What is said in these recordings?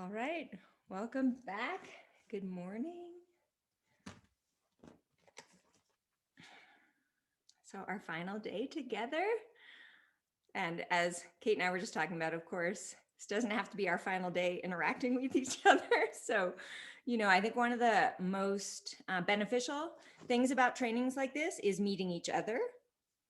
All right, welcome back. Good morning. So, our final day together. And as Kate and I were just talking about, of course, this doesn't have to be our final day interacting with each other. So, I think one of the most beneficial things about trainings like this is meeting each other,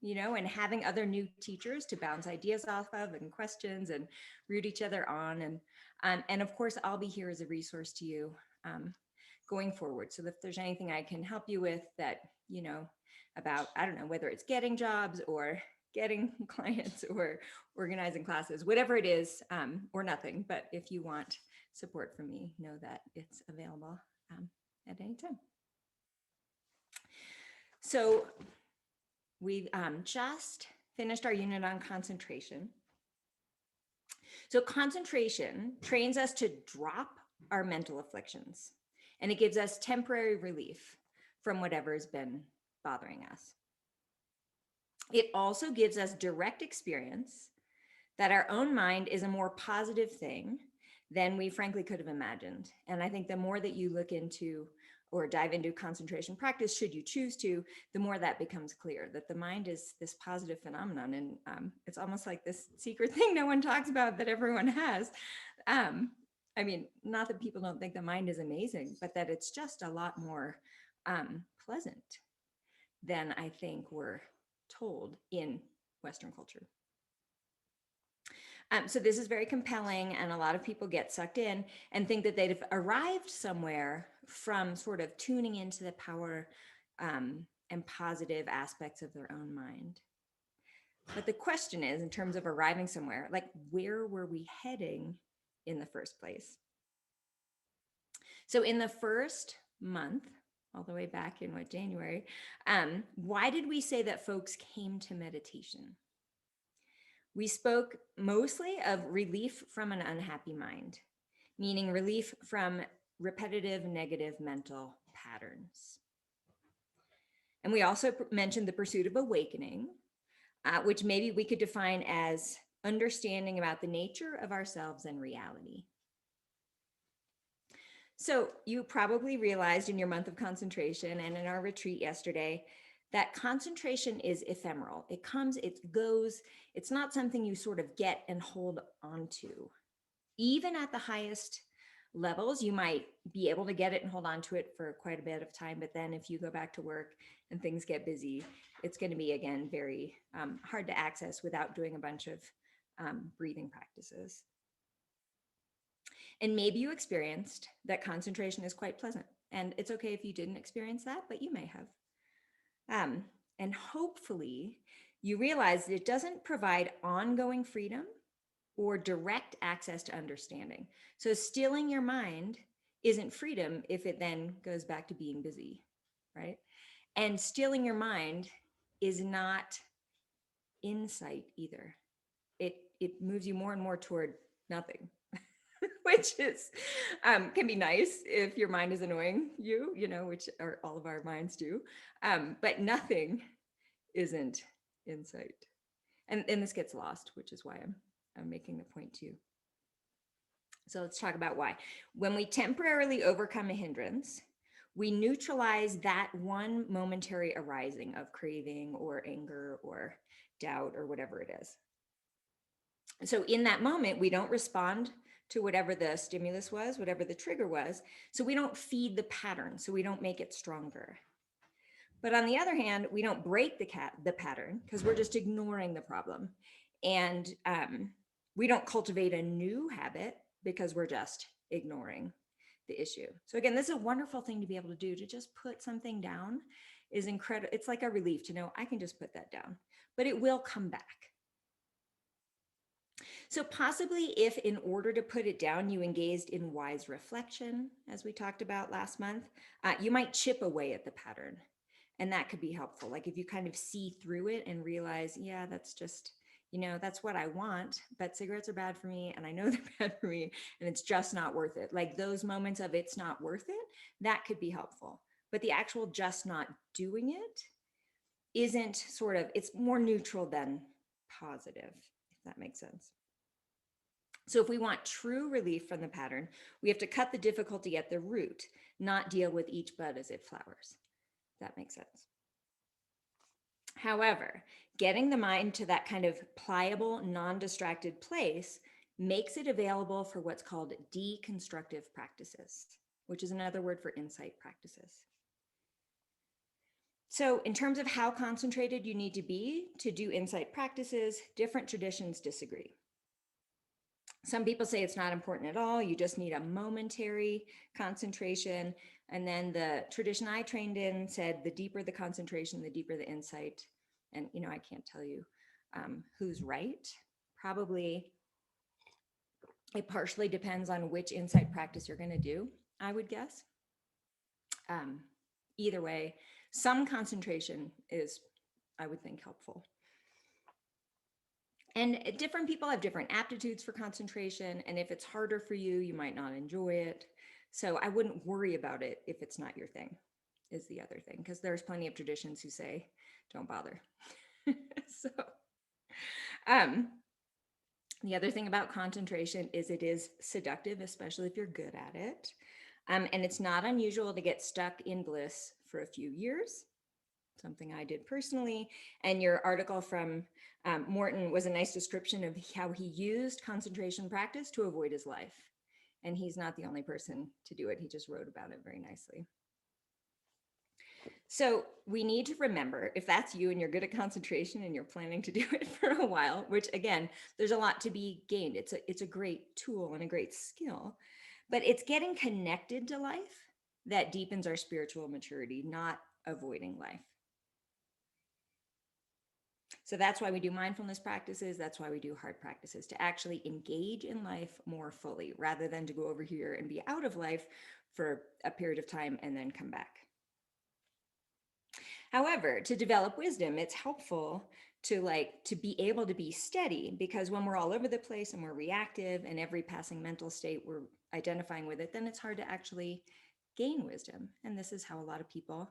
and having other new teachers to bounce ideas off of and questions and root each other on. And of course, I'll be here as a resource to you going forward. So if there's anything I can help you with that, about, I don't know, whether it's getting jobs or getting clients or organizing classes, whatever it is, or nothing. But if you want support from me, know that it's available at any time. So we've just finished our unit on concentration. So concentration trains us to drop our mental afflictions, and it gives us temporary relief from whatever has been bothering us. It also gives us direct experience that our own mind is a more positive thing than we frankly could have imagined. And I think the more that you look into or dive into concentration practice, should you choose to, the more that becomes clear that the mind is this positive phenomenon. And it's almost like this secret thing no one talks about that everyone has. I mean, not that people don't think the mind is amazing, but that it's just a lot more pleasant than I think we're told in Western culture. So this is very compelling, and a lot of people get sucked in and think that they've arrived somewhere from sort of tuning into the power and positive aspects of their own mind. But the question is, in terms of arriving somewhere, like, where were we heading in the first place? So in the first month, all the way back in January, why did we say that folks came to meditation? We spoke mostly of relief from an unhappy mind, meaning relief from repetitive negative mental patterns. And we also mentioned the pursuit of awakening, which maybe we could define as understanding about the nature of ourselves and reality. So you probably realized in your month of concentration and in our retreat yesterday that concentration is ephemeral. It comes, it goes. It's not something you sort of get and hold onto. Even at the highest levels, you might be able to get it and hold on to it for quite a bit of time. But then if you go back to work and things get busy, it's going to be, again, very hard to access without doing a bunch of breathing practices. And maybe you experienced that concentration is quite pleasant. And it's okay if you didn't experience that, but you may have. And hopefully you realize that it doesn't provide ongoing freedom or direct access to understanding. So stilling your mind isn't freedom if it then goes back to being busy, right? And stilling your mind is not insight either. It moves you more and more toward nothing, which is can be nice if your mind is annoying you, which are all of our minds do. But nothing isn't insight. And this gets lost, which is why I'm making the point too. So let's talk about why. When we temporarily overcome a hindrance, we neutralize that one momentary arising of craving or anger or doubt or whatever it is. So in that moment, we don't respond to whatever the stimulus was, whatever the trigger was. So we don't feed the pattern. So we don't make it stronger. But on the other hand, we don't break the pattern because we're just ignoring the problem. And we don't cultivate a new habit because we're just ignoring the issue. So again, this is a wonderful thing to be able to do. To just put something down is incredible. It's like a relief to know I can just put that down, but it will come back. So possibly if in order to put it down, you engaged in wise reflection, as we talked about last month, you might chip away at the pattern. And that could be helpful. Like if you kind of see through it and realize, yeah, that's just, that's what I want, but cigarettes are bad for me. And I know they're bad for me and it's just not worth it. Like those moments of it's not worth it, that could be helpful. But the actual just not doing it isn't it's more neutral than positive, if that makes sense. So if we want true relief from the pattern, we have to cut the difficulty at the root, not deal with each bud as it flowers. That makes sense. However, getting the mind to that kind of pliable, non-distracted place makes it available for what's called deconstructive practices, which is another word for insight practices. So in terms of how concentrated you need to be to do insight practices, different traditions disagree. Some people say it's not important at all. You just need a momentary concentration. And then the tradition I trained in said the deeper the concentration, the deeper the insight. And, I can't tell you who's right. Probably it partially depends on which insight practice you're going to do, I would guess. Either way, some concentration is, I would think, helpful. And different people have different aptitudes for concentration. And if it's harder for you, you might not enjoy it. So I wouldn't worry about it if it's not your thing, is the other thing. Because there's plenty of traditions who say, don't bother. So the other thing about concentration is it is seductive, especially if you're good at it. And it's not unusual to get stuck in bliss for a few years, something I did personally. And your article from Morton was a nice description of how he used concentration practice to avoid his life. And he's not the only person to do it. He just wrote about it very nicely. So we need to remember, if that's you and you're good at concentration and you're planning to do it for a while, which again, there's a lot to be gained. It's a great tool and a great skill, but it's getting connected to life that deepens our spiritual maturity, not avoiding life. So that's why we do mindfulness practices. That's why we do heart practices, to actually engage in life more fully rather than to go over here and be out of life for a period of time and then come back. However, to develop wisdom, it's helpful to be able to be steady, because when we're all over the place and we're reactive and every passing mental state we're identifying with it, then it's hard to actually gain wisdom. And this is how a lot of people,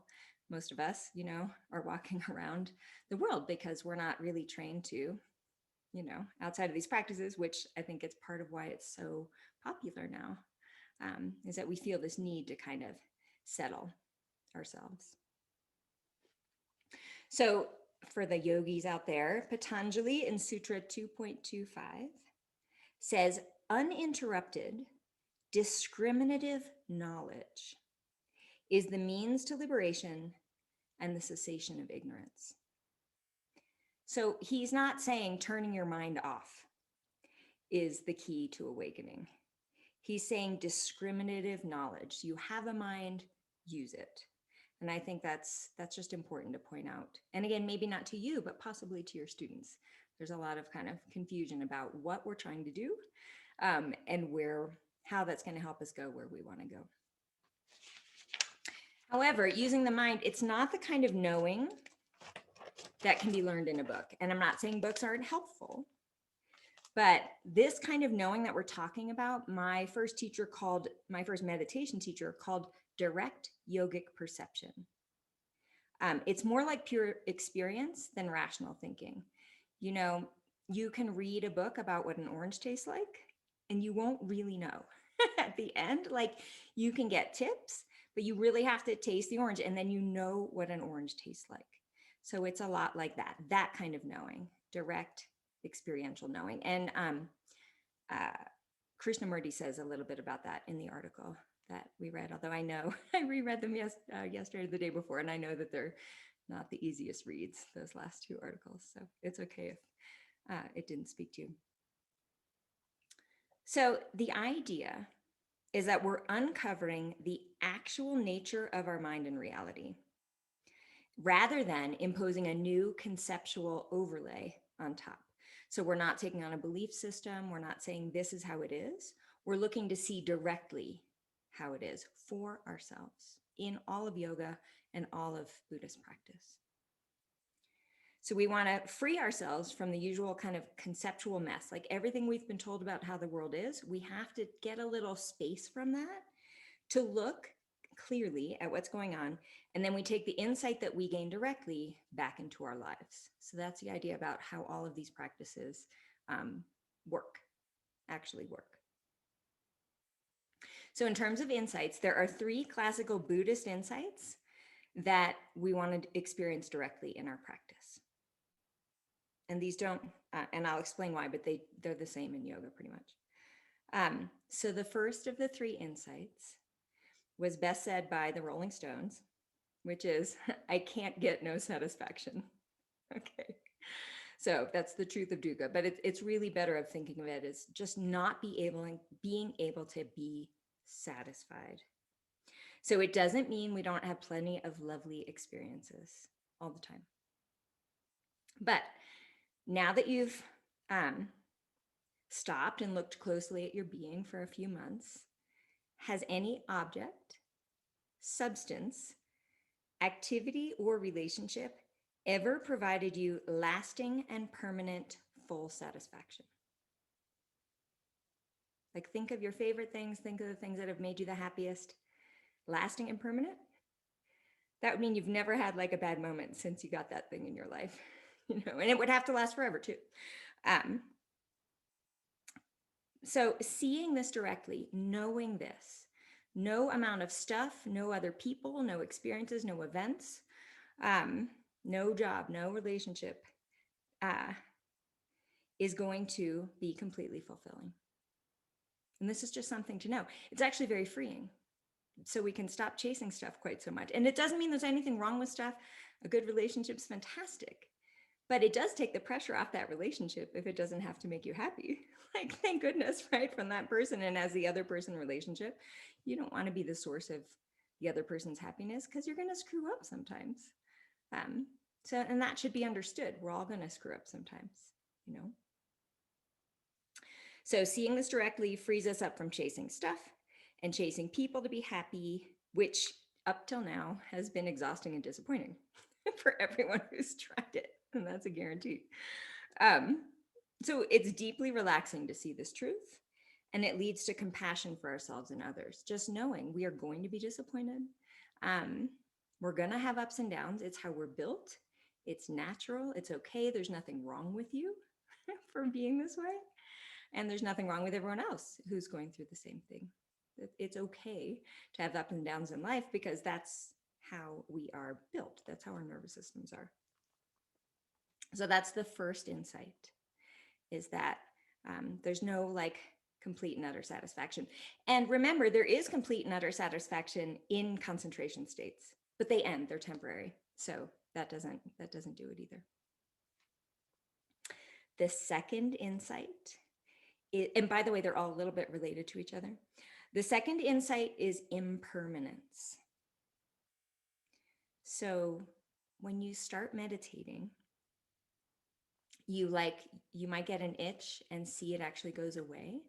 most of us, are walking around the world, because we're not really trained to, outside of these practices, which I think is part of why it's so popular now, is that we feel this need to kind of settle ourselves. So for the yogis out there, Patanjali in Sutra 2.25 says, uninterrupted, discriminative knowledge is the means to liberation and the cessation of ignorance. So he's not saying turning your mind off is the key to awakening. He's saying discriminative knowledge. You have a mind, use it. And I think that's just important to point out. And again, maybe not to you, but possibly to your students. There's a lot of kind of confusion about what we're trying to do and how that's going to help us go where we want to go. However, using the mind, it's not the kind of knowing that can be learned in a book. And I'm not saying books aren't helpful, but this kind of knowing that we're talking about, my first meditation teacher called direct yogic perception. It's more like pure experience than rational thinking. You can read a book about what an orange tastes like, and you won't really know at the end. Like, you can get tips, but you really have to taste the orange, and then you know what an orange tastes like. So it's a lot like that kind of knowing, direct experiential knowing. And Krishnamurti says a little bit about that in the article that we read, although I know I reread them yesterday or the day before, and I know that they're not the easiest reads, those last two articles. So it's okay if it didn't speak to you. So the idea is that we're uncovering the actual nature of our mind and reality, rather than imposing a new conceptual overlay on top. So we're not taking on a belief system. We're not saying this is how it is. We're looking to see directly how it is for ourselves in all of yoga and all of Buddhist practice. So we want to free ourselves from the usual kind of conceptual mess, like everything we've been told about how the world is. We have to get a little space from that to look clearly at what's going on. And then we take the insight that we gain directly back into our lives. So that's the idea about how all of these practices work. actually work. So in terms of insights, there are 3 classical Buddhist insights that we want to experience directly in our practice. And these don't, and I'll explain why, but they're the same in yoga pretty much. So the first of the 3 insights was best said by the Rolling Stones, which is, I can't get no satisfaction. Okay. So that's the truth of dukkha, but it's really better of thinking of it as just not being able to be satisfied. So it doesn't mean we don't have plenty of lovely experiences all the time. But now that you've stopped and looked closely at your being for a few months, has any object, substance, activity, or relationship ever provided you lasting and permanent full satisfaction? Like, think of your favorite things, think of the things that have made you the happiest, lasting and permanent. That would mean you've never had like a bad moment since you got that thing in your life, and it would have to last forever too. So seeing this directly, knowing this, no amount of stuff, no other people, no experiences, no events, no job, no relationship is going to be completely fulfilling. And this is just something to know. It's actually very freeing. So we can stop chasing stuff quite so much. And it doesn't mean there's anything wrong with stuff. A good relationship is fantastic. But it does take the pressure off that relationship if it doesn't have to make you happy. Like, thank goodness, right, from that person. And as the other person relationship, you don't want to be the source of the other person's happiness because you're going to screw up sometimes. And that should be understood. We're all going to screw up sometimes, So seeing this directly frees us up from chasing stuff and chasing people to be happy, which up till now has been exhausting and disappointing for everyone who's tried it. And that's a guarantee. So it's deeply relaxing to see this truth, and it leads to compassion for ourselves and others. Just knowing we are going to be disappointed. We're going to have ups and downs. It's how we're built. It's natural. It's okay. There's nothing wrong with you for being this way. And there's nothing wrong with everyone else who's going through the same thing. It's okay to have ups and downs in life because that's how we are built. That's how our nervous systems are. So that's the first insight, is that there's no like complete and utter satisfaction. And remember, there is complete and utter satisfaction in concentration states, but they end, they're temporary. So that doesn't do it either. The second insight, and by the way, they're all a little bit related to each other. The second insight is impermanence. So when you start meditating, you might get an itch and see it actually goes away.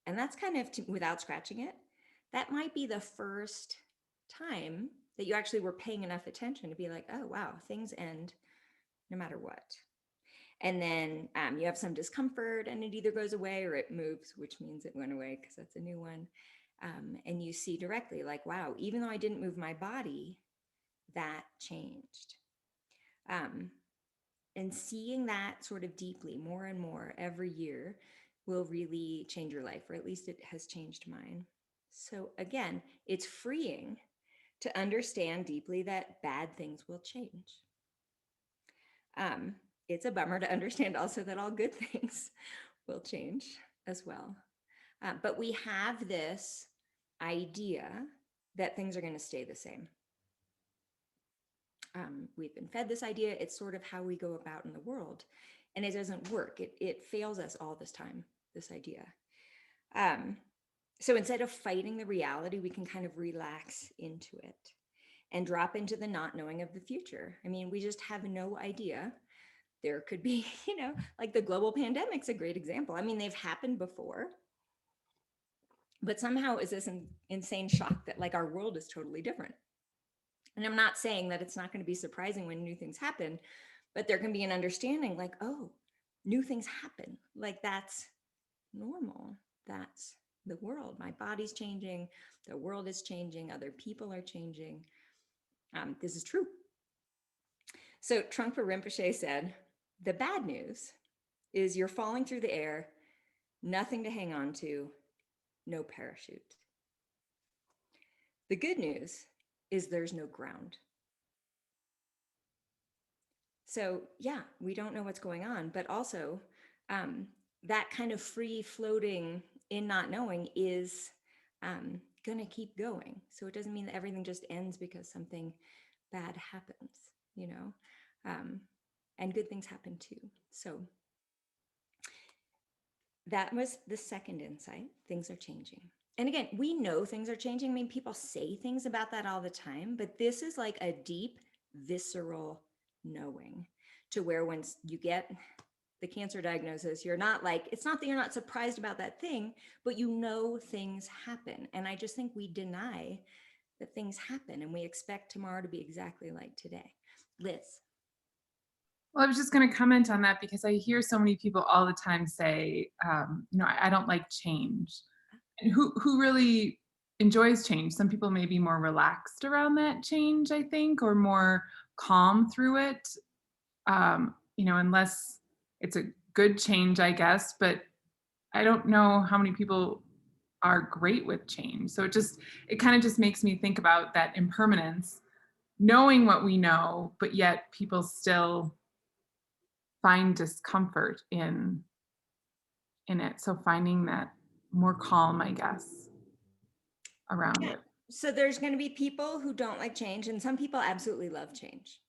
And that's kind of without scratching it. That might be the first time that you actually were paying enough attention to be like, oh, wow, things end no matter what. And then you have some discomfort and it either goes away or it moves, which means it went away because that's a new one. And you see directly like, wow, even though I didn't move my body, that changed. And seeing that sort of deeply more and more every year will really change your life, or at least it has changed mine. So again, it's freeing to understand deeply that bad things will change. It's a bummer to understand also that all good things will change as well. But we have this idea that things are going to stay the same. We've been fed this idea. It's sort of how we go about in the world, and it doesn't work. It fails us all this time, this idea. So instead of fighting the reality, we can kind of relax into it and drop into the not knowing of the future. I mean, we just have no idea. There could be, like the global pandemic's a great example. I mean, they've happened before, but somehow is this insane shock that like our world is totally different. And I'm not saying that it's not going to be surprising when new things happen, but there can be an understanding like, oh, new things happen. Like that's normal. That's the world. My body's changing. The world is changing. Other people are changing. This is true. So Trungpa Rinpoche said, the bad news is you're falling through the air, nothing to hang on to, no parachute. The good news is there's no ground. So, yeah, we don't know what's going on, but also um, that kind of free floating in not knowing is going to keep going. So, it doesn't mean that everything just ends because something bad happens, you know, and good things happen too. So, that was the second insight. Things are changing. And again, we know things are changing. I mean, people say things about that all the time, but this is like a deep, visceral knowing, to where once you get the cancer diagnosis, you're not like, it's not that you're not surprised about that thing, but you know things happen. And I just think we deny that things happen and we expect tomorrow to be exactly like today. Liz. Well, I was just going to comment on that because I hear so many people all the time say, I don't like change. And who really enjoys change? Some people may be more relaxed around that change, I think, or more calm through it. Unless it's a good change, I guess. But I don't know how many people are great with change. So it kind of just makes me think about that impermanence, knowing what we know, but yet people still find discomfort in it. So finding that more calm, I guess, around Yeah. it. So there's going to be people who don't like change, and some people absolutely love change.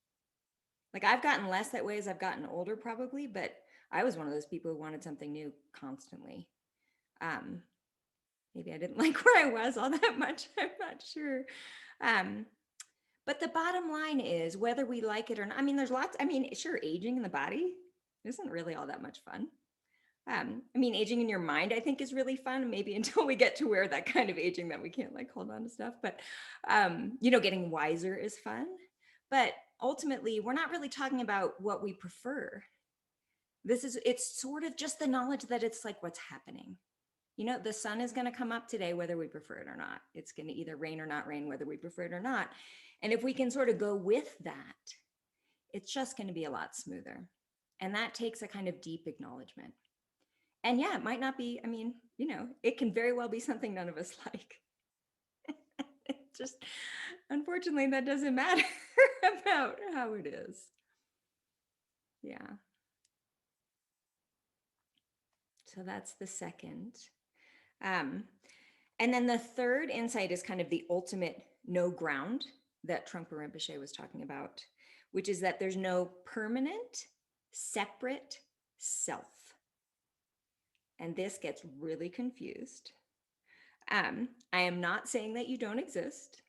Like I've gotten less that way as I've gotten older, probably, but I was one of those people who wanted something new constantly. Um, Maybe I didn't like where I was all that much. I'm not sure. Um, but the bottom line is whether we like it or not. I mean, there's lots. I mean, sure, aging in the body isn't really all that much fun. I mean, aging in your mind, I think, is really fun. Maybe until we get to where that kind of aging that we can't like hold on to stuff. But getting wiser is fun. But ultimately, we're not really talking about what we prefer. It's sort of just the knowledge that it's like what's happening. The sun is going to come up today, whether we prefer it or not. It's going to either rain or not rain, whether we prefer it or not. And if we can sort of go with that, it's just going to be a lot smoother. And that takes a kind of deep acknowledgement. And yeah, it might not be, I mean, it can very well be something none of us like. It just, unfortunately, that doesn't matter about how it is. Yeah. So that's the second. Um, and then the third insight is kind of the ultimate no ground that Trungpa Rinpoche was talking about, which is that there's no permanent, separate self. And this gets really confused. I am not saying that you don't exist,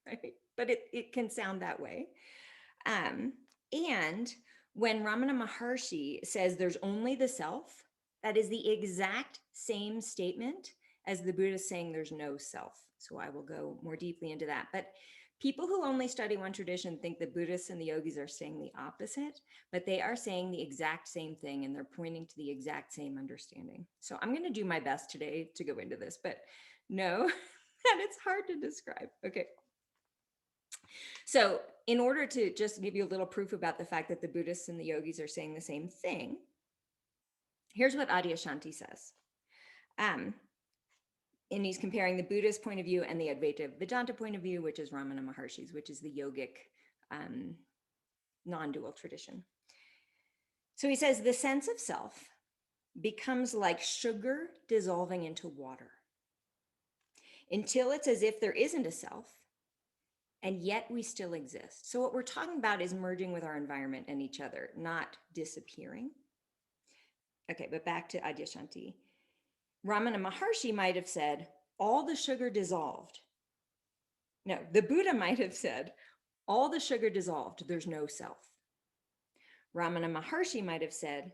right? But it can sound that way. And when Ramana Maharshi says there's only the self, that is the exact same statement as the Buddha saying there's no self. So I will go more deeply into that. But people who only study one tradition think the Buddhists and the yogis are saying the opposite, but they are saying the exact same thing and they're pointing to the exact same understanding. So I'm going to do my best today to go into this, but know that it's hard to describe. Okay. So, in order to just give you a little proof about the fact that the Buddhists and the yogis are saying the same thing, here's what Adyashanti says. And he's comparing the Buddhist point of view and the Advaita Vedanta point of view, which is Ramana Maharshi's, which is the yogic non-dual tradition. So he says the sense of self becomes like sugar dissolving into water until it's as if there isn't a self, and yet we still exist. So what we're talking about is merging with our environment and each other, not disappearing. Okay, but back to Adyashanti. Ramana Maharshi might have said, all the sugar dissolved. No, the Buddha might have said, all the sugar dissolved, there's no self. Ramana Maharshi might have said,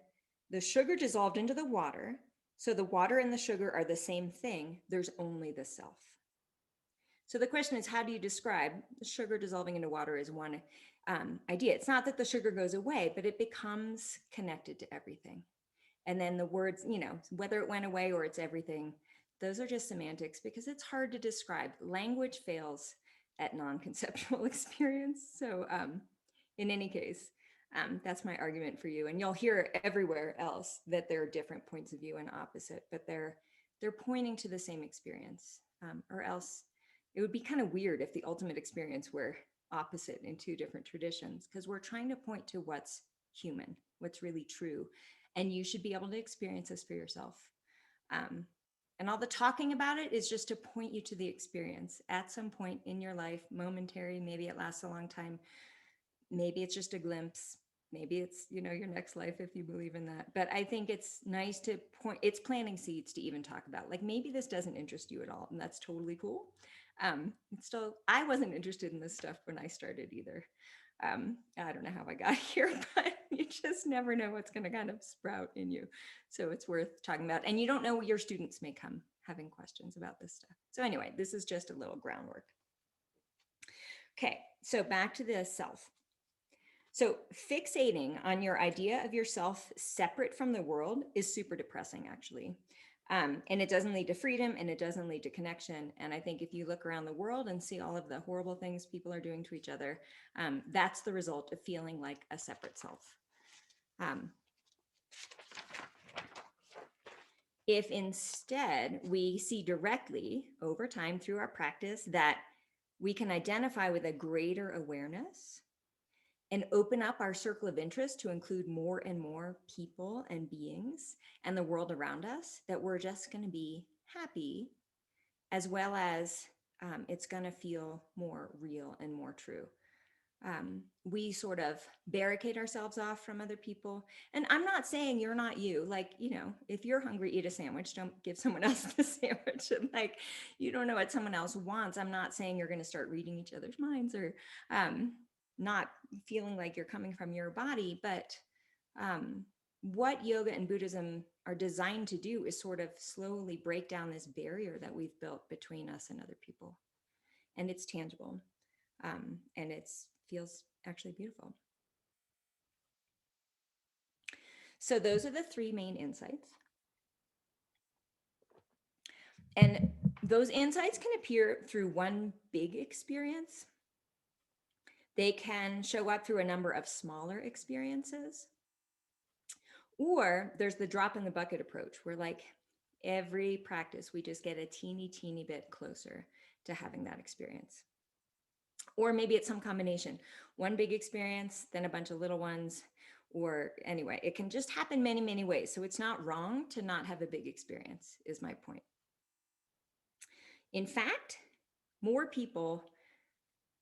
the sugar dissolved into the water, so the water and the sugar are the same thing, there's only the self. So the question is, how do you describe the sugar dissolving into water is one idea. It's not that the sugar goes away, but it becomes connected to everything. And then the words, whether it went away or it's everything, those are just semantics because it's hard to describe. Language fails at non-conceptual experience. So in any case, That's my argument for you. And you'll hear everywhere else that there are different points of view and opposite, but they're pointing to the same experience. Or else it would be kind of weird if the ultimate experience were opposite in two different traditions, because we're trying to point to what's human, what's really true. And you should be able to experience this for yourself. Um, and all the talking about it is just to point you to the experience at some point in your life, momentary, maybe it lasts a long time. Maybe it's just a glimpse. Maybe it's, you know, your next life if you believe in that. But I think it's nice to point, it's planting seeds to even talk about. Like maybe this doesn't interest you at all, and that's totally cool. It's still, I wasn't interested in this stuff when I started either. I don't know how I got here, but you just never know what's going to kind of sprout in you. So it's worth talking about. And you don't know what your students may come having questions about this stuff. So anyway, this is just a little groundwork. Okay, so back to the self. So fixating on your idea of yourself separate from the world is super depressing, actually. And it doesn't lead to freedom and it doesn't lead to connection. And I think if you look around the world and see all of the horrible things people are doing to each other, that's the result of feeling like a separate self. If instead we see directly over time through our practice that we can identify with a greater awareness and open up our circle of interest to include more and more people and beings and the world around us, that we're just going to be happy, as well as it's going to feel more real and more true. We sort of barricade ourselves off from other people. And I'm not saying you're not you. Like, you know, if you're hungry, eat a sandwich. Don't give someone else the sandwich. And like, you don't know what someone else wants. I'm not saying you're going to start reading each other's minds or not feeling like you're coming from your body. But what yoga and Buddhism are designed to do is sort of slowly break down this barrier that we've built between us and other people. And it's tangible. And it feels actually beautiful. So those are the three main insights. And those insights can appear through one big experience. They can show up through a number of smaller experiences. Or there's the drop in the bucket approach, where like every practice, we just get a teeny bit closer to having that experience. Or maybe it's some combination, one big experience, then a bunch of little ones, or anyway, it can just happen many ways. So it's not wrong to not have a big experience, is my point. In fact, more people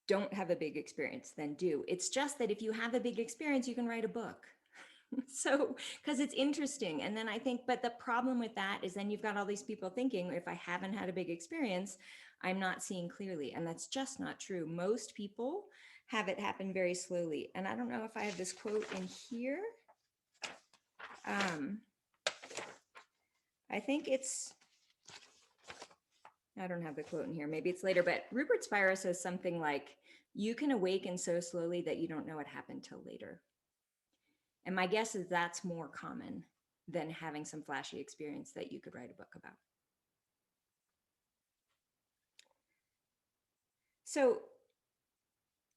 don't have a big experience than do. It's just that if you have a big experience, you can write a book. So, because it's interesting. And then I think, but the problem with that is then you've got all these people thinking, if I haven't had a big experience, I'm not seeing clearly. And that's just not true. Most people have it happen very slowly. And I don't know if I have this quote in here. I think I don't have the quote in here. Maybe it's later, but Rupert Spira says something like, you can awaken so slowly that you don't know what happened till later. And my guess is that's more common than having some flashy experience that you could write a book about. So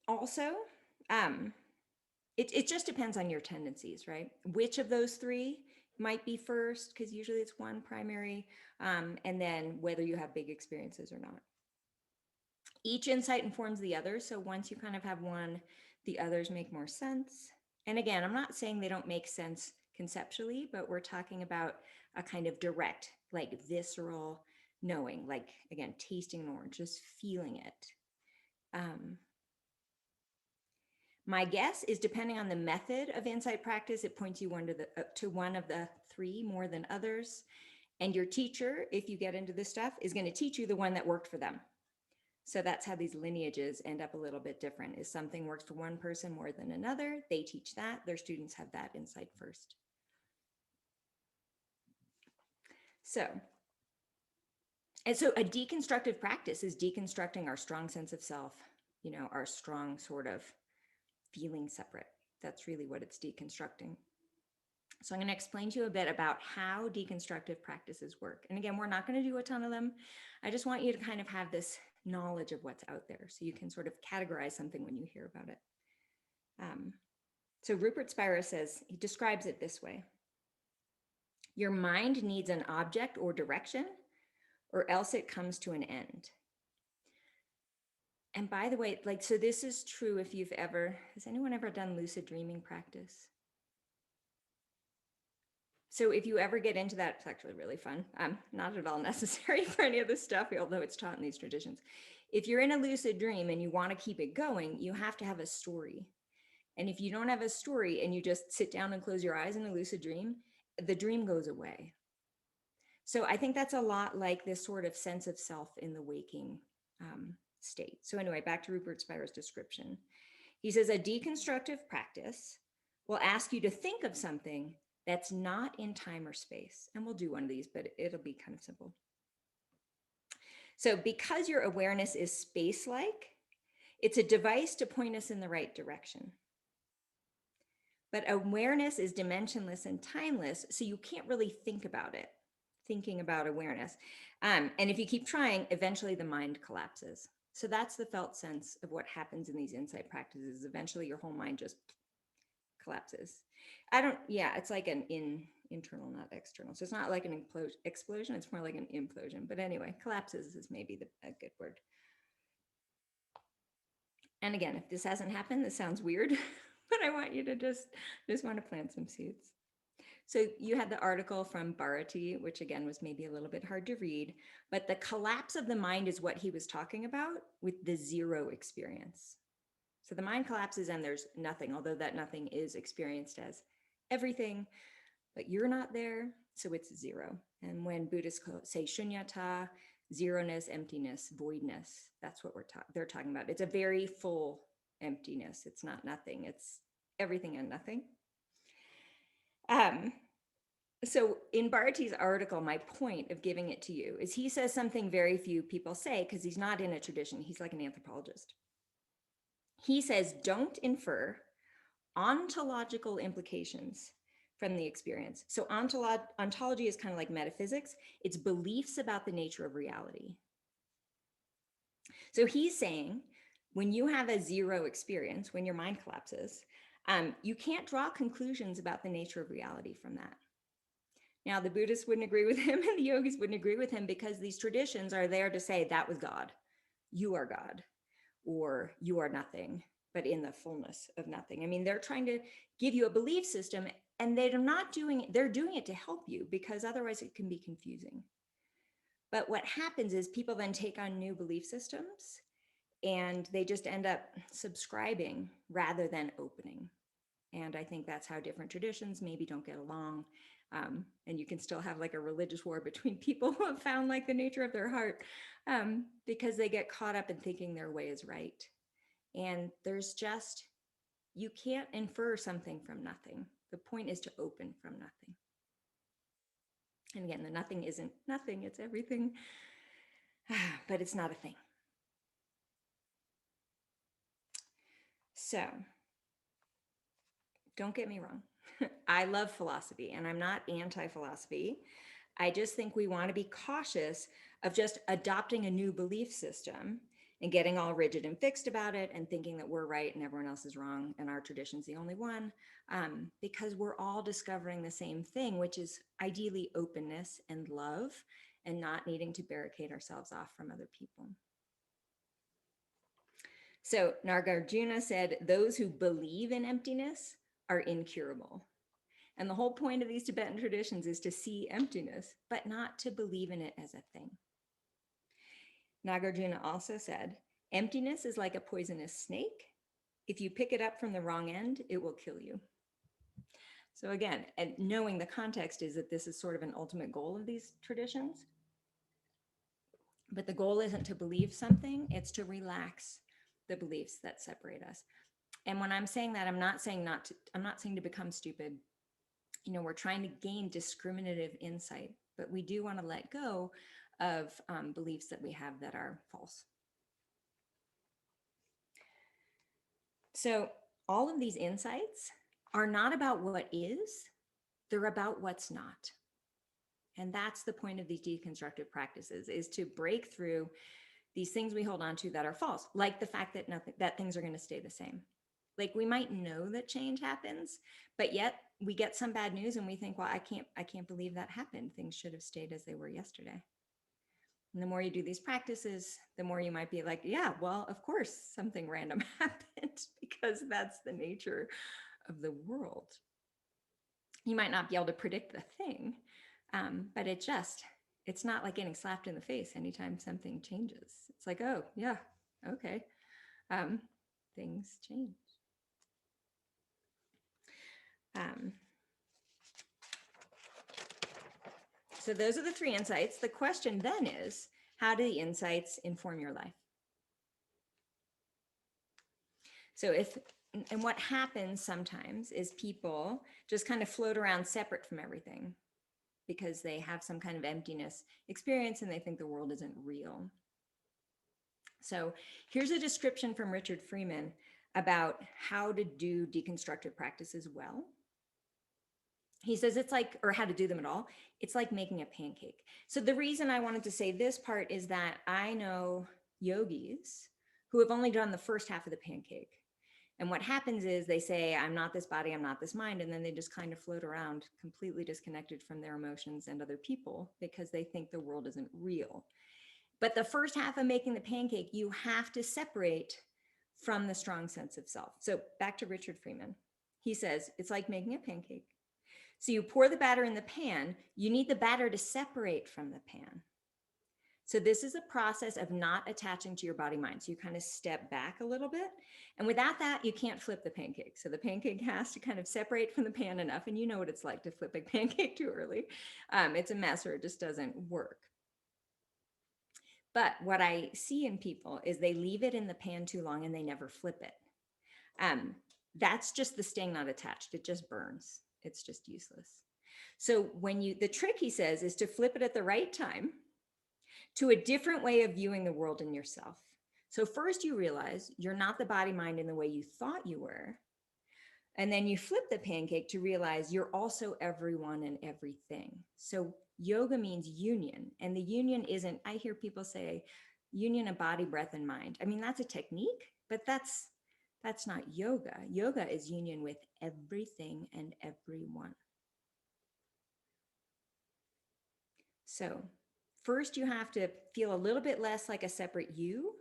also, it just depends on your tendencies, right? Which of those three might be first, because usually it's one primary, and then whether you have big experiences or not. Each insight informs the other. So once you kind of have one, the others make more sense. And again, I'm not saying they don't make sense conceptually, but we're talking about a kind of direct, like visceral knowing, like again, tasting an orange, just feeling it. My guess is depending on the method of insight practice, it points you to one of the three more than others. And your teacher, if you get into this stuff, is going to teach you the one that worked for them. So that's how these lineages end up a little bit different. Is something works for one person more than another, they teach that, their students have that insight first. So a deconstructive practice is deconstructing our strong sense of self, you know, our strong sort of feeling separate. That's really what it's deconstructing. So I'm going to explain to you a bit about how deconstructive practices work. And again, we're not going to do a ton of them. I just want you to kind of have this knowledge of what's out there so you can sort of categorize something when you hear about it. So Rupert Spira says, he describes it this way. Your mind needs an object or direction, or else it comes to an end. And by the way, like, so this is true if you've ever, has anyone ever done lucid dreaming practice? So if you ever get into that, it's actually really fun. Not at all necessary for any of this stuff, although it's taught in these traditions. If you're in a lucid dream and you want to keep it going, you have to have a story. And if you don't have a story and you just sit down and close your eyes in a lucid dream, the dream goes away. So I think that's a lot like this sort of sense of self in the waking state. So anyway, back to Rupert Spira's description. He says a deconstructive practice will ask you to think of something that's not in time or space. And we'll do one of these, but it'll be kind of simple. So because your awareness is space-like, it's a device to point us in the right direction. But awareness is dimensionless and timeless, so you can't really think about it, thinking about awareness. And if you keep trying, eventually the mind collapses. So that's the felt sense of what happens in these insight practices. Eventually your whole mind just collapses. It's like an internal, not external. So it's not like an explosion, it's more like an implosion. But anyway, collapses is maybe a good word. And again, if this hasn't happened, this sounds weird, but I want you to just want to plant some seeds. So you had the article from Bharati, which again was maybe a little bit hard to read, but the collapse of the mind is what he was talking about with the zero experience. So the mind collapses and there's nothing, although that nothing is experienced as everything, but you're not there, so it's zero. And when Buddhists say shunyata, zeroness, emptiness, voidness, that's what they're talking about. It's a very full emptiness. It's not nothing. It's everything and nothing. So in Bharati's article, my point of giving it to you is he says something very few people say because he's not in a tradition. He's like an anthropologist. He says, don't infer ontological implications from the experience. So ontology is kind of like metaphysics. It's beliefs about the nature of reality. So he's saying when you have a zero experience, when your mind collapses, you can't draw conclusions about the nature of reality from that. Now, the Buddhists wouldn't agree with him and the yogis wouldn't agree with him because these traditions are there to say that was God. You are God, or you are nothing, but in the fullness of nothing. I mean, they're trying to give you a belief system and they're not doing it. They're doing it to help you because otherwise it can be confusing. But what happens is people then take on new belief systems and they just end up subscribing rather than opening. And I think that's how different traditions maybe don't get along. And you can still have like a religious war between people who have found like the nature of their heart because they get caught up in thinking their way is right. And there's just, you can't infer something from nothing. The point is to open from nothing. And again, the nothing isn't nothing, it's everything, but it's not a thing. So don't get me wrong. I love philosophy and I'm not anti-philosophy. I just think we want to be cautious of just adopting a new belief system and getting all rigid and fixed about it and thinking that we're right and everyone else is wrong and our tradition's the only one, because we're all discovering the same thing, which is ideally openness and love and not needing to barricade ourselves off from other people. So Nagarjuna said, those who believe in emptiness are incurable. And the whole point of these Tibetan traditions is to see emptiness, but not to believe in it as a thing. Nagarjuna also said, emptiness is like a poisonous snake. If you pick it up from the wrong end, it will kill you. So again, and knowing the context is that this is sort of an ultimate goal of these traditions. But the goal isn't to believe something, it's to relax the beliefs that separate us. And when I'm saying that, I'm not saying to become stupid. You know, we're trying to gain discriminative insight, but we do want to let go of beliefs that we have that are false. So all of these insights are not about what is, they're about what's not. And that's the point of these deconstructive practices, is to break through these things we hold on to that are false, like the fact that things are going to stay the same. Like we might know that change happens, but yet we get some bad news and we think, well, I can't believe that happened. Things should have stayed as they were yesterday. And the more you do these practices, the more you might be like, yeah, well, of course, something random happened because that's the nature of the world. You might not be able to predict the thing, but it's not like getting slapped in the face anytime something changes. It's like, oh, yeah, okay. Um, things change. Um, so those are the 3 insights. The question then is, how do the insights inform your life? So and what happens sometimes is people just kind of float around separate from everything because they have some kind of emptiness experience and they think the world isn't real. So here's a description from Richard Freeman about how to do deconstructive practices well. He says it's like, or how to do them at all, it's like making a pancake. So the reason I wanted to say this part is that I know yogis who have only done the first half of the pancake. And what happens is they say, I'm not this body, I'm not this mind. And then they just kind of float around completely disconnected from their emotions and other people because they think the world isn't real. But the first half of making the pancake, you have to separate from the strong sense of self. So back to Richard Freeman. He says, it's like making a pancake. So you pour the batter in the pan, you need the batter to separate from the pan. So this is a process of not attaching to your body mind. So you kind of step back a little bit. And without that, you can't flip the pancake. So the pancake has to kind of separate from the pan enough. And you know what it's like to flip a pancake too early. It's a mess or it just doesn't work. But what I see in people is they leave it in the pan too long and they never flip it. That's just the staying not attached. It just burns. It's just useless. So the trick, he says, is to flip it at the right time to a different way of viewing the world and yourself. So first you realize you're not the body mind in the way you thought you were. And then you flip the pancake to realize you're also everyone and everything. So yoga means union. And the union isn't, I hear people say, union of body, breath, and mind. I mean, that's a technique, but that's not yoga. Yoga is union with everything and everyone. So first you have to feel a little bit less like a separate you.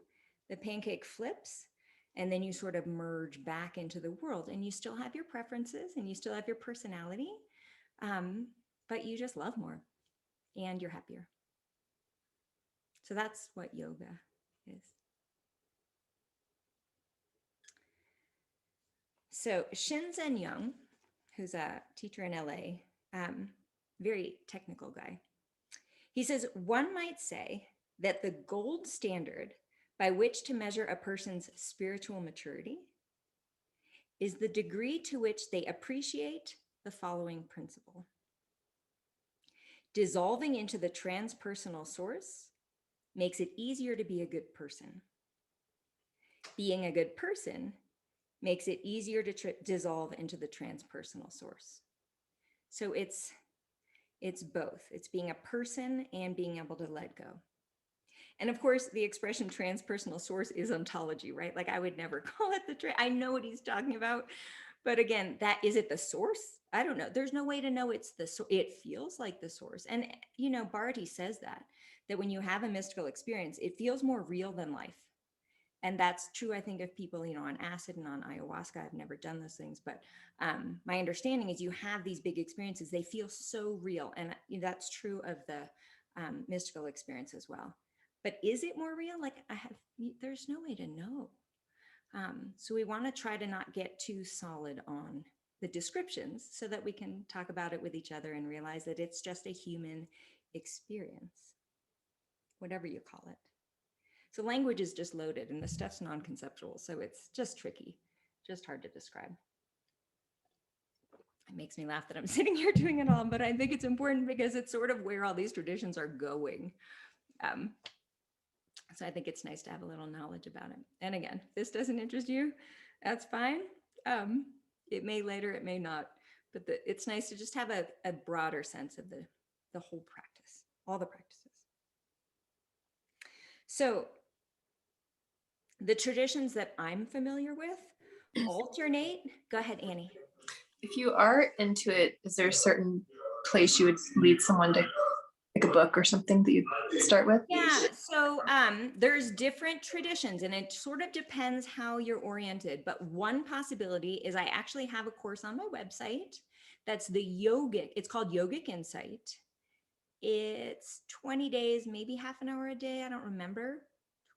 The pancake flips, and then you sort of merge back into the world, and you still have your preferences and you still have your personality, but you just love more and you're happier. So that's what yoga is. So Shinzen Young, who's a teacher in LA, very technical guy, he says, one might say that the gold standard by which to measure a person's spiritual maturity is the degree to which they appreciate the following principle. Dissolving into the transpersonal source makes it easier to be a good person. Being a good person makes it easier to dissolve into the transpersonal source. So it's both. It's being a person and being able to let go. And of course, the expression transpersonal source is ontology, right? Like I would never call it I know what he's talking about. But again, is it the source? I don't know. There's no way to know it's the source. It feels like the source. And, Bharati says that when you have a mystical experience, it feels more real than life. And that's true, I think, of people, on acid and on ayahuasca. I've never done those things, but my understanding is you have these big experiences. They feel so real. And that's true of the mystical experience as well. But is it more real? There's no way to know. So we want to try to not get too solid on the descriptions so that we can talk about it with each other and realize that it's just a human experience, whatever you call it. So language is just loaded and the stuff's non-conceptual. So it's just tricky, just hard to describe. It makes me laugh that I'm sitting here doing it all, but I think it's important because it's sort of where all these traditions are going. So I think it's nice to have a little knowledge about it. And again, if this doesn't interest you, that's fine. It may later, it may not, but it's nice to just have a broader sense of the whole practice, all the practices. So the traditions that I'm familiar with alternate. Go ahead, Annie. If you are into it, is there a certain place you would lead someone to, like a book or something that you'd start with? Yeah, so there's different traditions and it sort of depends how you're oriented. But one possibility is I actually have a course on my website that's the yogic, it's called Yogic Insight. It's 20 days, maybe half an hour a day, I don't remember,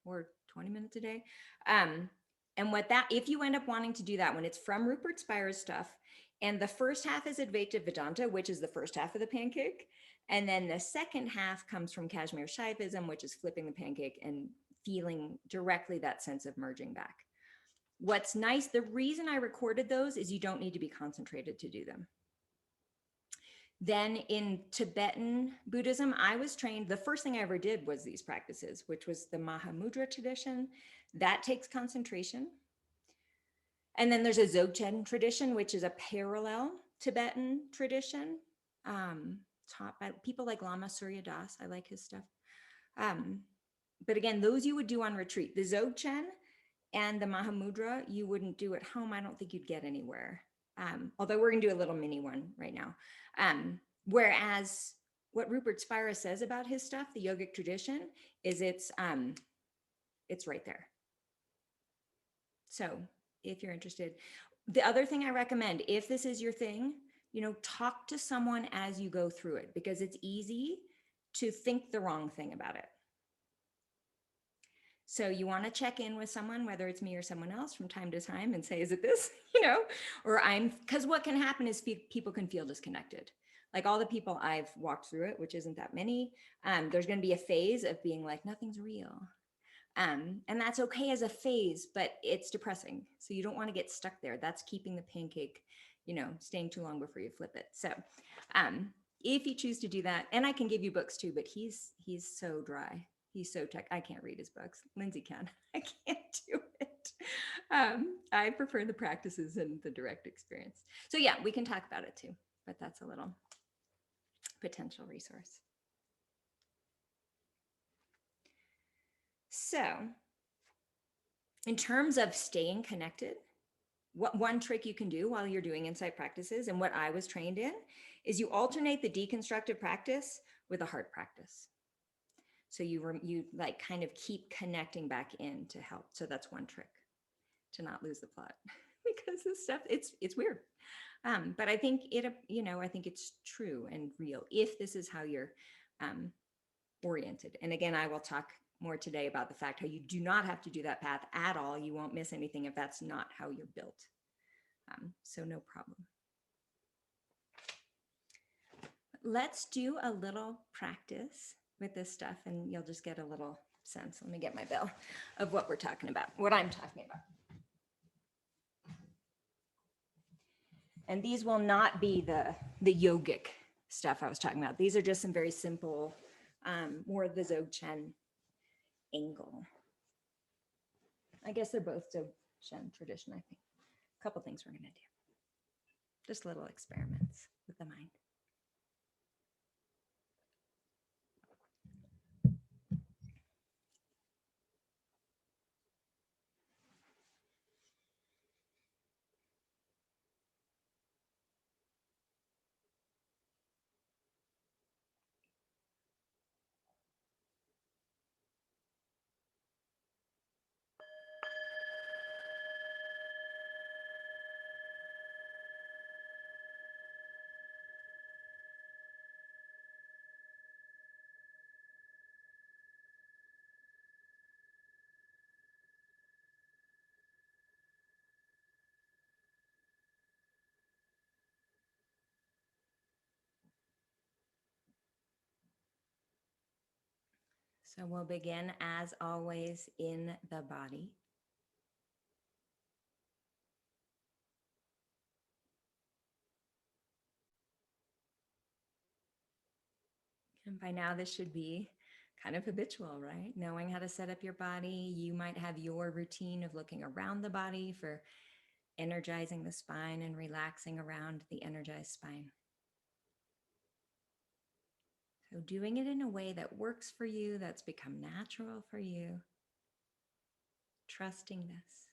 or 20 minutes a day. And what that, if you end up wanting to do that one, it's from Rupert Spire's stuff. And the first half is Advaita Vedanta, which is the first half of the pancake. And then the second half comes from Kashmir Shaivism, which is flipping the pancake and feeling directly that sense of merging back. What's nice, the reason I recorded those is you don't need to be concentrated to do them. Then in Tibetan Buddhism, I was trained, the first thing I ever did was these practices, which was the Mahamudra tradition. That takes concentration. And then there's a Dzogchen tradition, which is a parallel Tibetan tradition, taught by people like Lama Surya Das. I like his stuff. But again, those you would do on retreat. The Dzogchen and the Mahamudra, you wouldn't do at home. I don't think you'd get anywhere. Although we're gonna do a little mini one right now. Whereas what Rupert Spira says about his stuff, the yogic tradition, is it's right there. So if you're interested, the other thing I recommend, if this is your thing, talk to someone as you go through it, because it's easy to think the wrong thing about it. So you want to check in with someone, whether it's me or someone else, from time to time and say, is it this, or because what can happen is people can feel disconnected. Like all the people I've walked through it, which isn't that many, there's going to be a phase of being like, nothing's real. And that's okay as a phase, but it's depressing. So you don't want to get stuck there. That's keeping the pancake, staying too long before you flip it. So if you choose to do that, and I can give you books too, but he's so dry. He's so I can't read his books. Lindsay can. I can't do it. I prefer the practices and the direct experience. So yeah, we can talk about it too, but that's a little potential resource. So in terms of staying connected, what one trick you can do while you're doing insight practices, and what I was trained in, is you alternate the deconstructive practice with a heart practice. So you like kind of keep connecting back in to help. So that's one trick to not lose the plot because this stuff, it's weird. But I think I think it's true and real if this is how you're oriented. And again, I will talk more today about the fact how you do not have to do that path at all. You won't miss anything if that's not how you're built. So no problem. Let's do a little practice with this stuff and you'll just get a little sense. Let me get my bell of what we're talking about, what I'm talking about. And these will not be the yogic stuff I was talking about. These are just some very simple, more the Dzogchen angle. I guess they're both Dzogchen tradition, I think. A couple things we're going to do. Just little experiments with the mind. So we'll begin, as always, in the body. And by now, this should be kind of habitual, right? Knowing how to set up your body. You might have your routine of looking around the body for energizing the spine and relaxing around the energized spine. So doing it in a way that works for you, that's become natural for you. Trusting this.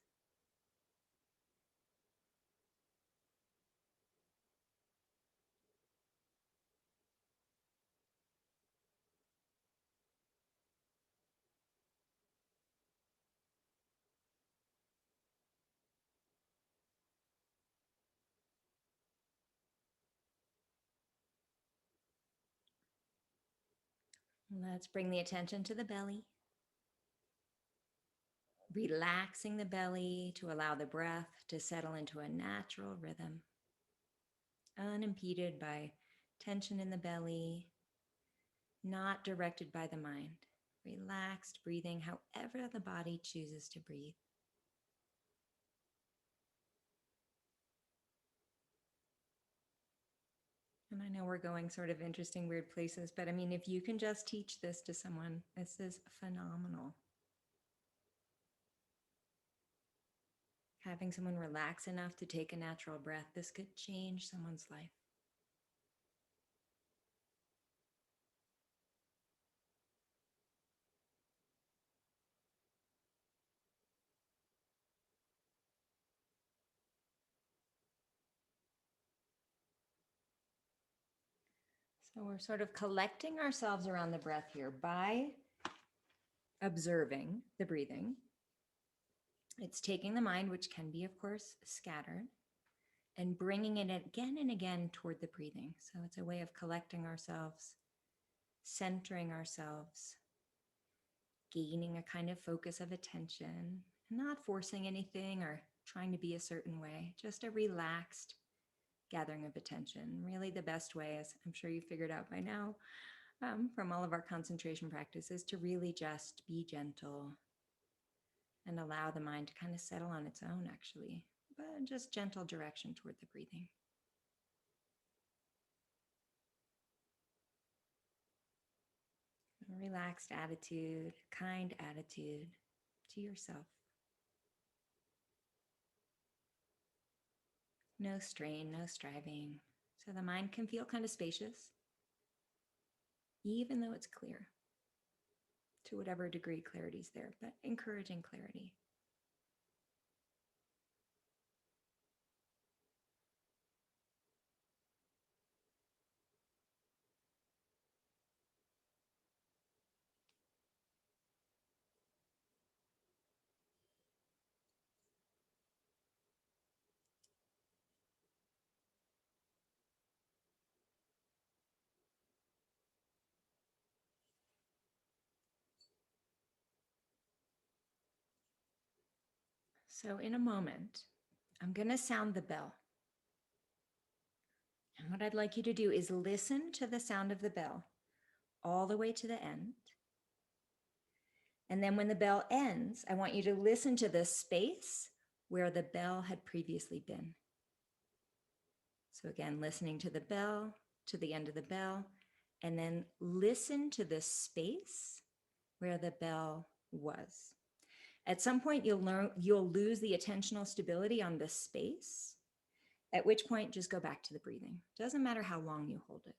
Let's bring the attention to the belly. Relaxing the belly to allow the breath to settle into a natural rhythm, unimpeded by tension in the belly, not directed by the mind. Relaxed breathing, however the body chooses to breathe. And I know we're going sort of interesting, weird places, but I mean, if you can just teach this to someone, this is phenomenal. Having someone relax enough to take a natural breath, this could change someone's life. So we're sort of collecting ourselves around the breath here by observing the breathing. It's taking the mind, which can be, of course, scattered, and bringing it again and again toward the breathing. So it's a way of collecting ourselves, centering ourselves, gaining a kind of focus of attention, not forcing anything or trying to be a certain way, just a relaxed gathering of attention. Really the best way, as I'm sure you figured out by now, from all of our concentration practices, to really just be gentle and allow the mind to kind of settle on its own, actually, but just gentle direction toward the breathing. A relaxed attitude, kind attitude to yourself. No strain, no striving. So the mind can feel kind of spacious, even though it's clear, to whatever degree clarity is there, but encouraging clarity. So in a moment, I'm going to sound the bell. And what I'd like you to do is listen to the sound of the bell all the way to the end. And then when the bell ends, I want you to listen to the space where the bell had previously been. So again, listening to the bell, to the end of the bell, and then listen to the space where the bell was. At some point, you'll lose the attentional stability on the space, at which point just go back to the breathing. Doesn't matter how long you hold it.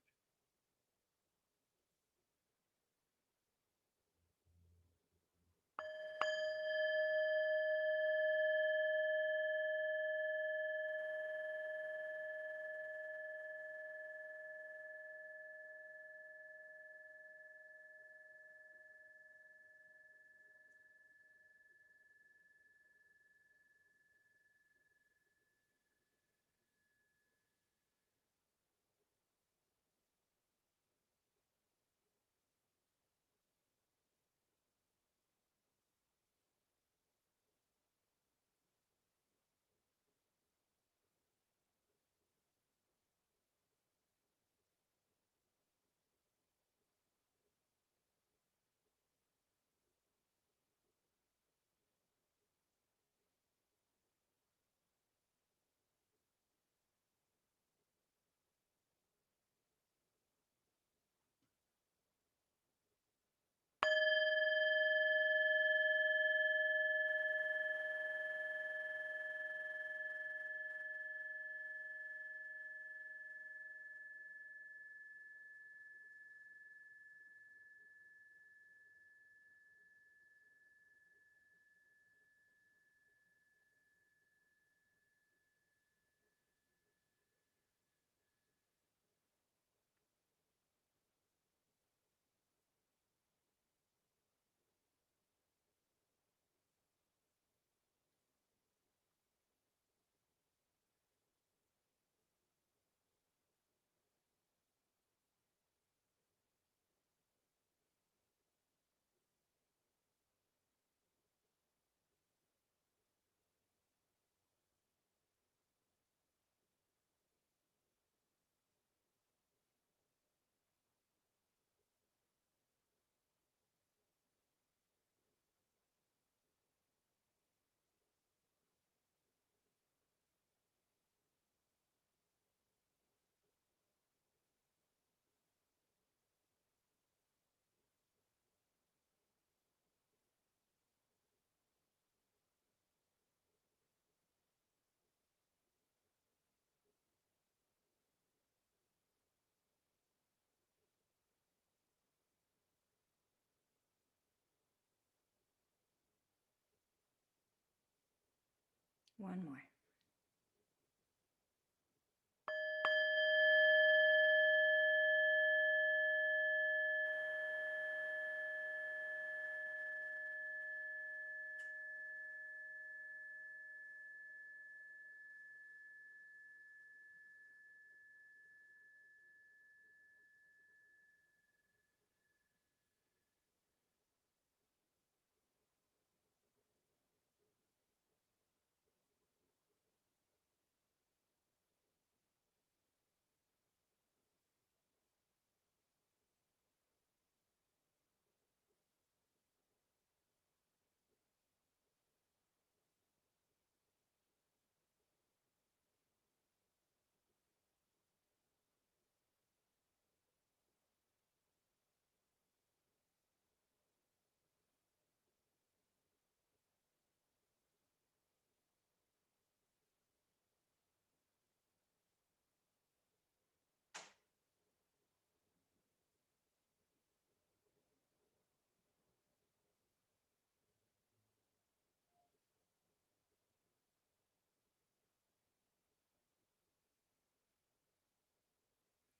One more.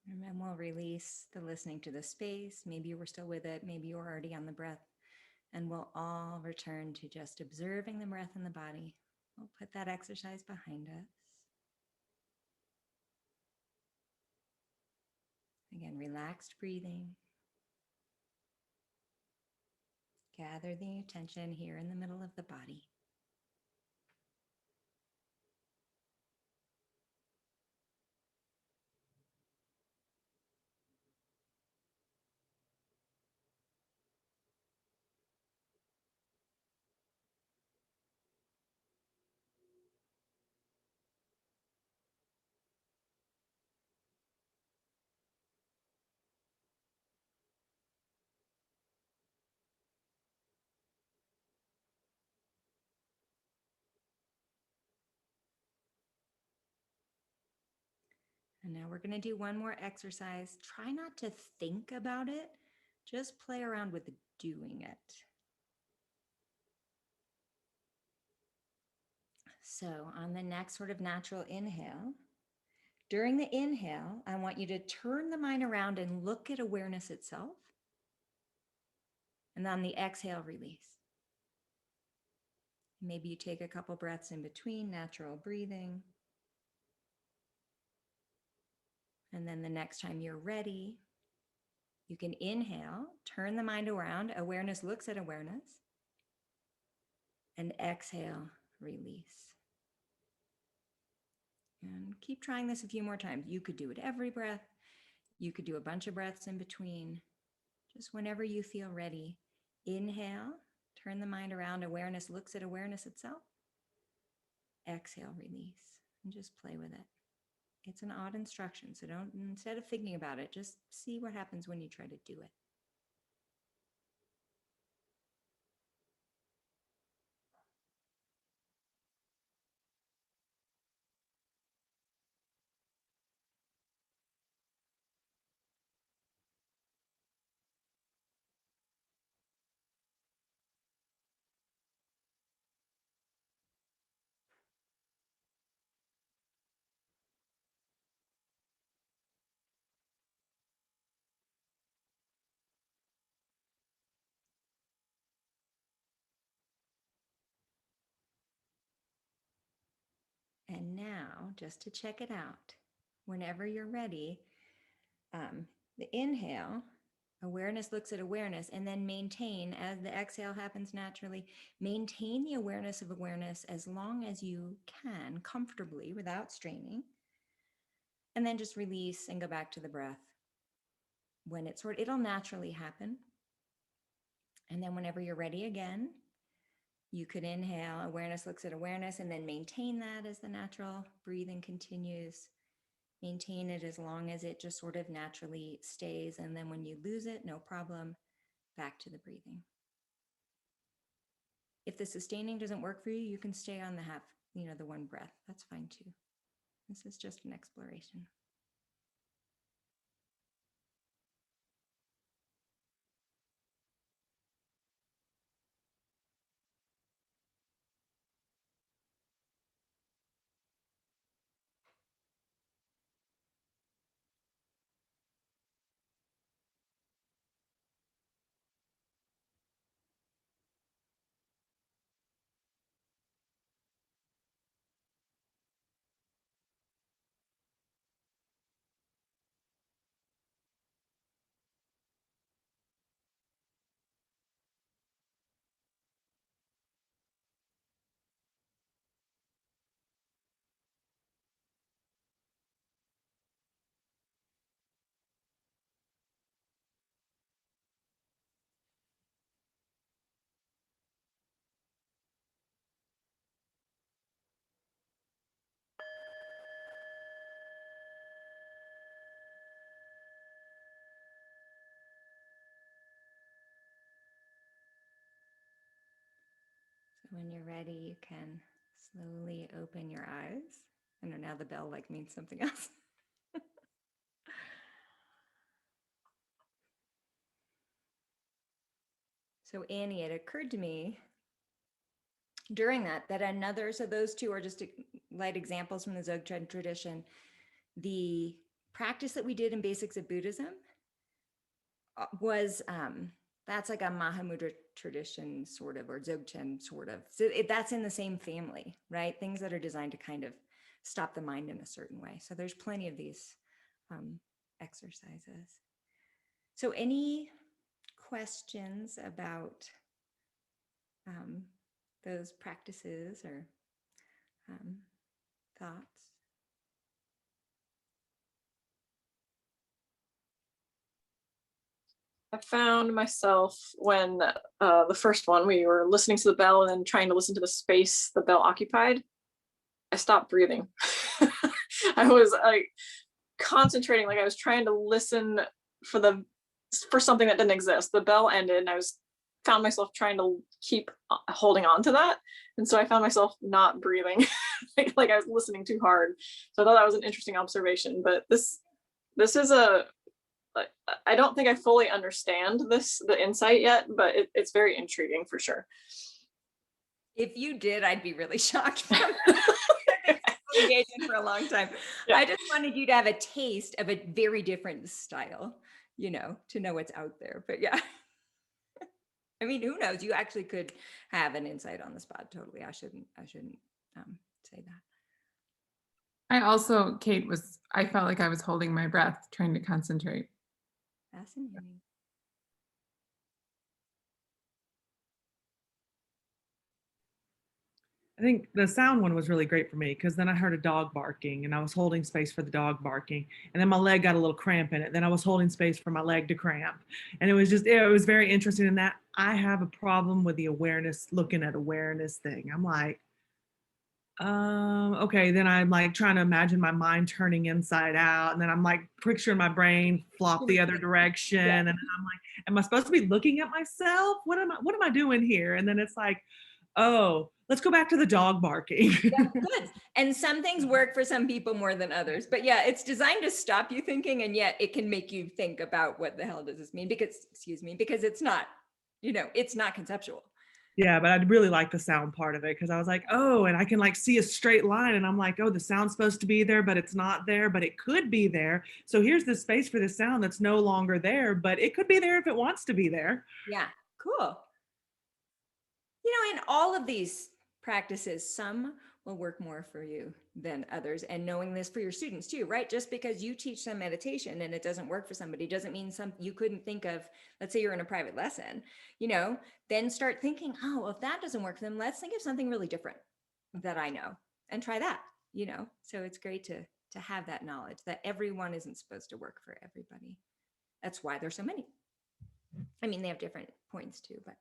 And then we'll release the listening to the space. Maybe you were still with it. Maybe you were already on the breath. And we'll all return to just observing the breath in the body. We'll put that exercise behind us. Again, relaxed breathing. Gather the attention here in the middle of the body. And now we're going to do one more exercise. Try not to think about it, just play around with doing it. So, on the next sort of natural inhale, during the inhale, I want you to turn the mind around and look at awareness itself. And on the exhale, release. Maybe you take a couple breaths in between, natural breathing. And then the next time you're ready, you can inhale, turn the mind around, awareness looks at awareness, and exhale, release. And keep trying this a few more times. You could do it every breath. You could do a bunch of breaths in between. Just whenever you feel ready, inhale, turn the mind around, awareness looks at awareness itself. Exhale, release, and just play with it. It's an odd instruction, so don't, instead of thinking about it, just see what happens when you try to do it. And now, just to check it out, whenever you're ready, the inhale, awareness looks at awareness, and then maintain, as the exhale happens naturally, maintain the awareness of awareness as long as you can, comfortably, without straining. And then just release and go back to the breath. When it'll naturally happen. And then whenever you're ready again, you could inhale, awareness looks at awareness, and then maintain that as the natural breathing continues. Maintain it as long as it just sort of naturally stays. And then when you lose it, no problem, back to the breathing. If the sustaining doesn't work for you, you can stay on the one breath. That's fine too. This is just an exploration. when you're ready, you can slowly open your eyes. I know now the bell like means something else. So Annie, it occurred to me during that another, so those two are just light examples from the Dzogchen tradition. The practice that we did in Basics of Buddhism was, that's like a Mahamudra tradition sort of, or Dzogchen sort of. So that's in the same family, right? Things that are designed to kind of stop the mind in a certain way. So there's plenty of these exercises. So any questions about those practices or thoughts? I found myself when the first one, we were listening to the bell and then trying to listen to the space the bell occupied. I stopped breathing. I was like concentrating, like I was trying to listen for something that didn't exist. The bell ended and found myself trying to keep holding on to that. And so I found myself not breathing, like I was listening too hard. So I thought that was an interesting observation, but this is I don't think I fully understand the insight yet, but it's very intriguing for sure. If you did, I'd be really shocked. Engagement for a long time. Yeah. I just wanted you to have a taste of a very different style, to know what's out there. But yeah, I mean, who knows? You actually could have an insight on the spot. Totally. I shouldn't say that. I also, Kate, I felt like I was holding my breath, trying to concentrate. Fascinating. I think the sound one was really great for me because then I heard a dog barking and I was holding space for the dog barking. And then my leg got a little cramp in it. Then I was holding space for my leg to cramp. And it was very interesting in that I have a problem with the looking at awareness thing. I'm like, okay. Then I'm like trying to imagine my mind turning inside out. And then I'm like picturing my brain flop the other direction. Yeah. And then I'm like, am I supposed to be looking at myself? What am I doing here? And then it's like, oh, let's go back to the dog barking. Yeah, good. And some things work for some people more than others. But yeah, it's designed to stop you thinking, and yet it can make you think about what the hell does this mean? Because it's not, it's not conceptual. Yeah, but I'd really like the sound part of it because I was like, oh, and I can like see a straight line and I'm like, oh, the sound's supposed to be there, but it's not there, but it could be there. So here's the space for the sound that's no longer there, but it could be there if it wants to be there. Yeah, cool. In all of these practices, some will work more for you than others. And knowing this for your students too, right? Just because you teach them meditation and it doesn't work for somebody doesn't mean you couldn't think of, let's say you're in a private lesson, then start thinking, oh, if that doesn't work for them, let's think of something really different that I know and try that, So it's great to have that knowledge that everyone isn't supposed to work for everybody. That's why there's so many. I mean, they have different points too, but.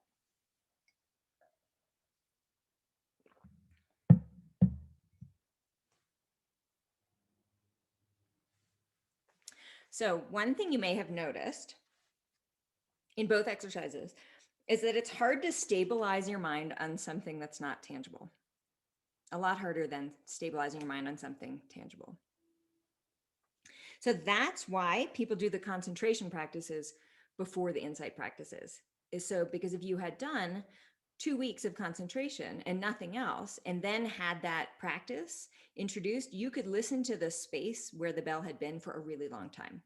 So one thing you may have noticed in both exercises is that it's hard to stabilize your mind on something that's not tangible. A lot harder than stabilizing your mind on something tangible. So that's why people do the concentration practices before the insight practices. Because if you had done 2 weeks of concentration and nothing else, and then had that practice introduced, you could listen to the space where the bell had been for a really long time.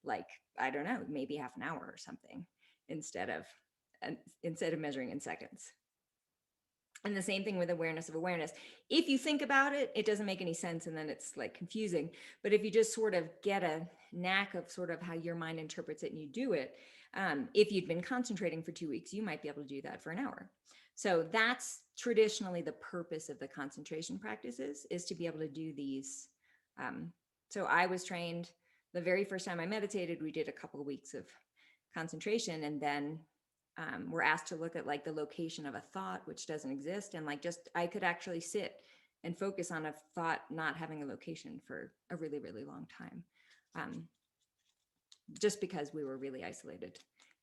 Like, I don't know, maybe half an hour or something instead of measuring in seconds. And the same thing with awareness of awareness. If you think about it, it doesn't make any sense and then it's like confusing. But if you just sort of get a knack of sort of how your mind interprets it and you do it, if you'd been concentrating for 2 weeks, you might be able to do that for an hour. So that's traditionally the purpose of the concentration practices, is to be able to do these. So I was trained the very first time I meditated, we did a couple of weeks of concentration, and then we're asked to look at like the location of a thought, which doesn't exist. And like, I could actually sit and focus on a thought not having a location for a really, really long time. Just because we were really isolated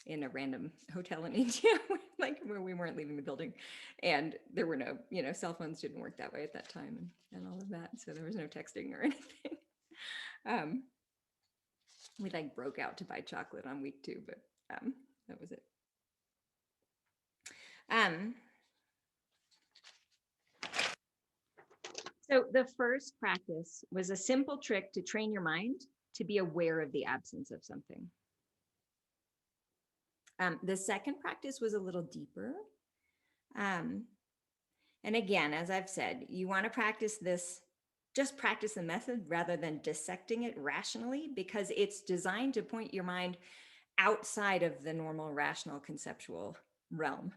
in a random hotel in India with like where we weren't leaving the building, and there were no, cell phones didn't work that way at that time, and all of that. So there was no texting or anything. Um, we like broke out to buy chocolate on week 2, but that was it. So the first practice was a simple trick to train your mind to be aware of the absence of something. The second practice was a little deeper. And again, as I've said, you want to practice this, just practice the method rather than dissecting it rationally, because it's designed to point your mind outside of the normal rational conceptual realm.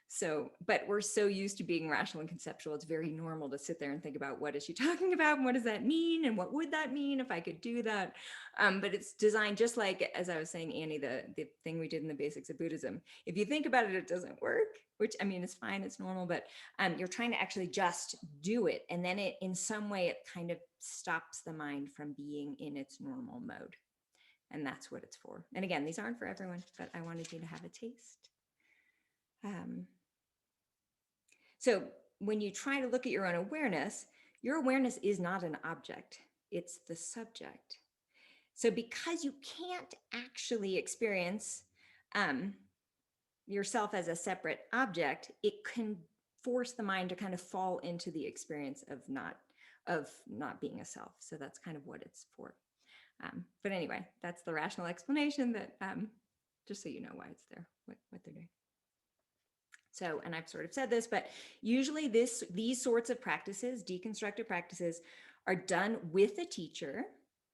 So, but we're so used to being rational and conceptual, it's very normal to sit there and think about, what is she talking about? And what does that mean? And what would that mean if I could do that? But it's designed just like, as I was saying, Annie, the thing we did in the basics of Buddhism. If you think about it, it doesn't work, which, I mean, it's fine, it's normal, but you're trying to actually just do it. And then it, in some way, it kind of stops the mind from being in its normal mode. And that's what it's for. And again, these aren't for everyone, but I wanted you to have a taste. So when you try to look at your own awareness, your awareness is not an object, it's the subject. So because you can't actually experience yourself as a separate object, it can force the mind to kind of fall into the experience of not being a self. So that's kind of what it's for. But anyway, that's the rational explanation that, just so you know why it's there, what they're doing. So, and I've sort of said this, but usually these sorts of practices, deconstructive practices, are done with a teacher,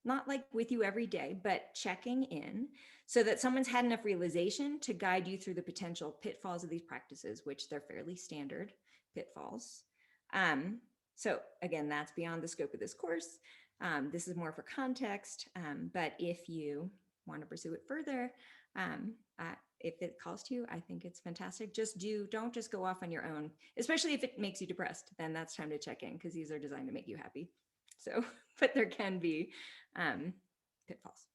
not like with you every day, but checking in so that someone's had enough realization to guide you through the potential pitfalls of these practices, which they're fairly standard pitfalls. So again, that's beyond the scope of this course. This is more for context, but if you want to pursue it further, if it calls to you, I think it's fantastic. Don't just go off on your own, especially if it makes you depressed, then that's time to check in, because these are designed to make you happy. So, but there can be pitfalls.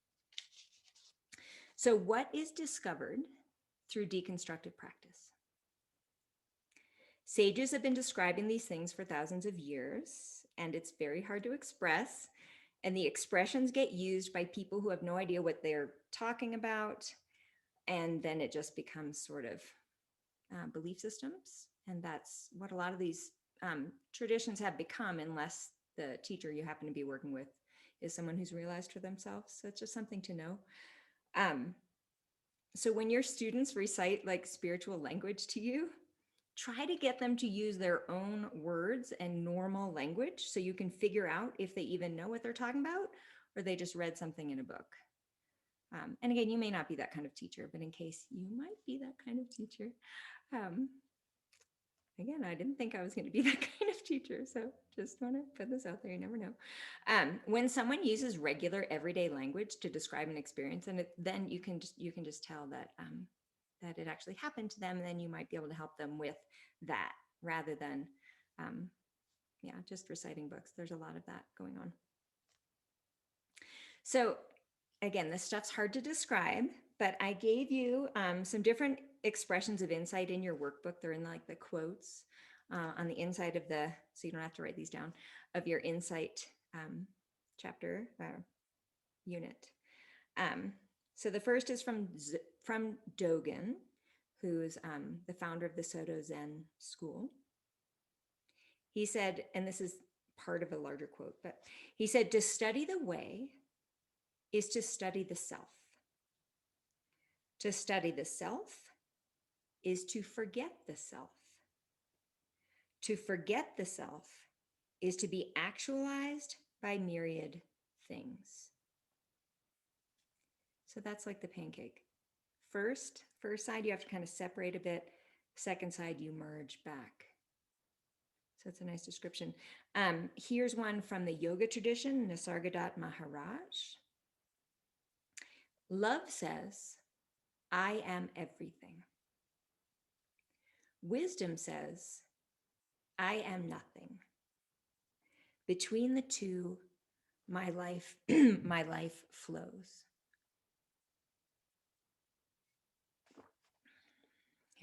So what is discovered through deconstructive practice? Sages have been describing these things for thousands of years, and it's very hard to express. And the expressions get used by people who have no idea what they're talking about. And then it just becomes sort of belief systems. And that's what a lot of these traditions have become, unless the teacher you happen to be working with is someone who's realized for themselves. So it's just something to know. So when your students recite like spiritual language to you, try to get them to use their own words and normal language so you can figure out if they even know what they're talking about or they just read something in a book. And again, you may not be that kind of teacher, but in case you might be that kind of teacher, again, I didn't think I was going to be that kind of teacher, so just want to put this out there. You never know. When someone uses regular everyday language to describe an experience, and then you can just tell that that it actually happened to them, and then you might be able to help them with that rather than just reciting books. There's a lot of that going on. So again, this stuff's hard to describe, but I gave you some different expressions of insight in your workbook. They're in like the quotes on the inside of so you don't have to write these down, of your insight chapter unit. So the first is from Dogen, who's the founder of the Soto Zen school. He said, and this is part of a larger quote, but he said, to study the way is to study the self. To study the self is to forget the self. To forget the self is to be actualized by myriad things. So that's like the pancake. First side, you have to kind of separate a bit. Second side, you merge back. So it's a nice description. Here's one from the yoga tradition, Nisargadatta Maharaj. Love says, I am everything. Wisdom says, I am nothing. Between the two, my life, my life flows.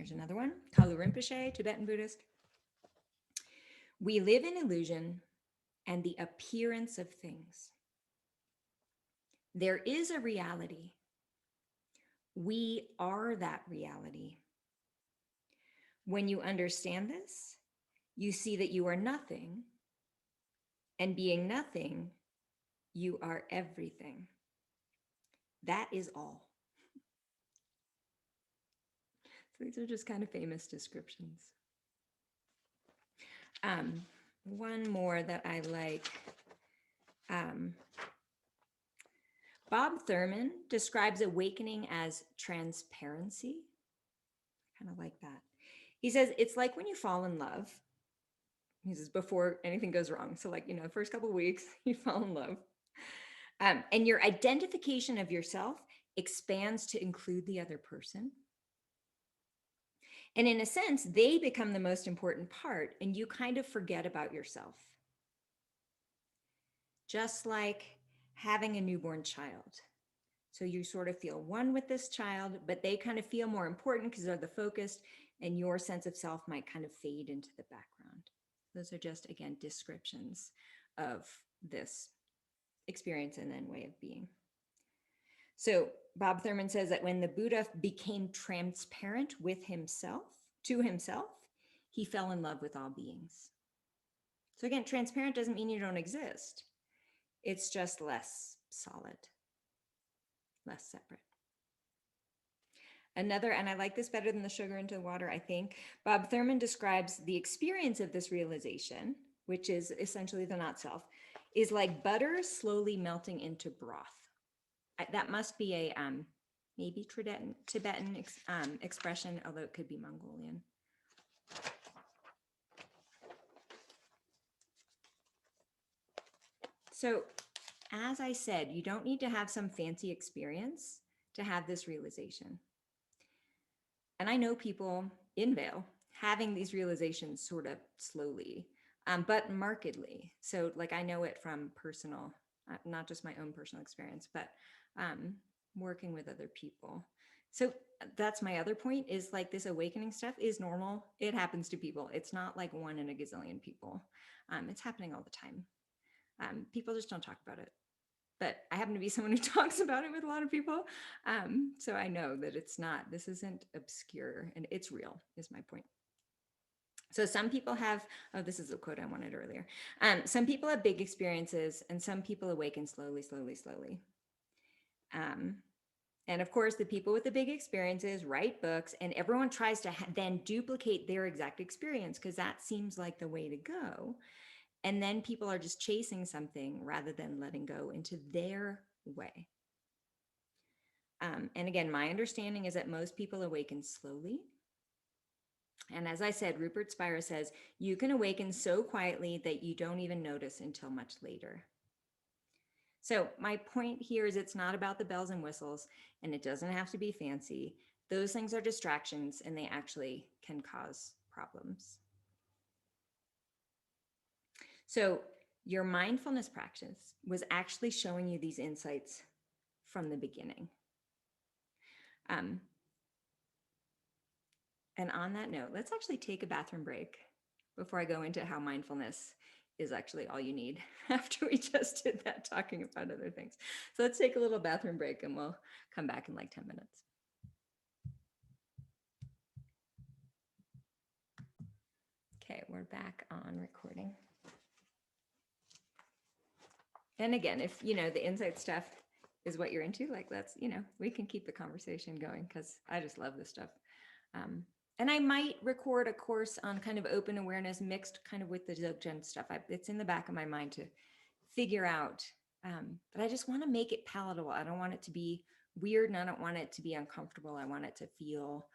Here's another one, Kalu Rinpoche, Tibetan Buddhist. We live in illusion and the appearance of things. There is a reality. We are that reality. When you understand this, you see that you are nothing, and being nothing, you are everything. That is all. So these are just kind of famous descriptions. One more that I like. Bob Thurman describes awakening as transparency. Kind of like that. He says, it's like when you fall in love. He says, before anything goes wrong. So like, the first couple of weeks, you fall in love. And your identification of yourself expands to include the other person. And in a sense, they become the most important part, and you kind of forget about yourself. Just like having a newborn child. So you sort of feel one with this child, but they kind of feel more important because they're the focus, and your sense of self might kind of fade into the background. Those are just, again, descriptions of this experience and then way of being. So Bob Thurman says that when the Buddha became transparent with himself, to himself, he fell in love with all beings. So again, transparent doesn't mean you don't exist. It's just less solid, less separate. Another, and I like this better than the sugar into the water, I think, Bob Thurman describes the experience of this realization, which is essentially the not self, is like butter slowly melting into broth. That must be a maybe Tibetan expression, although it could be Mongolian. So as I said, you don't need to have some fancy experience to have this realization. And I know people in Vail having these realizations sort of slowly, but markedly. So like I know it from personal, not just my own personal experience, but working with other people. So that's my other point, is like this awakening stuff is normal. It happens to people. It's not like one in a gazillion people. It's happening all the time. People just don't talk about it. But I happen to be someone who talks about it with a lot of people. So I know that this isn't obscure, and it's real, is my point. So some people have, this is a quote I wanted earlier. Some people have big experiences, and some people awaken slowly, slowly, slowly. And of course, the people with the big experiences write books, and everyone tries to then duplicate their exact experience, because that seems like the way to go. And then people are just chasing something rather than letting go into their way. And again, my understanding is that most people awaken slowly. And as I said, Rupert Spira says, you can awaken so quietly that you don't even notice until much later. So my point here is it's not about the bells and whistles, and it doesn't have to be fancy. Those things are distractions, and they actually can cause problems. So your mindfulness practice was actually showing you these insights from the beginning. And on that note, let's actually take a bathroom break before I go into how mindfulness is actually all you need after we just did that talking about other things. So let's take a little bathroom break, and we'll come back in like 10 minutes. Okay, we're back on recording. And again, if the insight stuff is what you're into, like we can keep the conversation going, because I just love this stuff. And I might record a course on kind of open awareness mixed kind of with the Dzogchen stuff. It's in the back of my mind to figure out, but I just want to make it palatable. I don't want it to be weird, and I don't want it to be uncomfortable. I want it to feel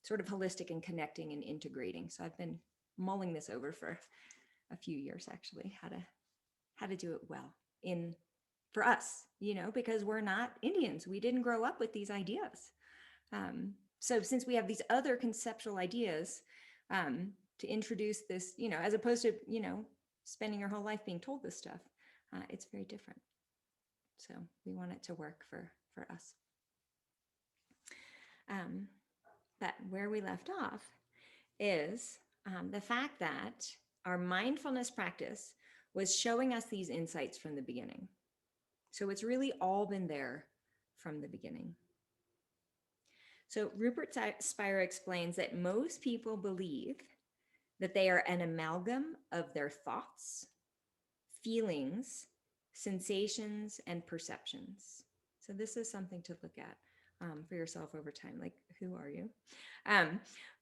sort of holistic and connecting and integrating. So I've been mulling this over for a few years, actually, how to do it well for us, because we're not Indians. We didn't grow up with these ideas. So since we have these other conceptual ideas to introduce this, as opposed to, spending your whole life being told this stuff, it's very different. So we want it to work for us. But where we left off is the fact that our mindfulness practice was showing us these insights from the beginning. So it's really all been there from the beginning. So Rupert Spira explains that most people believe that they are an amalgam of their thoughts, feelings, sensations, and perceptions. So this is something to look at for yourself over time. Like, who are you?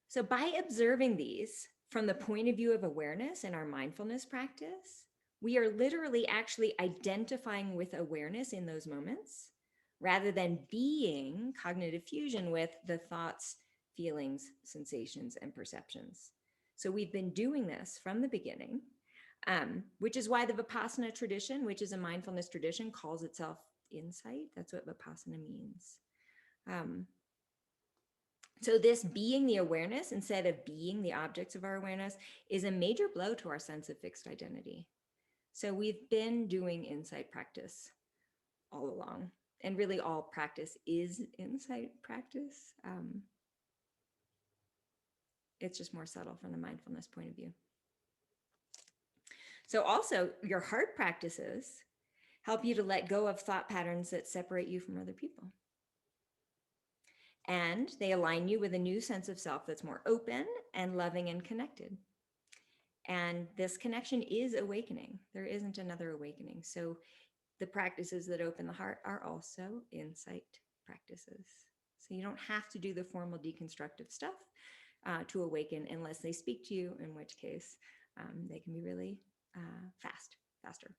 So by observing these from the point of view of awareness in our mindfulness practice, we are literally actually identifying with awareness in those moments rather than being cognitive fusion with the thoughts, feelings, sensations, and perceptions. So we've been doing this from the beginning, which is why the Vipassana tradition, which is a mindfulness tradition, calls itself insight. That's what Vipassana means. So this being the awareness instead of being the objects of our awareness is a major blow to our sense of fixed identity. So we've been doing insight practice all along, and really all practice is insight practice. It's just more subtle from the mindfulness point of view. So also your heart practices help you to let go of thought patterns that separate you from other people. And they align you with a new sense of self that's more open and loving and connected. And this connection is awakening. There isn't another awakening. So the practices that open the heart are also insight practices. So you don't have to do the formal deconstructive stuff to awaken unless they speak to you, in which case they can be really faster.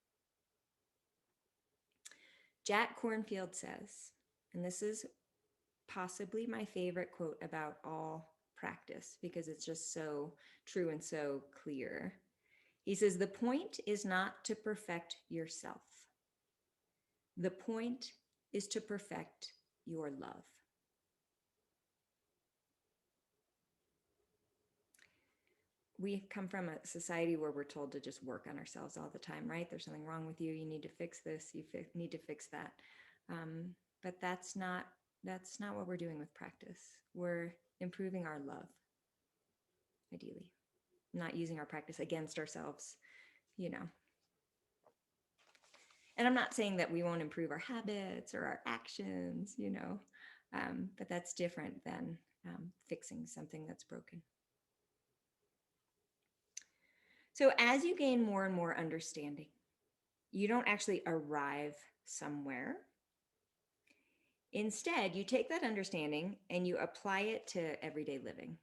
Jack Kornfield says, and this is possibly my favorite quote about all practice because it's just so true and so clear. He says, the point is not to perfect yourself. The point is to perfect your love. We come from a society where we're told to just work on ourselves all the time, right? There's something wrong with you. You need to fix this. You need to fix that. But that's not what we're doing with practice. We're improving our love, ideally, not using our practice against ourselves, you know. And I'm not saying that we won't improve our habits or our actions, you know, but that's different than fixing something that's broken. So as you gain more and more understanding, you don't actually arrive somewhere. Instead, you take that understanding and you apply it to everyday living.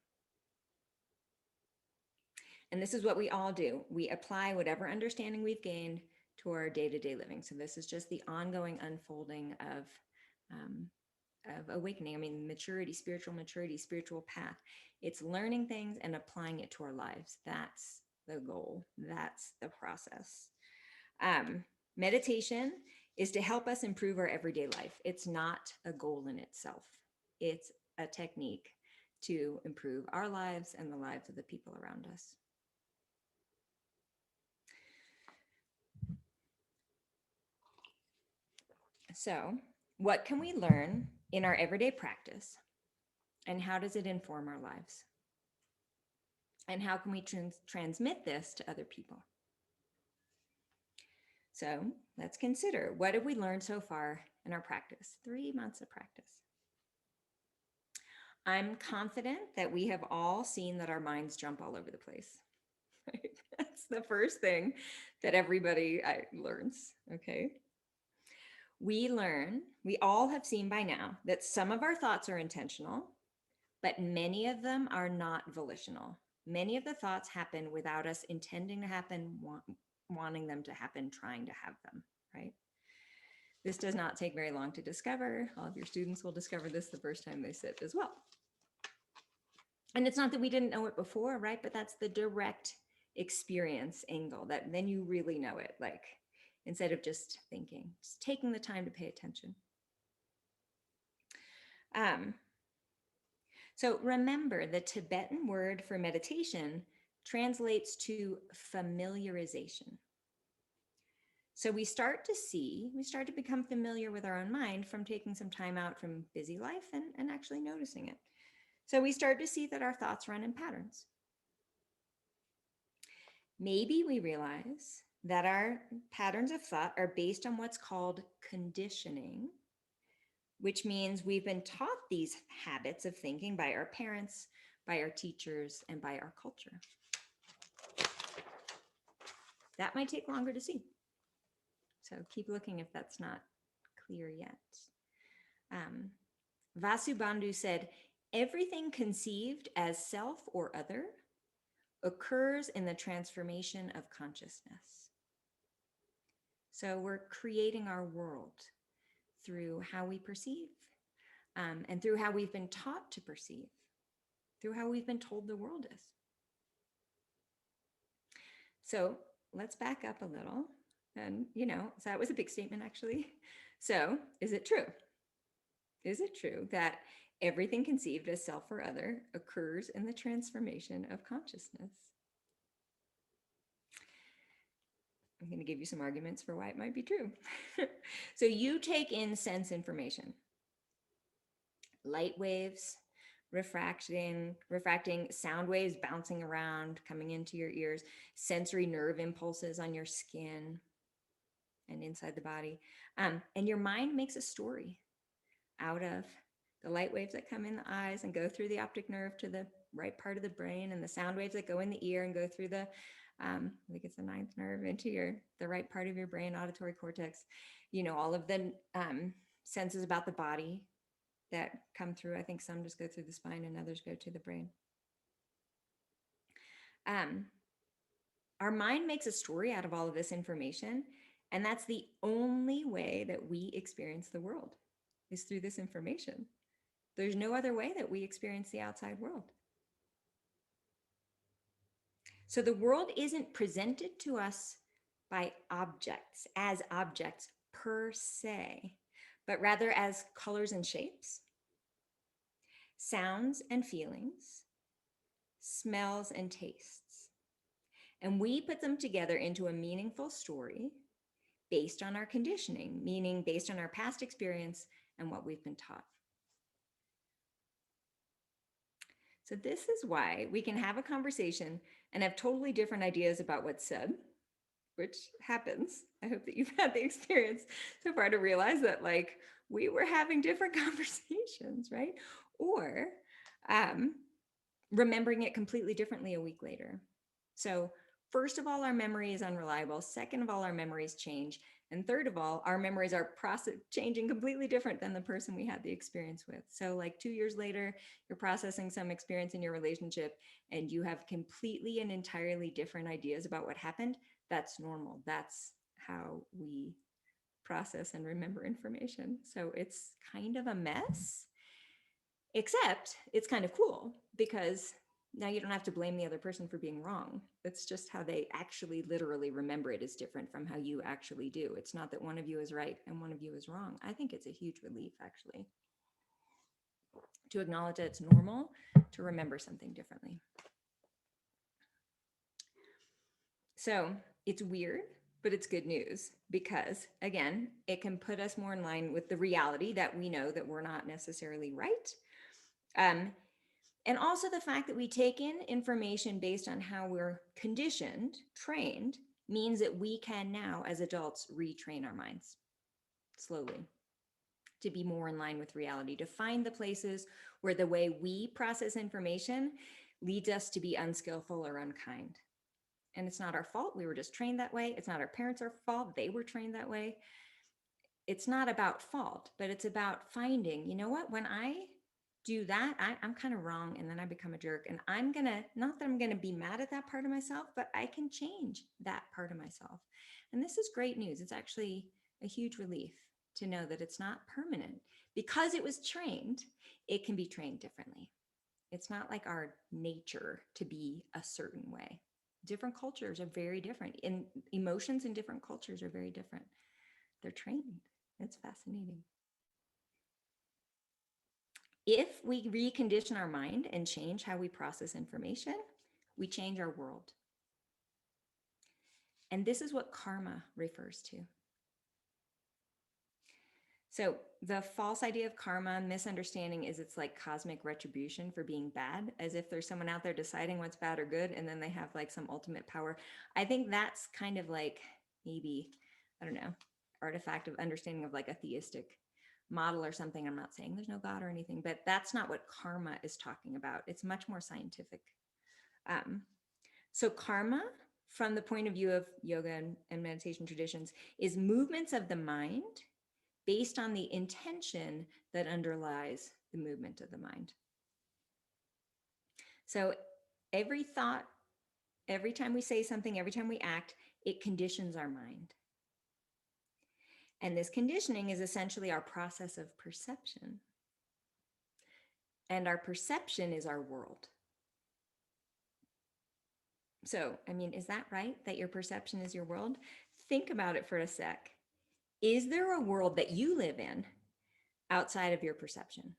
And this is what we all do. We apply whatever understanding we've gained to our day-to-day living. So this is just the ongoing unfolding of awakening. I mean, maturity, spiritual path. It's learning things and applying it to our lives. That's the goal. That's the process. Meditation is to help us improve our everyday life. It's not a goal in itself. It's a technique to improve our lives and the lives of the people around us. So, what can we learn in our everyday practice, and how does it inform our lives? And how can we transmit this to other people? So let's consider, what have we learned so far in our practice? 3 months of practice. I'm confident that we have all seen that our minds jump all over the place. Right? That's the first thing that everybody learns, okay? We all have seen by now that some of our thoughts are intentional, but many of them are not volitional. Many of the thoughts happen without us intending to happen, wanting them to happen, trying to have them, right? This does not take very long to discover. All of your students will discover this the first time they sit as well. And it's not that we didn't know it before, right? But that's the direct experience angle, that then you really know it, like instead of just thinking, just taking the time to pay attention. So remember, the Tibetan word for meditation translates to familiarization. So we start to become familiar with our own mind from taking some time out from busy life and actually noticing it. So we start to see that our thoughts run in patterns. Maybe we realize that our patterns of thought are based on what's called conditioning, which means we've been taught these habits of thinking by our parents, by our teachers, and by our culture. That might take longer to see. So keep looking if that's not clear yet. Vasubandhu said, everything conceived as self or other occurs in the transformation of consciousness. So we're creating our world through how we perceive, and through how we've been taught to perceive, through how we've been told the world is. So let's back up a little. And, so that was a big statement, actually. So is it true? Is it true that everything conceived as self or other occurs in the transformation of consciousness? I'm going to give you some arguments for why it might be true. So you take in sense information, light waves, refracting sound waves bouncing around, coming into your ears, sensory nerve impulses on your skin and inside the body. And your mind makes a story out of the light waves that come in the eyes and go through the optic nerve to the right part of the brain, and the sound waves that go in the ear and go through the I think it's the ninth nerve into the right part of your brain, auditory cortex. All of the senses about the body that come through. I think some just go through the spine and others go to the brain. Our mind makes a story out of all of this information, and that's the only way that we experience the world, is through this information. There's no other way that we experience the outside world. So the world isn't presented to us by objects, as objects per se, but rather as colors and shapes, sounds and feelings, smells and tastes. And we put them together into a meaningful story based on our conditioning, meaning based on our past experience and what we've been taught. So this is why we can have a conversation and have totally different ideas about what's said, which happens. I hope that you've had the experience so far to realize that we were having different conversations, right? Or remembering it completely differently a week later. So first of all, our memory is unreliable. Second of all, our memories change. And third of all, our memories are changing completely different than the person we had the experience with. So 2 years later, you're processing some experience in your relationship and you have completely and entirely different ideas about what happened. That's normal. That's how we process and remember information. So it's kind of a mess, except it's kind of cool because now you don't have to blame the other person for being wrong. It's just how they actually literally remember it is different from how you actually do. It's not that one of you is right and one of you is wrong. I think it's a huge relief, actually, to acknowledge that it's normal to remember something differently. So it's weird, but it's good news because, again, it can put us more in line with the reality that we know that we're not necessarily right. And also the fact that we take in information based on how we're conditioned, trained, means that we can now, as adults, retrain our minds slowly to be more in line with reality, to find the places where the way we process information leads us to be unskillful or unkind. And it's not our fault. We were just trained that way. It's not our parents' fault. They were trained that way. It's not about fault, but it's about finding, you know what, when I do that, I'm kind of wrong, and then I become a jerk, and not that I'm gonna be mad at that part of myself, but I can change that part of myself. And this is great news. It's actually a huge relief to know that it's not permanent. Because it was trained, it can be trained differently. It's not like our nature to be a certain way. Different cultures are very different, and emotions in different cultures are very different. They're trained. It's fascinating. If we recondition our mind and change how we process information, we change our world. And this is what karma refers to. So the false idea of karma misunderstanding is it's like cosmic retribution for being bad, as if there's someone out there deciding what's bad or good, and then they have like some ultimate power. I think that's kind of like maybe, I don't know, artifact of understanding of like a theistic model or something. I'm not saying there's no God or anything, but that's not what karma is talking about. It's much more scientific. So karma, from the point of view of yoga and meditation traditions, is movements of the mind based on the intention that underlies the movement of the mind. So every thought, every time we say something, every time we act, it conditions our mind. And this conditioning is essentially our process of perception. And our perception is our world. So, I mean, is that right? That your perception is your world? Think about it for a sec. Is there a world that you live in outside of your perception?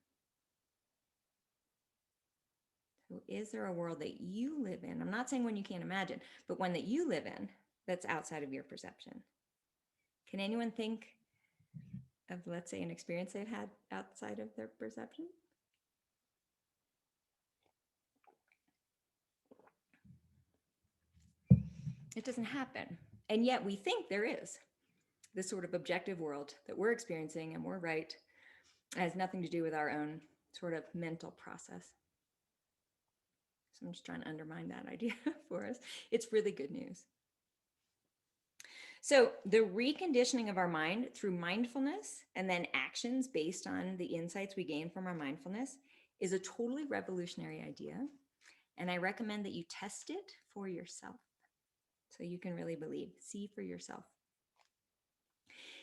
So is there a world that you live in? I'm not saying one you can't imagine, but one that you live in that's outside of your perception. Can anyone think of, let's say, an experience they've had outside of their perception? It doesn't happen. And yet we think there is this sort of objective world that we're experiencing and we're right. It has nothing to do with our own sort of mental process. So I'm just trying to undermine that idea for us. It's really good news. So the reconditioning of our mind through mindfulness and then actions based on the insights we gain from our mindfulness is a totally revolutionary idea. And I recommend that you test it for yourself so you can really believe, see for yourself.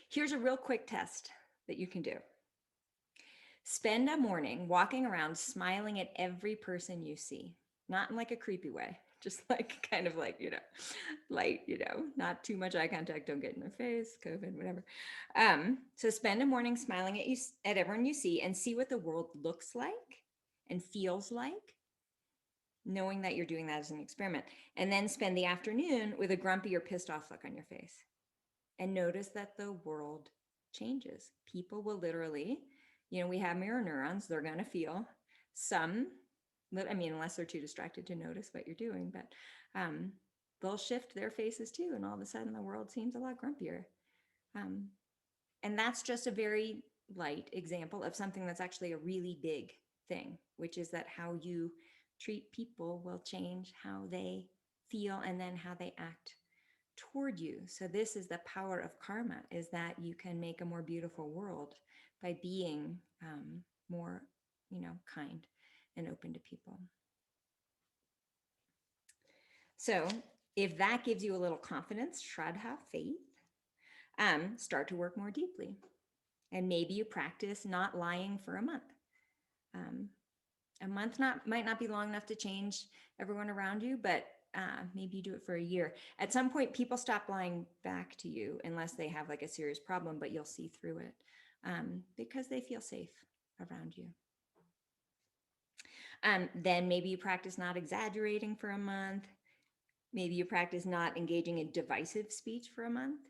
Here's a real quick test that you can do. Spend a morning walking around smiling at every person you see, not in like a creepy way, just like kind of like, light, not too much eye contact, don't get in their face, COVID, whatever. So spend a morning smiling at everyone you see and see what the world looks like and feels like, knowing that you're doing that as an experiment. And then spend the afternoon with a grumpy or pissed off look on your face. And notice that the world changes. People will literally, we have mirror neurons, they're going to feel some, unless they're too distracted to notice what you're doing, but they'll shift their faces too. And all of a sudden the world seems a lot grumpier. And that's just a very light example of something that's actually a really big thing, which is that how you treat people will change how they feel and then how they act toward you. So this is the power of karma, is that you can make a more beautiful world by being more, kind and open to people. So if that gives you a little confidence, shraddha, faith, start to work more deeply. And maybe you practice not lying for a month. A month might not be long enough to change everyone around you, but maybe you do it for a year. At some point, people stop lying back to you unless they have like a serious problem, but you'll see through it because they feel safe around you. Then maybe you practice not exaggerating for a month. Maybe you practice not engaging in divisive speech for a month.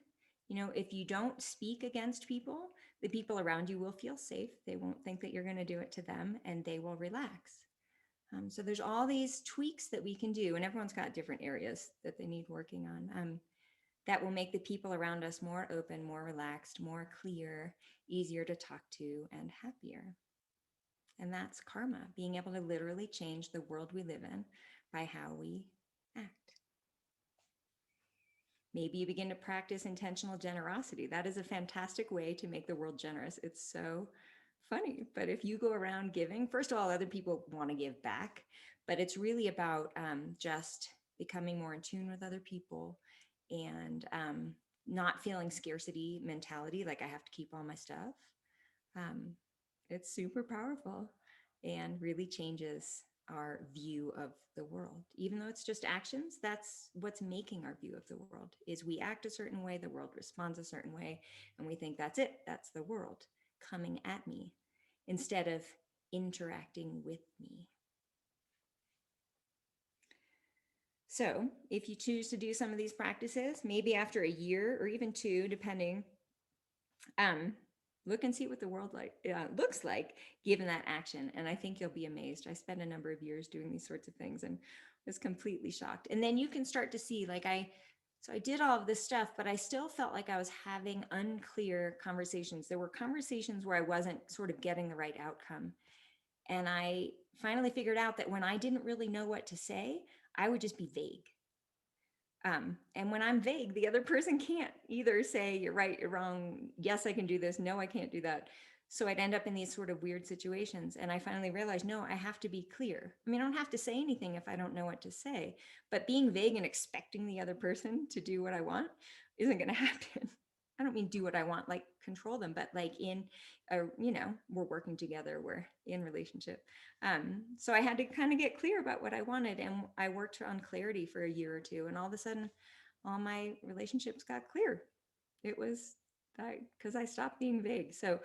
If you don't speak against people, the people around you will feel safe. They won't think that you're going to do it to them, and they will relax. So there's all these tweaks that we can do, and everyone's got different areas that they need working on that will make the people around us more open, more relaxed, more clear, easier to talk to, and happier. And that's karma, being able to literally change the world we live in by how we act. Maybe you begin to practice intentional generosity. That is a fantastic way to make the world generous. It's so funny. But if you go around giving, first of all, other people want to give back, but it's really about just becoming more in tune with other people and not feeling scarcity mentality, like I have to keep all my stuff. It's super powerful and really changes our view of the world. Even though it's just actions, that's what's making our view of the world, is we act a certain way, the world responds a certain way, and we think that's it, that's the world coming at me, instead of interacting with me. So if you choose to do some of these practices, maybe after a year or even two, depending, Look and see what the world looks like given that action. And I think you'll be amazed. I spent a number of years doing these sorts of things and was completely shocked. And then you can start to see, like, so I did all of this stuff, but I still felt like I was having unclear conversations. There were conversations where I wasn't sort of getting the right outcome. And I finally figured out that when I didn't really know what to say, I would just be vague. And when I'm vague, the other person can't either say, you're right, you're wrong. Yes, I can do this. No, I can't do that. So I'd end up in these sort of weird situations. And I finally realized, no, I have to be clear. I mean, I don't have to say anything if I don't know what to say, but being vague and expecting the other person to do what I want isn't going to happen. I don't mean do what I want, like control them, but like we're working together, we're in relationship. So I had to kind of get clear about what I wanted, and I worked on clarity for a year or two, and all of a sudden all my relationships got clear. It was that because I stopped being vague. So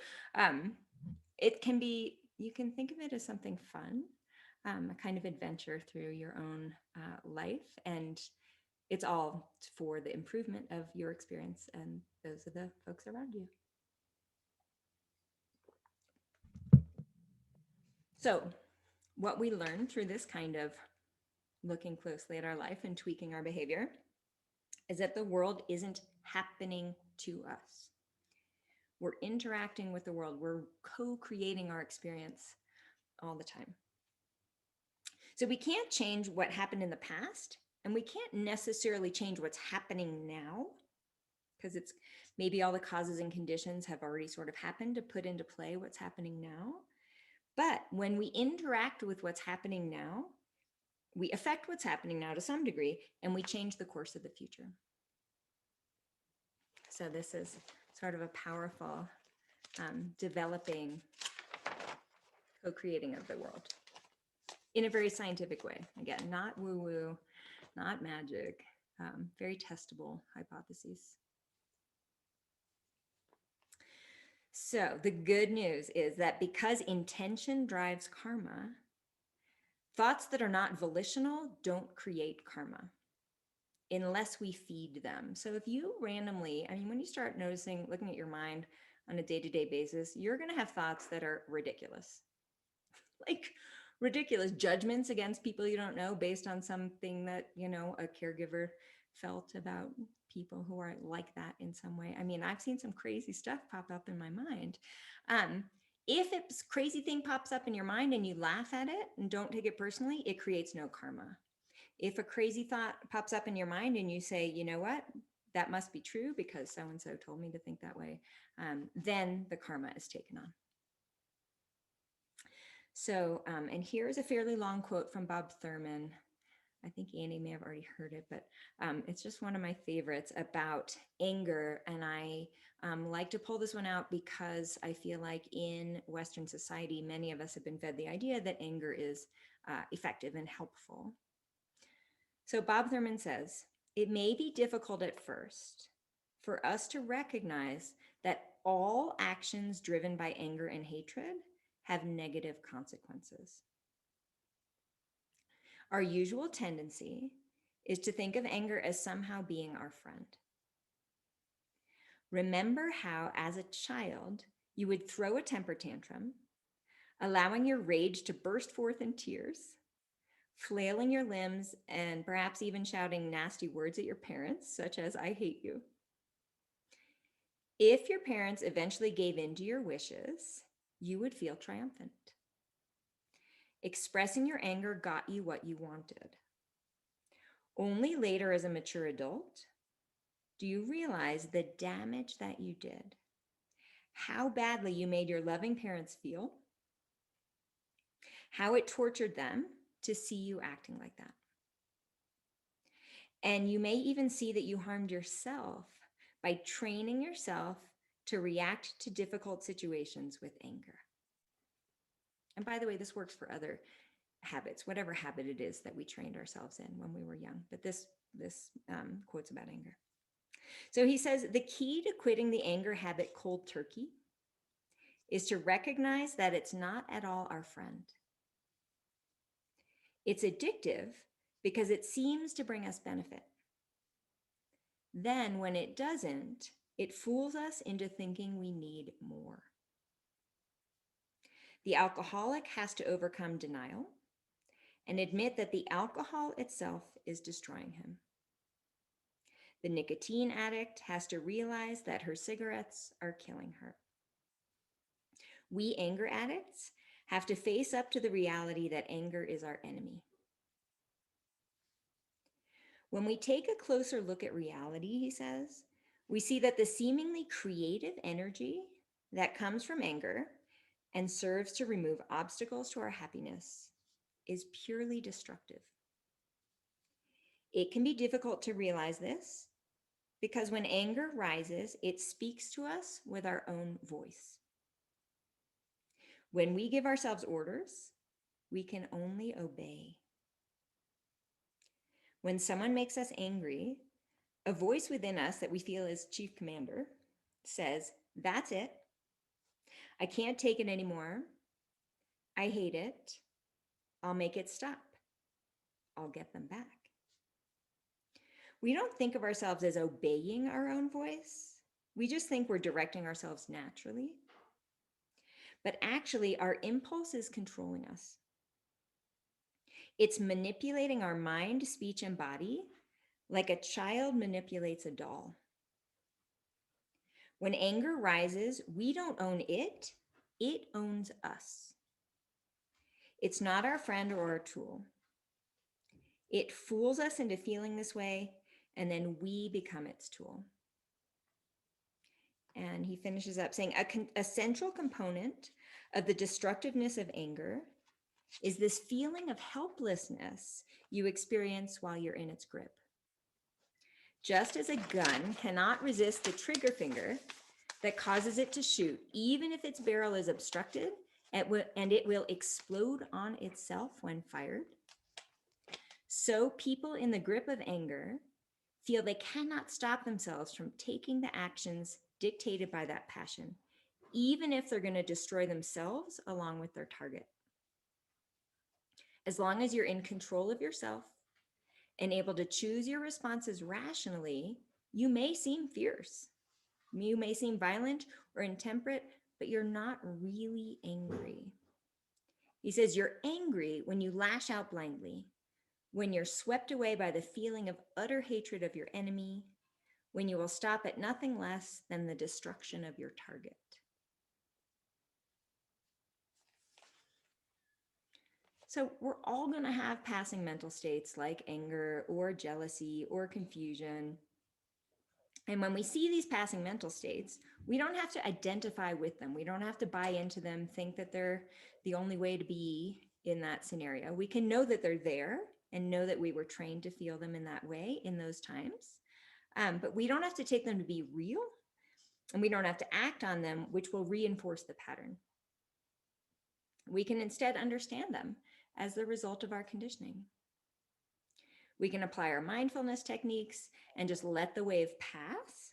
it can be, you can think of it as something fun, a kind of adventure through your own life, and it's all for the improvement of your experience and those of the folks around you. So what we learn through this kind of looking closely at our life and tweaking our behavior is that the world isn't happening to us. We're interacting with the world. We're co-creating our experience all the time. So we can't change what happened in the past, and we can't necessarily change what's happening now, because it's maybe all the causes and conditions have already sort of happened to put into play what's happening now. But when we interact with what's happening now, we affect what's happening now to some degree, and we change the course of the future. So this is sort of a powerful developing, co-creating of the world in a very scientific way. Again, not woo-woo, not magic, very testable hypotheses. So the good news is that because intention drives karma, thoughts that are not volitional don't create karma unless we feed them. So if you randomly, I mean, when you start noticing, looking at your mind on a day-to-day basis, you're going to have thoughts that are ridiculous, like ridiculous judgments against people you don't know based on something that, you know, a caregiver felt about people who are like that in some way. I mean, I've seen some crazy stuff pop up in my mind. If a crazy thing pops up in your mind and you laugh at it and don't take it personally, it creates no karma. If a crazy thought pops up in your mind and you say, you know what, that must be true because so-and-so told me to think that way, then the karma is taken on. So, and here's a fairly long quote from Bob Thurman. I think Annie may have already heard it, but it's just one of my favorites about anger. And I like to pull this one out because I feel like in Western society, many of us have been fed the idea that anger is effective and helpful. So Bob Thurman says, it may be difficult at first for us to recognize that all actions driven by anger and hatred have negative consequences. Our usual tendency is to think of anger as somehow being our friend. Remember how, as a child, you would throw a temper tantrum, allowing your rage to burst forth in tears, flailing your limbs, and perhaps even shouting nasty words at your parents, such as, "I hate you." If your parents eventually gave in to your wishes, you would feel triumphant. Expressing your anger got you what you wanted. Only later, as a mature adult, do you realize the damage that you did, how badly you made your loving parents feel, how it tortured them to see you acting like that. And you may even see that you harmed yourself by training yourself to react to difficult situations with anger. And by the way, this works for other habits, whatever habit it is that we trained ourselves in when we were young. But this quote's about anger. So he says, the key to quitting the anger habit cold turkey is to recognize that it's not at all our friend. It's addictive because it seems to bring us benefit. Then when it doesn't, It fools us into thinking we need more. The alcoholic has to overcome denial and admit that the alcohol itself is destroying him. The nicotine addict has to realize that her cigarettes are killing her. We anger addicts have to face up to the reality that anger is our enemy. When we take a closer look at reality, he says, we see that the seemingly creative energy that comes from anger and serves to remove obstacles to our happiness is purely destructive. It can be difficult to realize this because when anger rises, it speaks to us with our own voice. When we give ourselves orders, we can only obey. When someone makes us angry, a voice within us that we feel is chief commander says, "That's it. I can't take it anymore. I hate it. I'll make it stop. I'll get them back." We don't think of ourselves as obeying our own voice. We just think we're directing ourselves naturally. But actually, our impulse is controlling us. It's manipulating our mind, speech, and body like a child manipulates a doll. When anger rises, we don't own it, it owns us. It's not our friend or our tool. It fools us into feeling this way, and then we become its tool. And he finishes up saying, a central component of the destructiveness of anger is this feeling of helplessness you experience while you're in its grip. Just as a gun cannot resist the trigger finger that causes it to shoot, even if its barrel is obstructed, and it will explode on itself when fired, so people in the grip of anger feel they cannot stop themselves from taking the actions dictated by that passion, even if they're going to destroy themselves along with their target. As long as you're in control of yourself and able to choose your responses rationally, you may seem fierce. You may seem violent or intemperate, but you're not really angry. He says you're angry when you lash out blindly, when you're swept away by the feeling of utter hatred of your enemy, when you will stop at nothing less than the destruction of your target. So we're all going to have passing mental states like anger or jealousy or confusion. And when we see these passing mental states, we don't have to identify with them. We don't have to buy into them, think that they're the only way to be in that scenario. We can know that they're there and know that we were trained to feel them in that way in those times. But we don't have to take them to be real, and we don't have to act on them, which will reinforce the pattern. We can instead understand them as the result of our conditioning. We can apply our mindfulness techniques and just let the wave pass.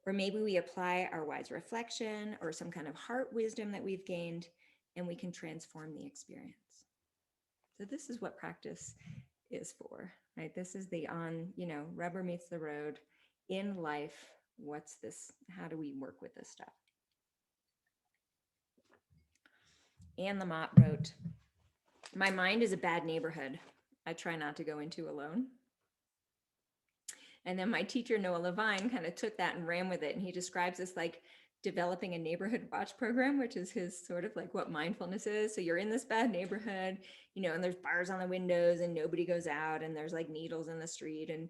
Or maybe we apply our wise reflection or some kind of heart wisdom that we've gained, and we can transform the experience. So this is what practice is for, right? This is the rubber meets the road in life. What's this? How do we work with this stuff? Anne Lamott wrote, "My mind is a bad neighborhood I try not to go into alone." And then my teacher, Noah Levine, kind of took that and ran with it. And he describes this like developing a neighborhood watch program, which is his sort of like what mindfulness is. So you're in this bad neighborhood, and there's bars on the windows and nobody goes out, and there's like needles in the street and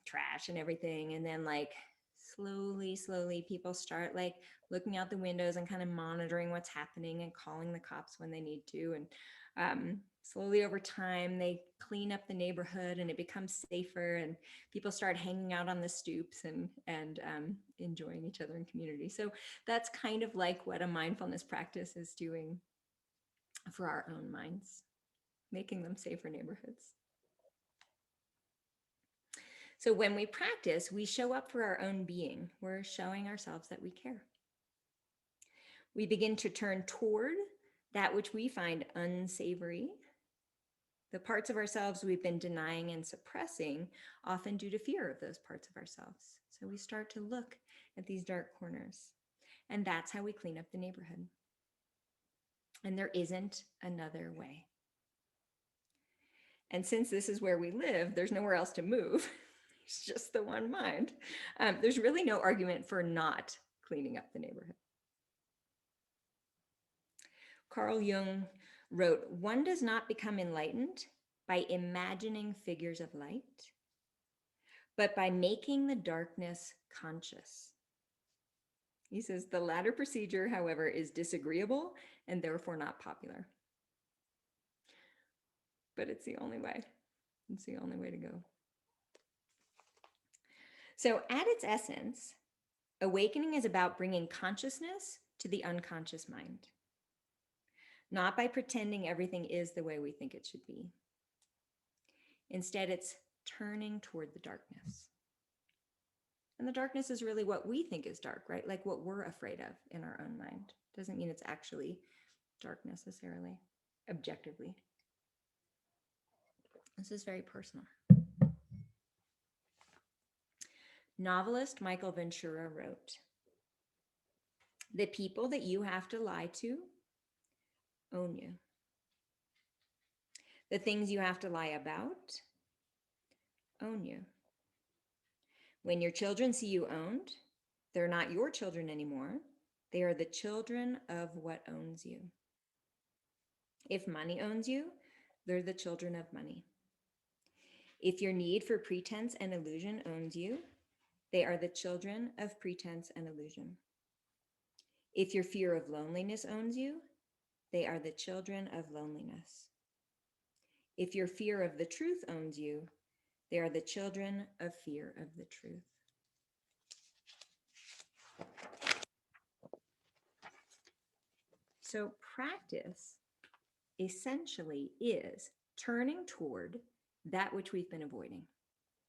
trash and everything. And then like slowly people start like looking out the windows and kind of monitoring what's happening and calling the cops when they need to. And slowly over time, they clean up the neighborhood and it becomes safer, and people start hanging out on the stoops and enjoying each other in community. So that's kind of like what a mindfulness practice is doing for our own minds, making them safer neighborhoods. So when we practice, we show up for our own being. We're showing ourselves that we care. We begin to turn toward that which we find unsavory, The parts of ourselves we've been denying and suppressing, often due to fear of those parts of ourselves. So we start to look at these dark corners. And that's how we clean up the neighborhood. And there isn't another way. And since this is where we live, there's nowhere else to move. It's just the one mind. There's really no argument for not cleaning up the neighborhood. Carl Jung wrote, "One does not become enlightened by imagining figures of light, but by making the darkness conscious." He says, the latter procedure, however, is disagreeable and therefore not popular. But it's the only way. It's the only way to go. So at its essence, awakening is about bringing consciousness to the unconscious mind, not by pretending everything is the way we think it should be. Instead, it's turning toward the darkness. And the darkness is really what we think is dark, right? Like what we're afraid of in our own mind. Doesn't mean it's actually dark necessarily, objectively. This is very personal. Novelist Michael Ventura wrote, "The people that you have to lie to own you. The things you have to lie about own you. When your children see you owned, they're not your children anymore. They are the children of what owns you. If money owns you, they're the children of money. If your need for pretense and illusion owns you, they are the children of pretense and illusion. If your fear of loneliness owns you, they are the children of loneliness. If your fear of the truth owns you, they are the children of fear of the truth." So practice essentially is turning toward that which we've been avoiding.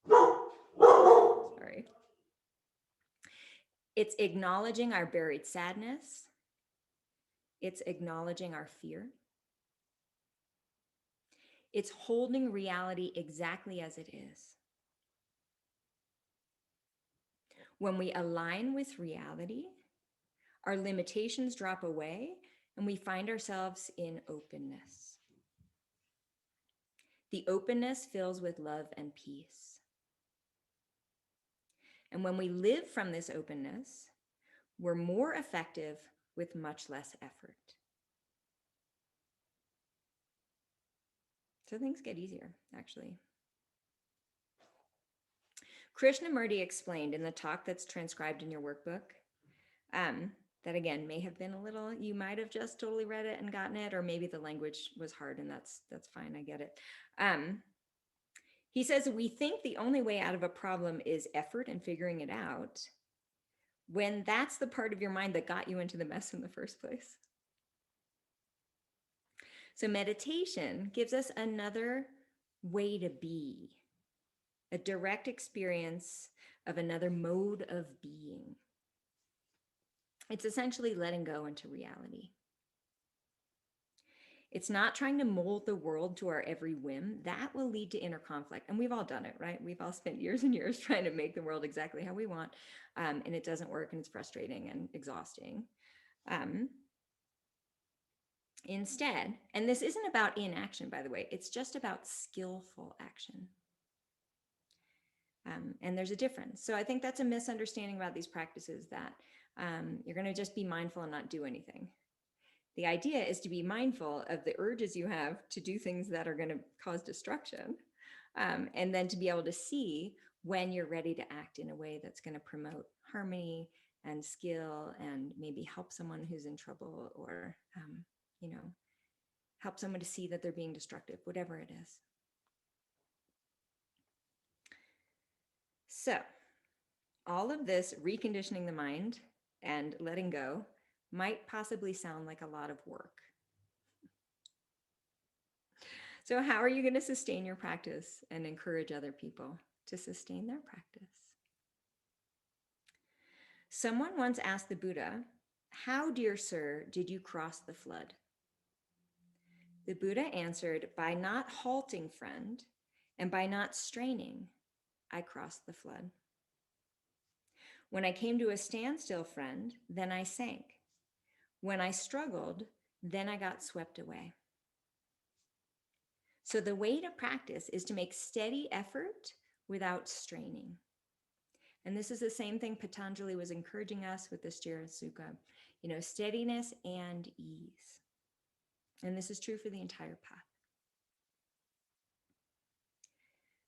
Sorry. It's acknowledging our buried sadness. It's acknowledging our fear. It's holding reality exactly as it is. When we align with reality, our limitations drop away and we find ourselves in openness. The openness fills with love and peace. And when we live from this openness, we're more effective with much less effort. So things get easier, actually. Krishnamurti explained in the talk that's transcribed in your workbook, that again may have been a little, you might have just totally read it and gotten it, or maybe the language was hard, and that's fine, I get it. He says, we think the only way out of a problem is effort and figuring it out, when that's the part of your mind that got you into the mess in the first place. So meditation gives us another way to be, a direct experience of another mode of being. It's essentially letting go into reality. It's not trying to mold the world to our every whim. That will lead to inner conflict. And we've all done it, right? We've all spent years and years trying to make the world exactly how we want. And it doesn't work, and it's frustrating and exhausting. Instead, and this isn't about inaction, by the way, it's just about skillful action. And there's a difference. So I think that's a misunderstanding about these practices, that you're going to just be mindful and not do anything. The idea is to be mindful of the urges you have to do things that are going to cause destruction, and then to be able to see when you're ready to act in a way that's going to promote harmony and skill and maybe help someone who's in trouble, or help someone to see that they're being destructive, whatever it is. So all of this reconditioning the mind and letting go might possibly sound like a lot of work. So how are you going to sustain your practice and encourage other people to sustain their practice? Someone once asked the Buddha, "How, dear sir, did you cross the flood?" The Buddha answered, by not halting, friend, and by not straining, I crossed the flood. When I came to a standstill, friend, then I sank. When I struggled, then I got swept away. So the way to practice is to make steady effort without straining. And this is the same thing Patanjali was encouraging us with this Jira Sukha, steadiness and ease. And this is true for the entire path.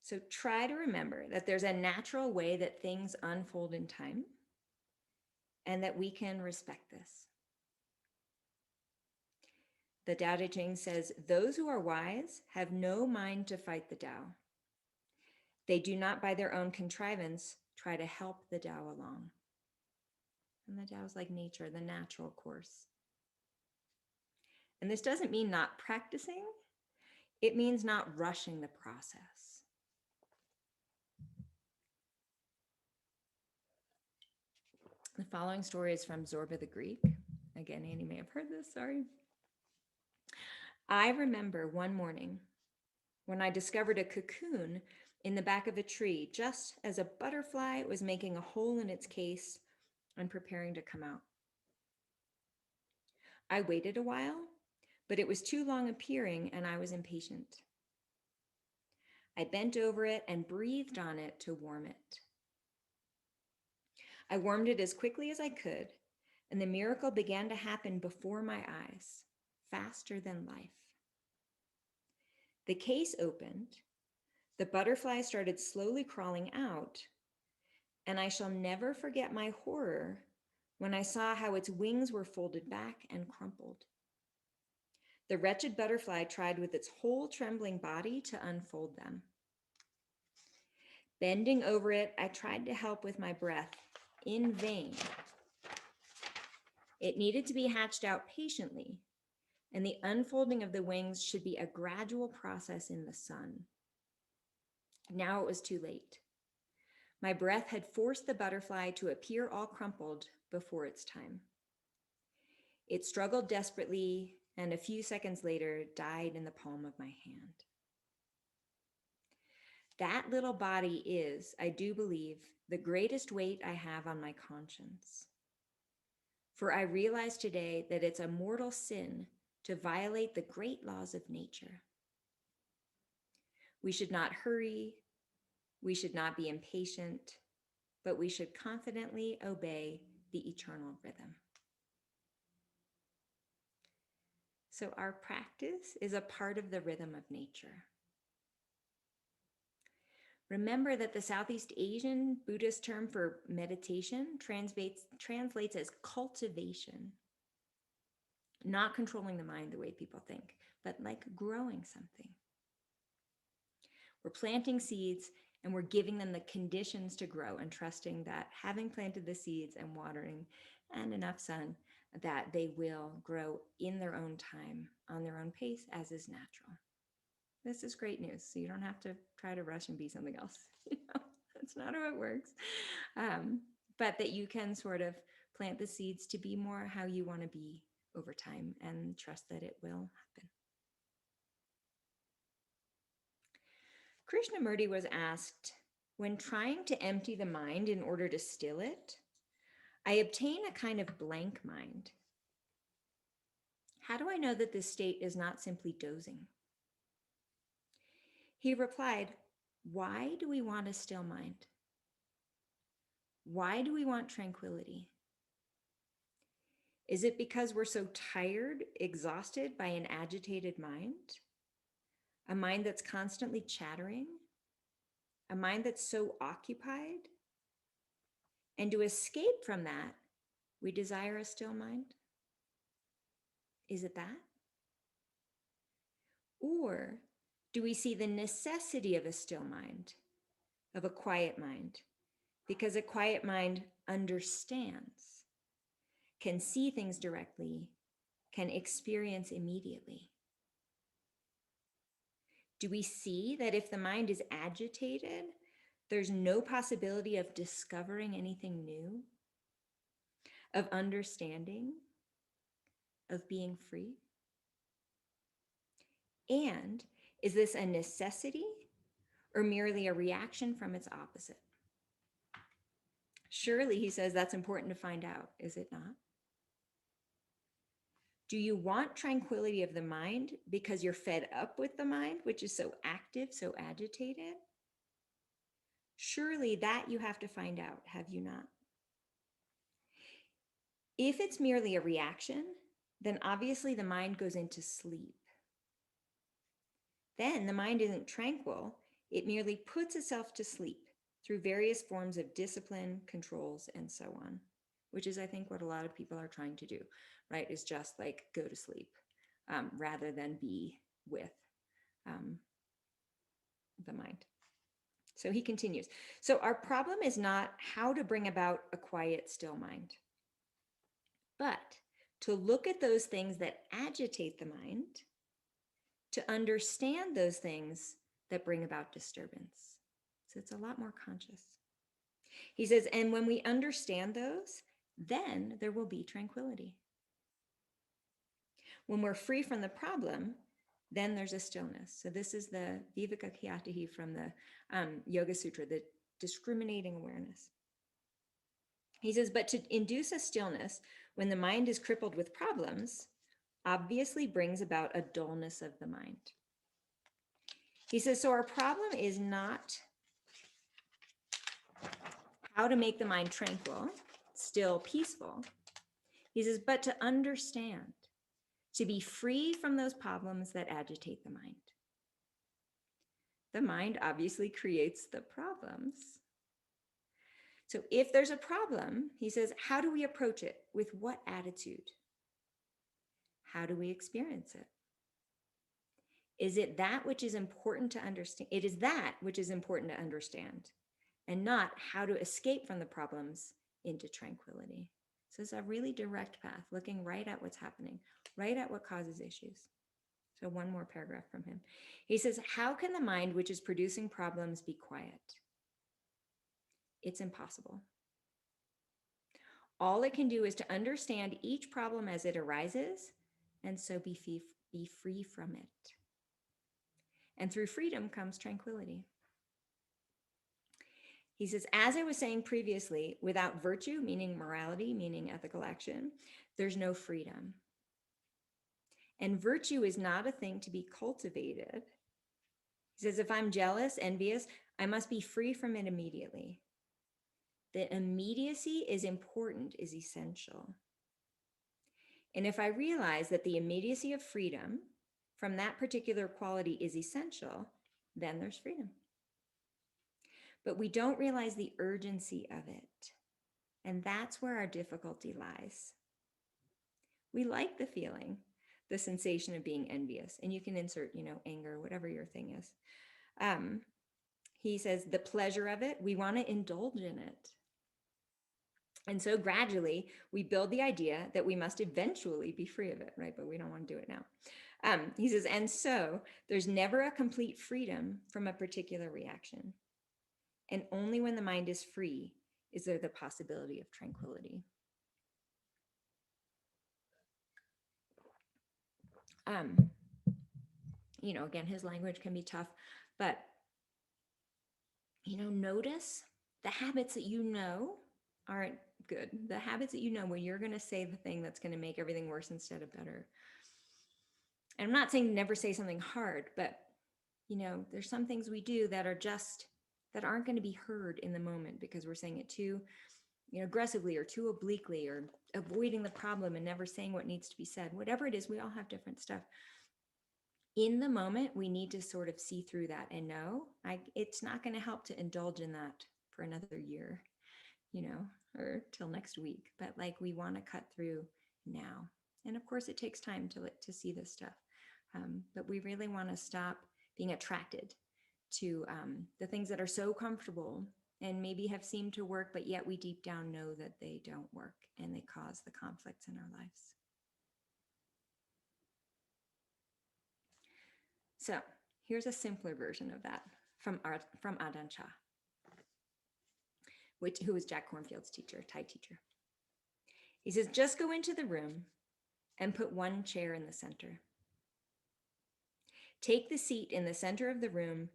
So try to remember that there's a natural way that things unfold in time and that we can respect this. The Tao Te Ching says, those who are wise have no mind to fight the Tao. They do not by their own contrivance try to help the Tao along. And the Tao is like nature, the natural course. And this doesn't mean not practicing. It means not rushing the process. The following story is from Zorba the Greek. Again, Annie may have heard this, sorry. I remember one morning when I discovered a cocoon in the back of a tree, just as a butterfly was making a hole in its case and preparing to come out. I waited a while, but it was too long appearing and I was impatient. I bent over it and breathed on it to warm it. I warmed it as quickly as I could, and the miracle began to happen before my eyes, faster than life. The case opened, the butterfly started slowly crawling out, and I shall never forget my horror when I saw how its wings were folded back and crumpled. The wretched butterfly tried with its whole trembling body to unfold them. Bending over it, I tried to help with my breath, in vain. It needed to be hatched out patiently, and the unfolding of the wings should be a gradual process in the sun. Now it was too late. My breath had forced the butterfly to appear all crumpled before its time. It struggled desperately, and a few seconds later died in the palm of my hand. That little body is, I do believe, the greatest weight I have on my conscience. For I realize today that it's a mortal sin to violate the great laws of nature. We should not hurry, we should not be impatient, but we should confidently obey the eternal rhythm. So our practice is a part of the rhythm of nature. Remember that the Southeast Asian Buddhist term for meditation translates as cultivation, not controlling the mind the way people think, but like growing something. We're planting seeds and we're giving them the conditions to grow and trusting that having planted the seeds and watering and enough sun, that they will grow in their own time, on their own pace, as is natural. This is great news. So you don't have to try to rush and be something else. That's not how it works. But that you can sort of plant the seeds to be more how you want to be over time and trust that it will happen. Krishnamurti was asked, when trying to empty the mind in order to still it, I obtain a kind of blank mind. How do I know that this state is not simply dozing? He replied, why do we want a still mind? Why do we want tranquility? Is it because we're so tired, exhausted by an agitated mind? A mind that's constantly chattering? A mind that's so occupied? And to escape from that, we desire a still mind? Is it that? Or do we see the necessity of a still mind, of a quiet mind? Because a quiet mind understands, can see things directly, can experience immediately. Do we see that if the mind is agitated, there's no possibility of discovering anything new, of understanding, of being free? And is this a necessity or merely a reaction from its opposite? Surely, he says, that's important to find out, is it not? Do you want tranquility of the mind because you're fed up with the mind, which is so active, so agitated? Surely that you have to find out, have you not? If it's merely a reaction, then obviously the mind goes into sleep. Then the mind isn't tranquil, it merely puts itself to sleep through various forms of discipline, controls, and so on, which is, I think, what a lot of people are trying to do, right? Is just like go to sleep rather than be with the mind. So he continues. So our problem is not how to bring about a quiet, still mind, but to look at those things that agitate the mind, to understand those things that bring about disturbance. So it's a lot more conscious. He says, and when we understand those, then there will be tranquility. When we're free from the problem, then there's a stillness. So this is the Viveka Kyatihi from the Yoga Sutra, the discriminating awareness. He says, but to induce a stillness when the mind is crippled with problems obviously brings about a dullness of the mind. He says, so our problem is not how to make the mind tranquil, still peaceful. He says, but to understand, to be free from those problems that agitate the mind. The mind obviously creates the problems. So if there's a problem, he says, how do we approach it? With what attitude? How do we experience it? Is it that which is important to understand? It is that which is important to understand, and not how to escape from the problems into tranquility. So it's a really direct path, looking right at what's happening, right at what causes issues. So one more paragraph from him. He says, how can the mind which is producing problems be quiet? It's impossible. All it can do is to understand each problem as it arises, and so be free from it. And through freedom comes tranquility. He says, as I was saying previously, without virtue, meaning morality, meaning ethical action, there's no freedom. And virtue is not a thing to be cultivated. He says, if I'm jealous, envious, I must be free from it immediately. The immediacy is important, is essential. And if I realize that the immediacy of freedom from that particular quality is essential, then there's freedom. But we don't realize the urgency of it. And that's where our difficulty lies. We like the feeling, the sensation of being envious, and you can insert, anger, whatever your thing is. He says the pleasure of it, we want to indulge in it. And so gradually we build the idea that we must eventually be free of it, right? But we don't want to do it now. He says, and so there's never a complete freedom from a particular reaction. And only when the mind is free is there the possibility of tranquility. Again, his language can be tough, but, notice the habits that aren't good. The habits that where you're going to say the thing that's going to make everything worse instead of better. And I'm not saying never say something hard, but, there's some things we do that aren't going to be heard in the moment because we're saying it too, aggressively or too obliquely, or avoiding the problem and never saying what needs to be said. Whatever it is, we all have different stuff. In the moment, we need to sort of see through that and know it's not going to help to indulge in that for another year, or till next week. But we want to cut through now. And of course, it takes time to see this stuff. But we really want to stop being attracted to the things that are so comfortable and maybe have seemed to work, but yet we deep down know that they don't work and they cause the conflicts in our lives. So here's a simpler version of that from Ajahn Chah, who was Jack Kornfield's teacher, Thai teacher. He says, just go into the room and put one chair in the center. Take the seat in the center of the room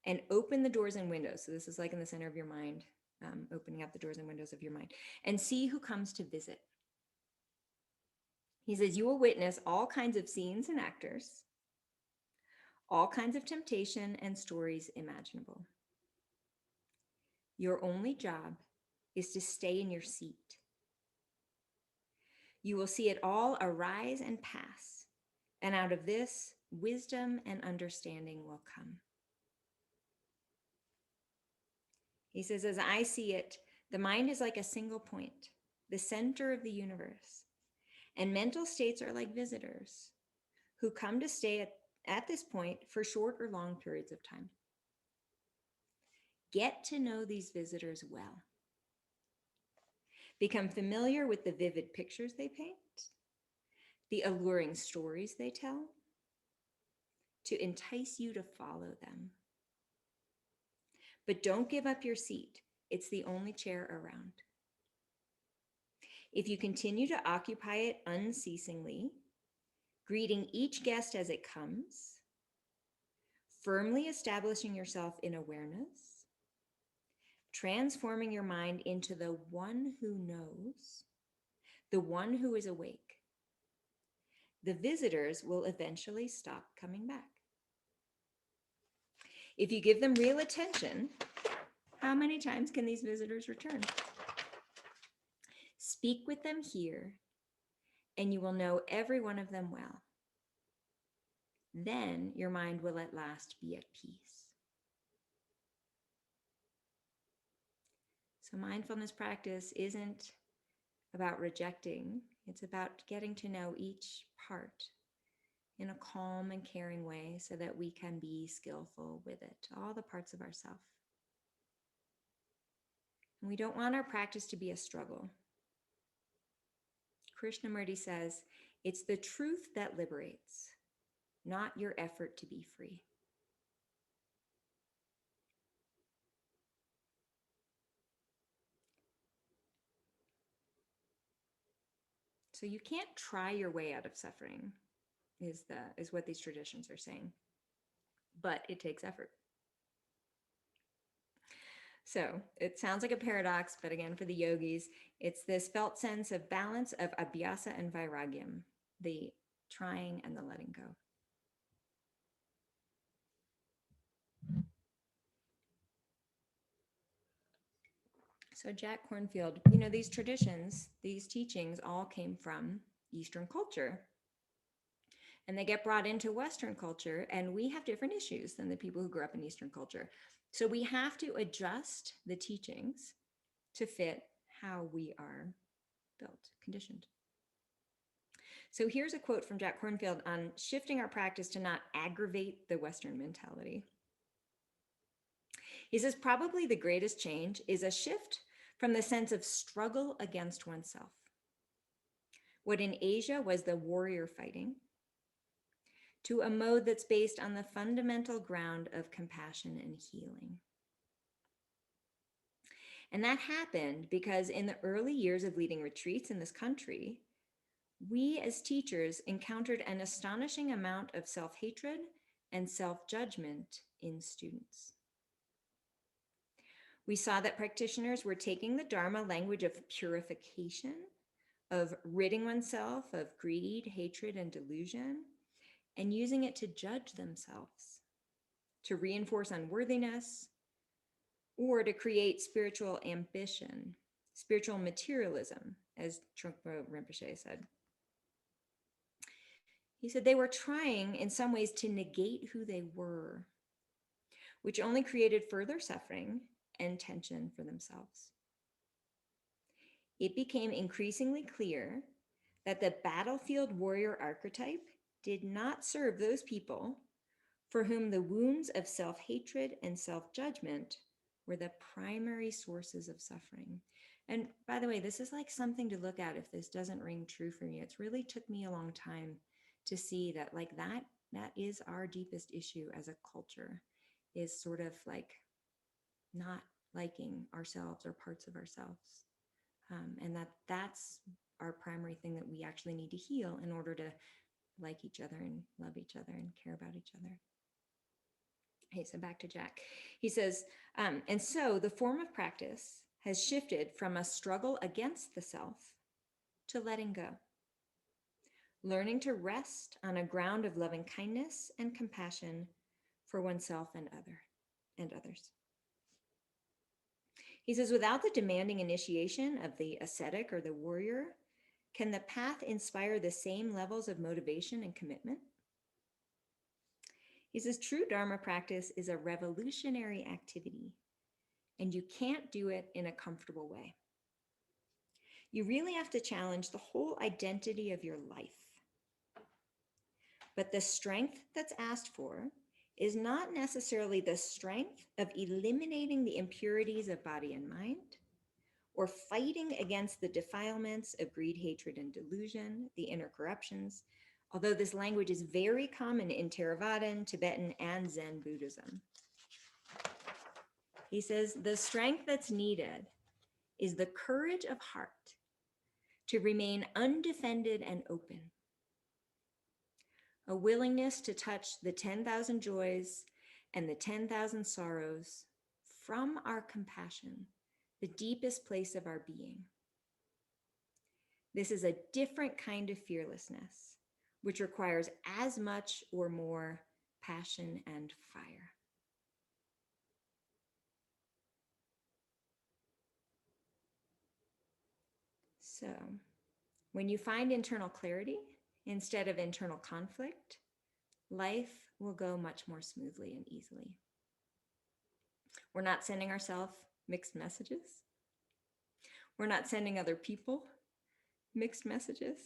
and open the doors and windows. So this is like in the center of your mind, opening up the doors and windows of your mind, and see who comes to visit. He says, you will witness all kinds of scenes and actors, all kinds of temptation and stories imaginable. Your only job is to stay in your seat. You will see it all arise and pass, and out of this, wisdom and understanding will come. He says, as I see it, the mind is like a single point, the center of the universe, and mental states are like visitors who come to stay at this point for short or long periods of time. Get to know these visitors well. Become familiar with the vivid pictures they paint, the alluring stories they tell, to entice you to follow them. But don't give up your seat. It's the only chair around. If you continue to occupy it unceasingly, greeting each guest as it comes, firmly establishing yourself in awareness, transforming your mind into the one who knows, the one who is awake, the visitors will eventually stop coming back. If you give them real attention, how many times can these visitors return? Speak with them here, and you will know every one of them well. Then your mind will at last be at peace. So mindfulness practice isn't about rejecting, it's about getting to know each part in a calm and caring way so that we can be skillful with it, all the parts of ourself. And we don't want our practice to be a struggle. Krishnamurti says, it's the truth that liberates, not your effort to be free. So you can't try your way out of suffering, is what these traditions are saying. But it takes effort. So it sounds like a paradox, but again, for the yogis, it's this felt sense of balance of abhyasa and vairagyam, the trying and the letting go. So Jack Kornfield, these traditions, these teachings all came from Eastern culture. And they get brought into Western culture, and we have different issues than the people who grew up in Eastern culture. So we have to adjust the teachings to fit how we are built, conditioned. So here's a quote from Jack Kornfield on shifting our practice to not aggravate the Western mentality. He says, probably the greatest change is a shift from the sense of struggle against oneself. What in Asia was the warrior fighting, to a mode that's based on the fundamental ground of compassion and healing. And that happened because in the early years of leading retreats in this country, we as teachers encountered an astonishing amount of self-hatred and self-judgment in students. We saw that practitioners were taking the Dharma language of purification, of ridding oneself of greed, hatred, and delusion, and using it to judge themselves, to reinforce unworthiness, or to create spiritual ambition, spiritual materialism, as Trungpa Rinpoche said. He said they were trying in some ways to negate who they were, which only created further suffering and tension for themselves. It became increasingly clear that the battlefield warrior archetype did not serve those people for whom the wounds of self-hatred and self-judgment were the primary sources of suffering. And by the way, this is like something to look at if this doesn't ring true for you. It's really took me a long time to see that like that is our deepest issue as a culture, is sort of like not liking ourselves or parts of ourselves. And that's our primary thing that we actually need to heal in order to like each other and love each other and care about each other. Okay, so back to Jack. He says, and so the form of practice has shifted from a struggle against the self to letting go, learning to rest on a ground of loving kindness and compassion for oneself and others. He says, without the demanding initiation of the ascetic or the warrior, can the path inspire the same levels of motivation and commitment? He says, true Dharma practice is a revolutionary activity, and you can't do it in a comfortable way. You really have to challenge the whole identity of your life. But the strength that's asked for is not necessarily the strength of eliminating the impurities of body and mind, or fighting against the defilements of greed, hatred, and delusion, the inner corruptions, although this language is very common in Theravadan, Tibetan, and Zen Buddhism. He says, the strength that's needed is the courage of heart to remain undefended and open, a willingness to touch the 10,000 joys and the 10,000 sorrows from our compassion, the deepest place of our being. This is a different kind of fearlessness, which requires as much or more passion and fire. So, when you find internal clarity instead of internal conflict, life will go much more smoothly and easily. We're not sending ourselves mixed messages. We're not sending other people mixed messages.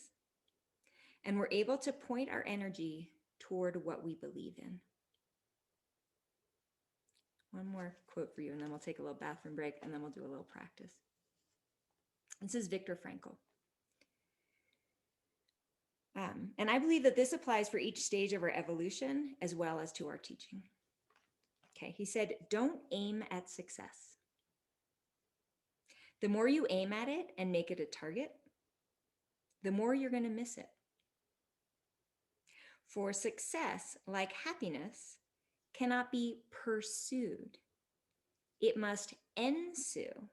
And we're able to point our energy toward what we believe in. One more quote for you, and then we'll take a little bathroom break, and then we'll do a little practice. This is Viktor Frankl. And I believe that this applies for each stage of our evolution as well as to our teaching. Okay, he said, don't aim at success. The more you aim at it and make it a target, the more you're going to miss it. For success, like happiness, cannot be pursued. It must ensue.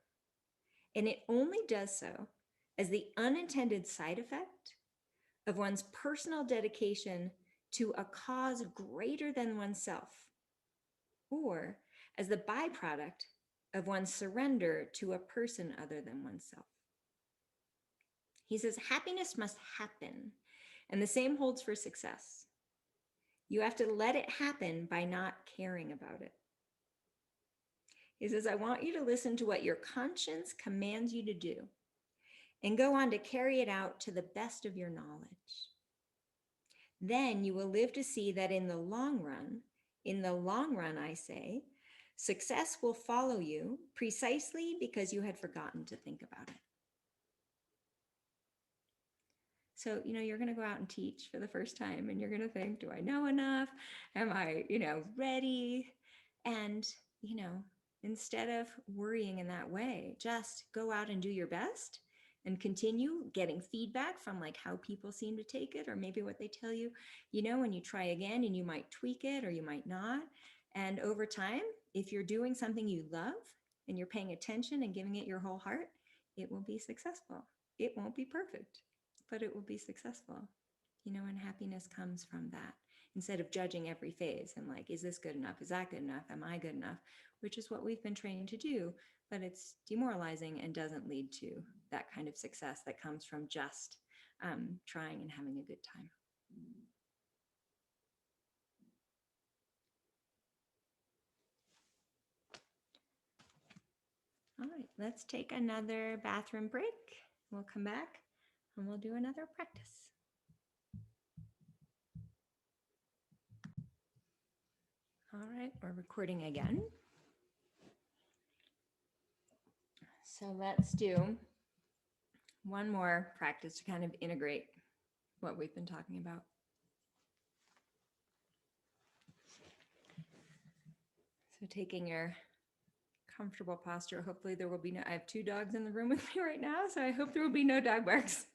And it only does so as the unintended side effect of one's personal dedication to a cause greater than oneself, or as the byproduct of one's surrender to a person other than oneself. He says happiness must happen, and the same holds for success. You have to let it happen by not caring about it. He says, I want you to listen to what your conscience commands you to do and go on to carry it out to the best of your knowledge. Then you will live to see that in the long run, I say, success will follow you precisely because you had forgotten to think about it. So, you're going to go out and teach for the first time, and you're going to think, do I know enough? Am I, ready? And, instead of worrying in that way, just go out and do your best and continue getting feedback from like how people seem to take it, or maybe what they tell you, when you try again, and you might tweak it or you might not. And over time, if you're doing something you love and you're paying attention and giving it your whole heart, it will be successful. It won't be perfect, but it will be successful. And happiness comes from that. Instead of judging every phase and like, is this good enough? Is that good enough? Am I good enough? Which is what we've been trained to do, but it's demoralizing and doesn't lead to that kind of success that comes from just trying and having a good time. All right, let's take another bathroom break. We'll come back and we'll do another practice. All right, we're recording again. So let's do one more practice to kind of integrate what we've been talking about. So taking your comfortable posture, hopefully there will be I have 2 dogs in the room with me right now, so I hope there will be no dog barks.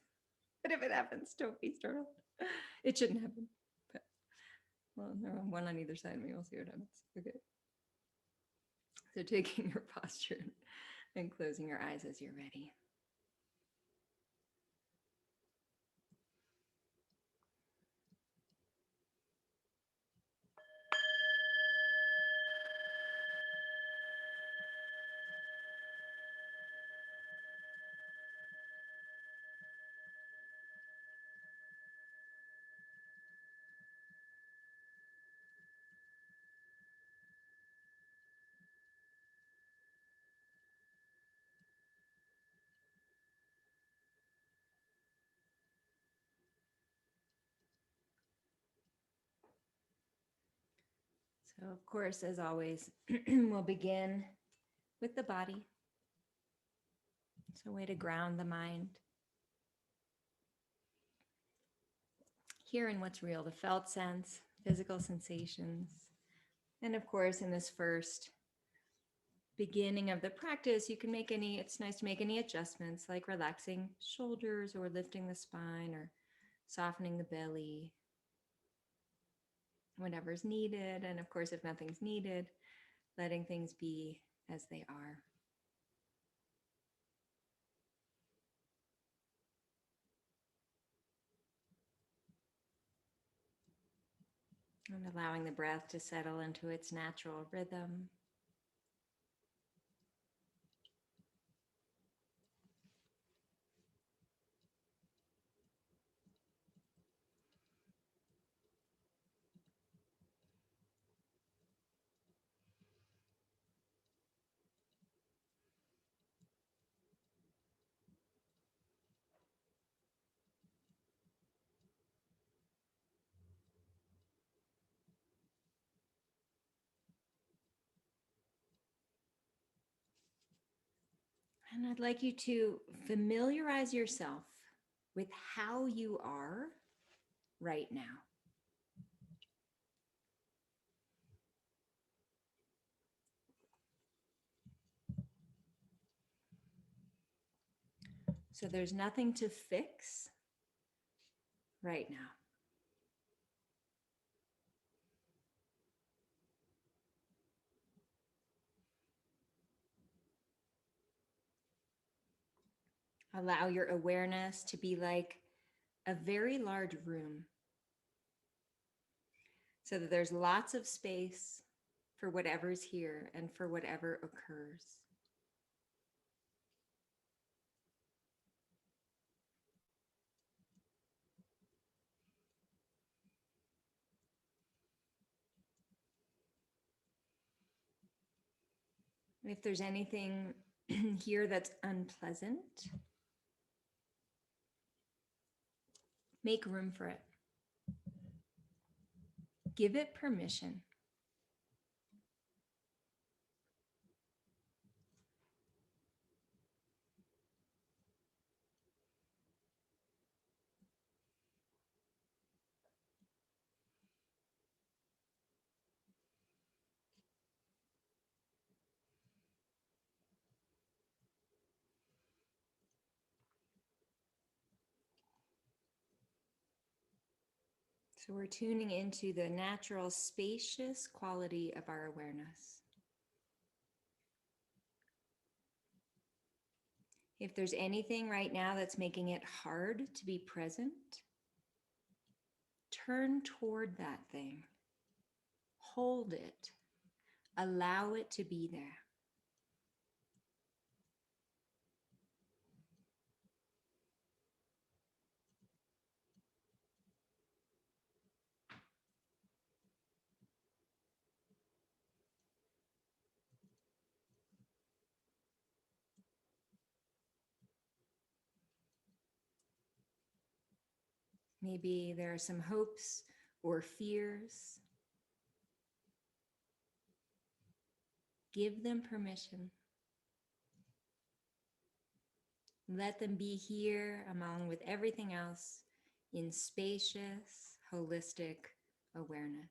But if it happens, don't be startled. It shouldn't happen, but Well, there are one on either side of me. We'll see what happens. Okay. So taking your posture and closing your eyes as you're ready. So, of course, as always, we'll begin with the body. It's a way to ground the mind. Here in what's real, the felt sense, physical sensations. And of course, in this first beginning of the practice, you can make it's nice to make any adjustments like relaxing shoulders or lifting the spine or softening the belly, whatever's needed. And of course, if nothing's needed, letting things be as they are. And allowing the breath to settle into its natural rhythm. And I'd like you to familiarize yourself with how you are right now. So there's nothing to fix right now. Allow your awareness to be like a very large room so that there's lots of space for whatever's here and for whatever occurs. If there's anything here that's unpleasant, make room for it. Give it permission. So we're tuning into the natural, spacious quality of our awareness. If there's anything right now that's making it hard to be present, turn toward that thing. Hold it. Allow it to be there. Maybe there are some hopes or fears. Give them permission. Let them be here along with everything else in spacious, holistic awareness.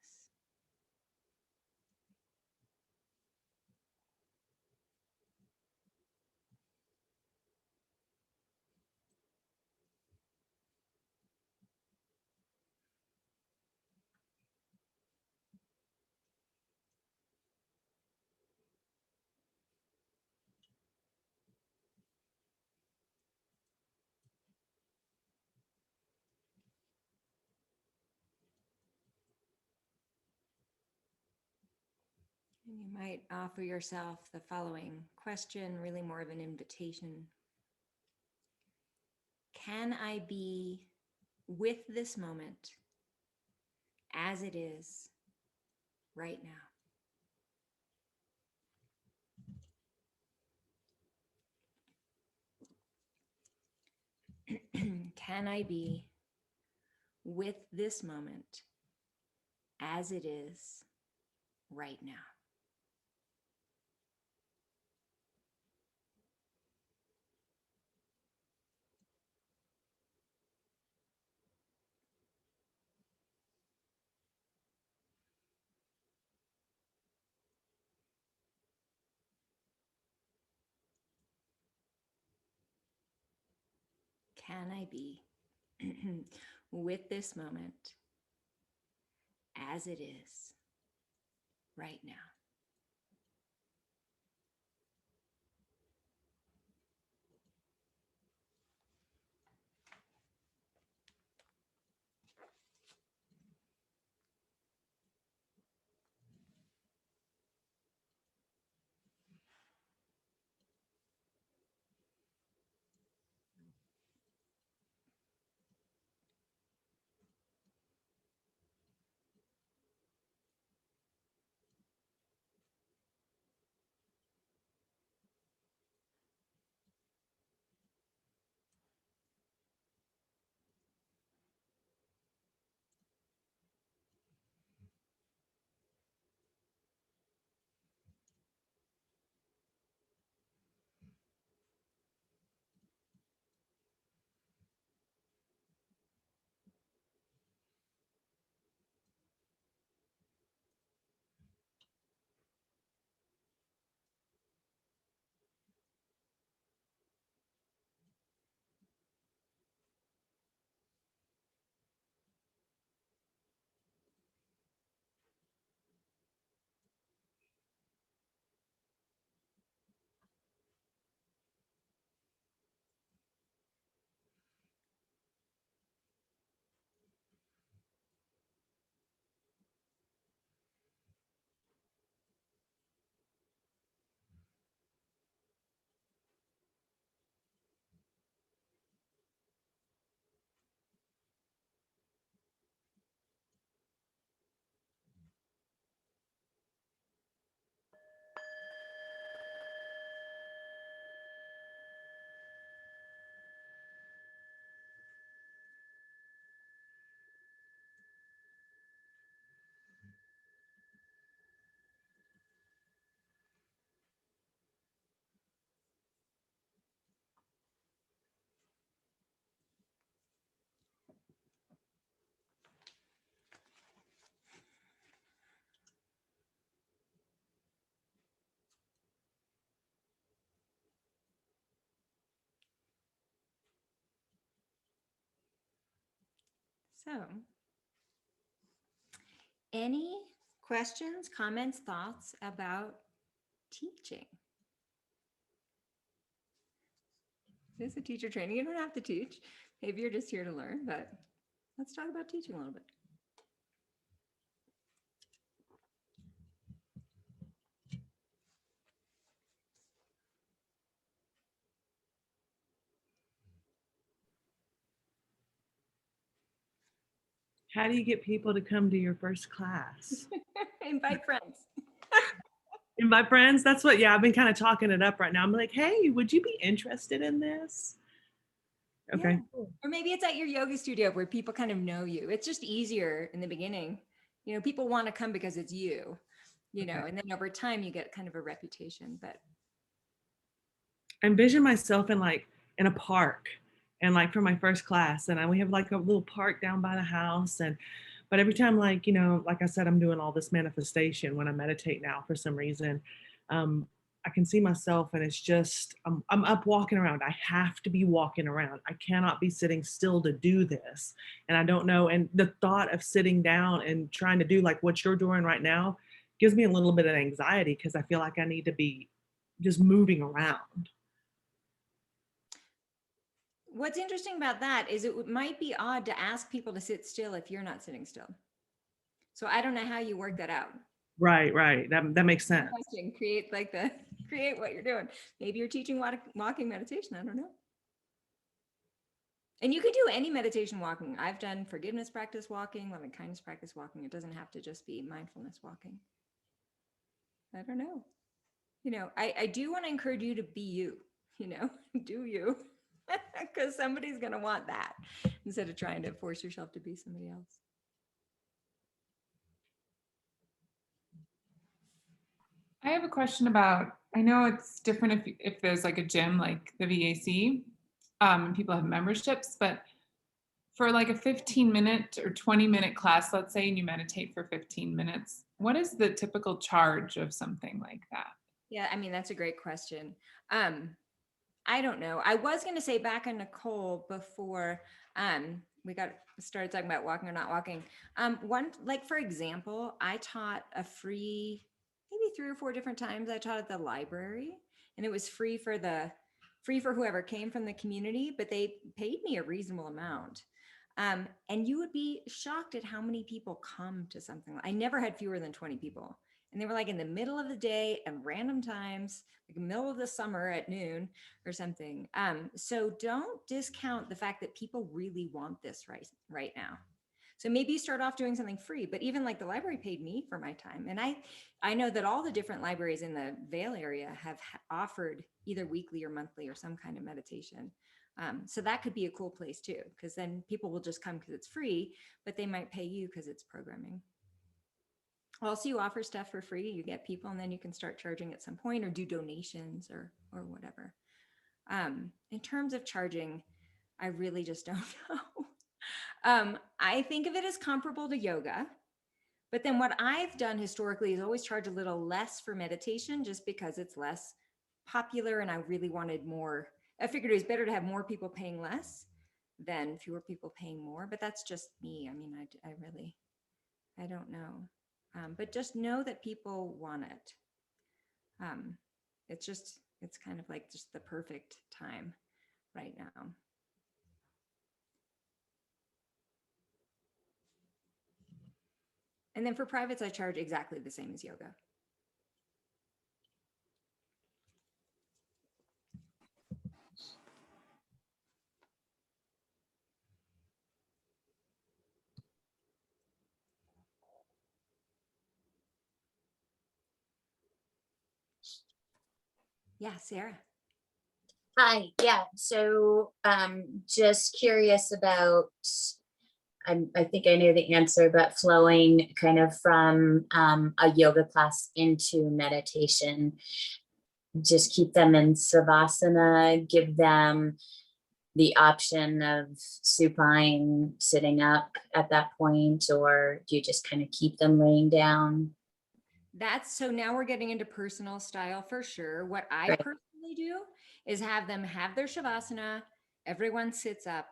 You might offer yourself the following question, really more of an invitation. Can I be with this moment as it is right now? Can I be with this moment as it is right now? Can I be with this moment as it is right now? So, any questions, comments, thoughts about teaching? This is a teacher training. You don't have to teach. Maybe you're just here to learn, but let's talk about teaching a little bit. How do you get people to come to your first class? Invite friends. And my friends, that's what, yeah, I've been kind of talking it up right now. I'm like, hey, would you be interested in this? Okay. Yeah. Or maybe it's at your yoga studio where people kind of know you. It's just easier in the beginning. You know, people want to come because it's you, you know, Okay. and then over time you get kind of a reputation. But I envision myself in a park and like for my first class. And we have like a little park down by the house. But every time, like, like I said, I'm doing all this manifestation when I meditate now for some reason. I can see myself and it's just, I'm up walking around. I have to be walking around. I cannot be sitting still to do this. And I don't know. And the thought of sitting down and trying to do like what you're doing right now gives me a little bit of anxiety because I feel like I need to be just moving around. what's interesting about that is it might be odd to ask people to sit still if you're not sitting still. So I don't know how you work that out. Right. That makes No sense. question. Create like the create what you're doing. Maybe you're teaching walking meditation. I don't know. And you can do any meditation walking. I've done forgiveness practice walking, loving kindness practice walking. It doesn't have to just be mindfulness walking. I don't know. I do want to encourage you to be you, do you, because somebody's going to want that instead of trying to force yourself to be somebody else. I have a question about, I know it's different if there's like a gym like the VAC, and people have memberships, but for like a 15-minute or 20-minute class, let's say, and you meditate for 15 minutes, what is the typical charge of something like that? Yeah, I mean, that's a great question. I don't know. I was going to say back on Nicole before we got started talking about walking or not walking. Like for example, I taught a free, maybe 3 or 4 different times. I taught at the library, and it was free for whoever came from the community, but they paid me a reasonable amount. And you would be shocked at how many people come to something. I never had fewer than 20 people. And they were like in the middle of the day at random times, like the middle of the summer at noon or something. So don't discount the fact that people really want this right now. So maybe you start off doing something free, but even like the library paid me for my time. And I know that all the different libraries in the Vail area have offered either weekly or monthly or some kind of meditation. So that could be a cool place too, because then people will just come because it's free, but they might pay you because it's programming. Also, you offer stuff for free, you get people, and then you can start charging at some point or do donations or whatever. In terms of charging, I really just don't know. I think of it as comparable to yoga, but then what I've done historically is always charge a little less for meditation just because it's less popular and I really wanted more. I figured it was better to have more people paying less than fewer people paying more, but that's just me. I mean, I don't know. But just know that people want it. It's kind of like just the perfect time right now. And then for privates, I charge exactly the same as yoga. Yeah, Sarah. Hi, yeah. So just curious about, I think I know the answer, but flowing kind of from a yoga class into meditation, just keep them in savasana, give them the option of supine, sitting up at that point, or do you just kind of keep them laying down? So now we're getting into personal style for sure. What I Right. personally do is have them have their shavasana, everyone sits up,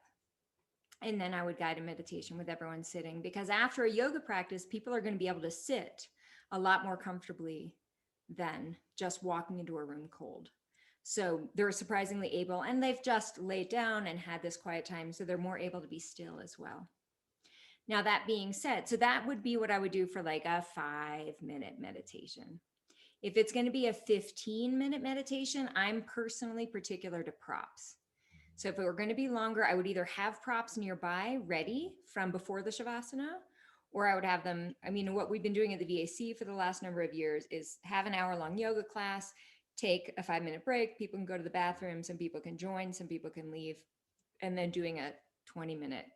and then I would guide a meditation with everyone sitting, because after a yoga practice, people are going to be able to sit a lot more comfortably than just walking into a room cold. So they're surprisingly able, and they've just laid down and had this quiet time, so they're more able to be still as well. Now, that being said, so that would be what I would do for like a 5-minute meditation. If it's going to be a 15-minute meditation, I'm personally particular to props. So if it were going to be longer, I would either have props nearby ready from before the shavasana, or I would have them. I mean, what we've been doing at the VAC for the last number of years is have an hour-long yoga class, take a 5-minute break. People can go to the bathroom. Some people can join, some people can leave, and then doing a 20-minute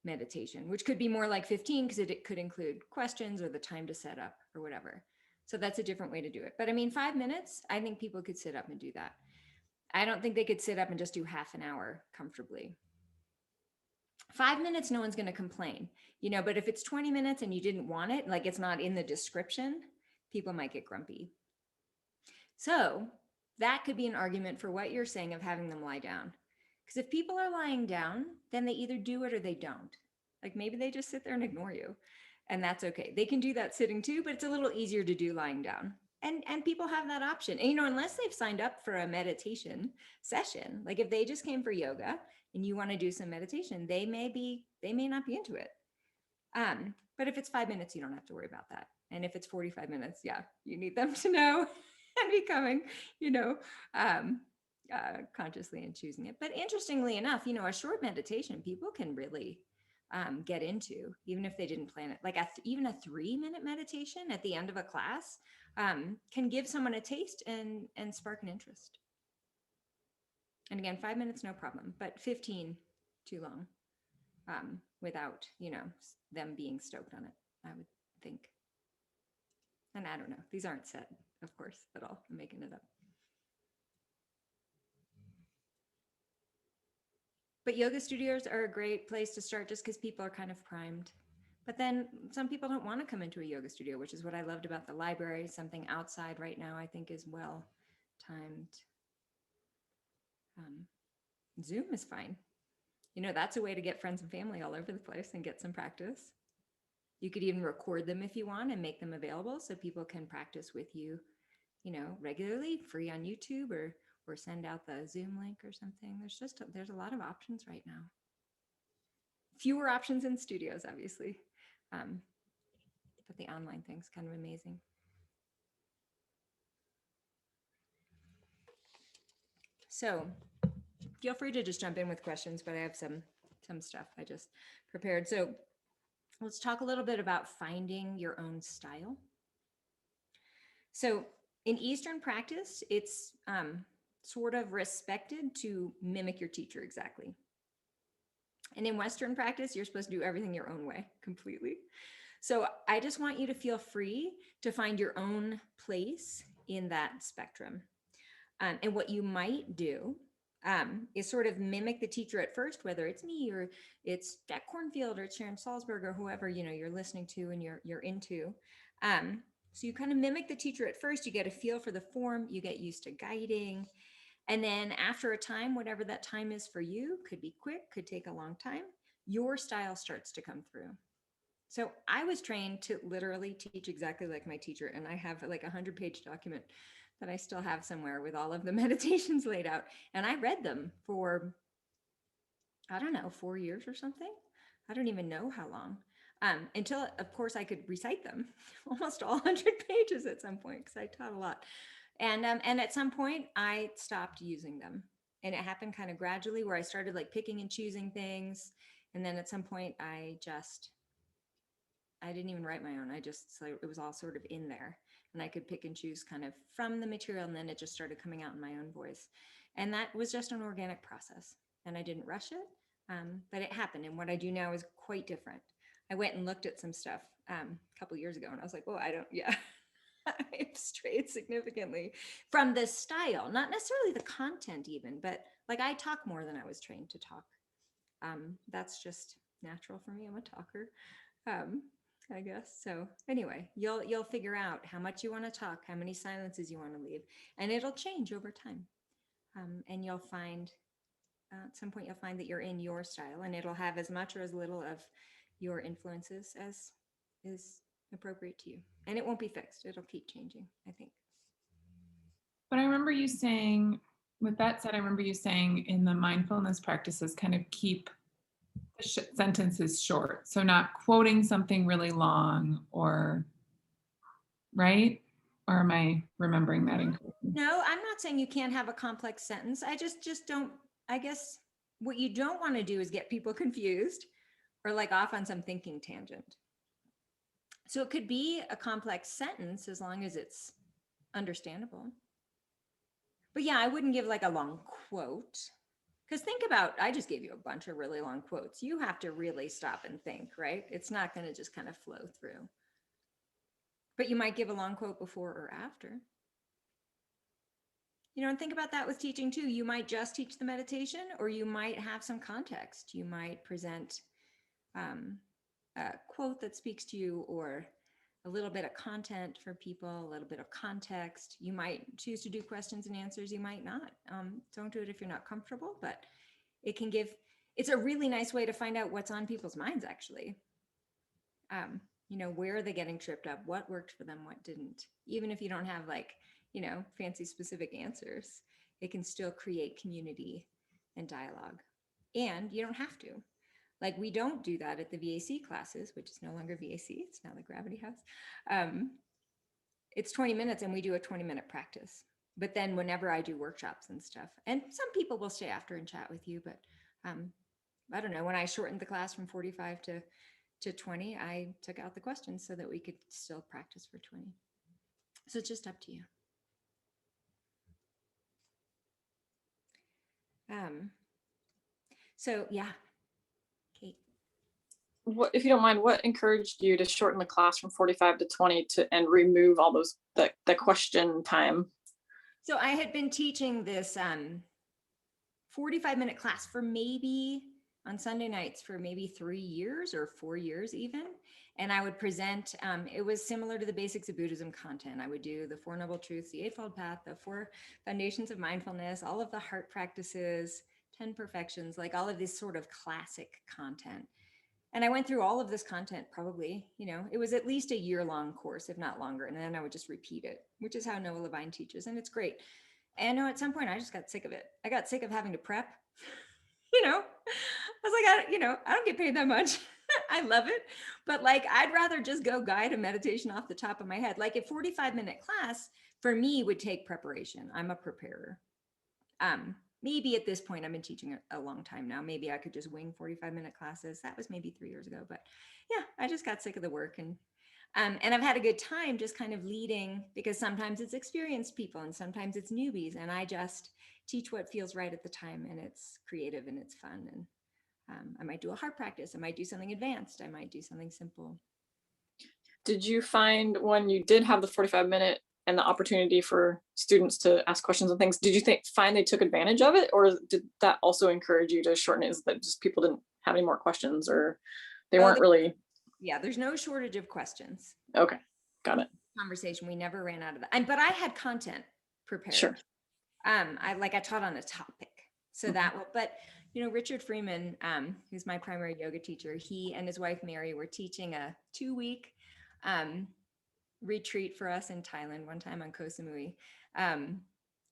meditation, which could be more like 15 because it could include questions or the time to set up or whatever. So that's a different way to do it. But I mean, 5 minutes, I think people could sit up and do that. I don't think they could sit up and just do half an hour comfortably. 5 minutes, no one's going to complain, but if it's 20 minutes and you didn't want it, like it's not in the description, people might get grumpy. So that could be an argument for what you're saying of having them lie down. Because if people are lying down, then they either do it or they don't. Like maybe they just sit there and ignore you, and that's okay. They can do that sitting too, but it's a little easier to do lying down. And people have that option. And, unless they've signed up for a meditation session, like if they just came for yoga and you want to do some meditation, they may not be into it. But if it's 5 minutes, you don't have to worry about that. And if it's 45 minutes, yeah, you need them to know and be coming, consciously and choosing it. But interestingly enough, a short meditation, people can really get into, even if they didn't plan it. Like even a 3-minute meditation at the end of a class can give someone a taste and spark an interest. And again, 5 minutes, no problem, but 15, too long, without, them being stoked on it, I would think. And I don't know, these aren't set, of course, at all. I'm making it up. But yoga studios are a great place to start just because people are kind of primed. But then some people don't want to come into a yoga studio, which is what I loved about the library. Something outside right now, I think, is well timed. Zoom is fine. That's a way to get friends and family all over the place and get some practice. You could even record them if you want and make them available so people can practice with you, regularly, free on YouTube, or send out the Zoom link or something. There's a lot of options right now. Fewer options in studios, obviously. But the online thing's kind of amazing. So feel free to just jump in with questions, but I have some stuff I just prepared. So let's talk a little bit about finding your own style. So in Eastern practice, it's sort of respected to mimic your teacher exactly. And in Western practice, you're supposed to do everything your own way completely. So I just want you to feel free to find your own place in that spectrum. And what you might do is sort of mimic the teacher at first, whether it's me or it's Jack Cornfield or Sharon Salzberg or whoever you're listening to and you're into. So you kind of mimic the teacher at first. You get a feel for the form. You get used to guiding. And then after a time, whatever that time is for you, could be quick, could take a long time, your style starts to come through. So I was trained to literally teach exactly like my teacher. And I have like a 100-page document that I still have somewhere with all of the meditations laid out. And I read them for, I don't know, 4 years or something. I don't even know how long. Until, of course, I could recite them, almost all 100 pages at some point, because I taught a lot. And at some point, I stopped using them. And it happened kind of gradually, where I started like picking and choosing things. And then at some point, I didn't even write my own. So it was all sort of in there. And I could pick and choose kind of from the material. And then it just started coming out in my own voice. And that was just an organic process. And I didn't rush it, but it happened. And what I do now is quite different. I went and looked at some stuff a couple years ago, and I was like, well, I've strayed significantly from the style, not necessarily the content even, but like I talk more than I was trained to talk. That's just natural for me. I'm a talker, I guess. So anyway, you'll figure out how much you want to talk, how many silences you want to leave, and it'll change over time. And you'll find at some point, you'll find that you're in your style, and it'll have as much or as little of your influences as is appropriate to you. And it won't be fixed. It'll keep changing, I think. But I remember you saying, with that said, I remember you saying in the mindfulness practices, kind of keep the sentences short. So not quoting something really long, or, right? Or am I remembering that incorrectly? No, I'm not saying you can't have a complex sentence. I just don't, I guess what you don't want to do is get people confused or like off on some thinking tangent. So it could be a complex sentence as long as it's understandable. But yeah, I wouldn't give like a long quote, because think about, I just gave you a bunch of really long quotes. You have to really stop and think, right? It's not going to just kind of flow through. But you might give a long quote before or after. And think about that with teaching too. You might just teach the meditation, or you might have some context. You might present a quote that speaks to you, or a little bit of content for people, a little bit of context. You might choose to do questions and answers. You might not. Don't do it if you're not comfortable, but it's a really nice way to find out what's on people's minds, actually. Where are they getting tripped up? What worked for them? What didn't? Even if you don't have fancy specific answers, it can still create community and dialogue. And you don't have to. Like we don't do that at the VAC classes, which is no longer VAC, it's now the Gravity House. It's 20 minutes and we do a 20-minute practice. But then whenever I do workshops and stuff, and some people will stay after and chat with you, but I don't know, when I shortened the class from 45 to 20, I took out the questions so that we could still practice for 20. So it's just up to you. So yeah, Kate. What, if you don't mind, what encouraged you to shorten the class from 45 to 20 and remove all those, the question time? So I had been teaching this 45-minute class for maybe on Sunday nights for maybe 3 years or 4 years even. And I would present, it was similar to the basics of Buddhism content. I would do the Four Noble Truths, the Eightfold Path, the 4 foundations of mindfulness, all of the heart practices, 10 perfections, like all of this sort of classic content. And I went through all of this content probably, it was at least a year-long course, if not longer. And then I would just repeat it, which is how Noah Levine teaches. And it's great. And at some point I just got sick of it. I got sick of having to prep, I was like, I don't get paid that much. I love it. But like, I'd rather just go guide a meditation off the top of my head. Like a 45-minute class for me would take preparation. I'm a preparer. Maybe at this point, I've been teaching a long time now. Maybe I could just wing 45-minute classes. That was maybe 3 years ago, but yeah, I just got sick of the work and I've had a good time just kind of leading, because sometimes it's experienced people and sometimes it's newbies, and I just teach what feels right at the time, and it's creative and it's fun. And I might do a heart practice. I might do something advanced. I might do something simple. Did you find when you did have the 45-minute and the opportunity for students to ask questions and things, did you find they took advantage of it, or did that also encourage you to shorten it? Is that just people didn't have any more questions, or they weren't really? Yeah, there's no shortage of questions. Okay, got it. Conversation, we never ran out of that. But I had content prepared. Sure. I taught on a topic, so that will, but Richard Freeman, who's my primary yoga teacher, he and his wife Mary were teaching a 2-week retreat for us in Thailand one time on Koh Samui.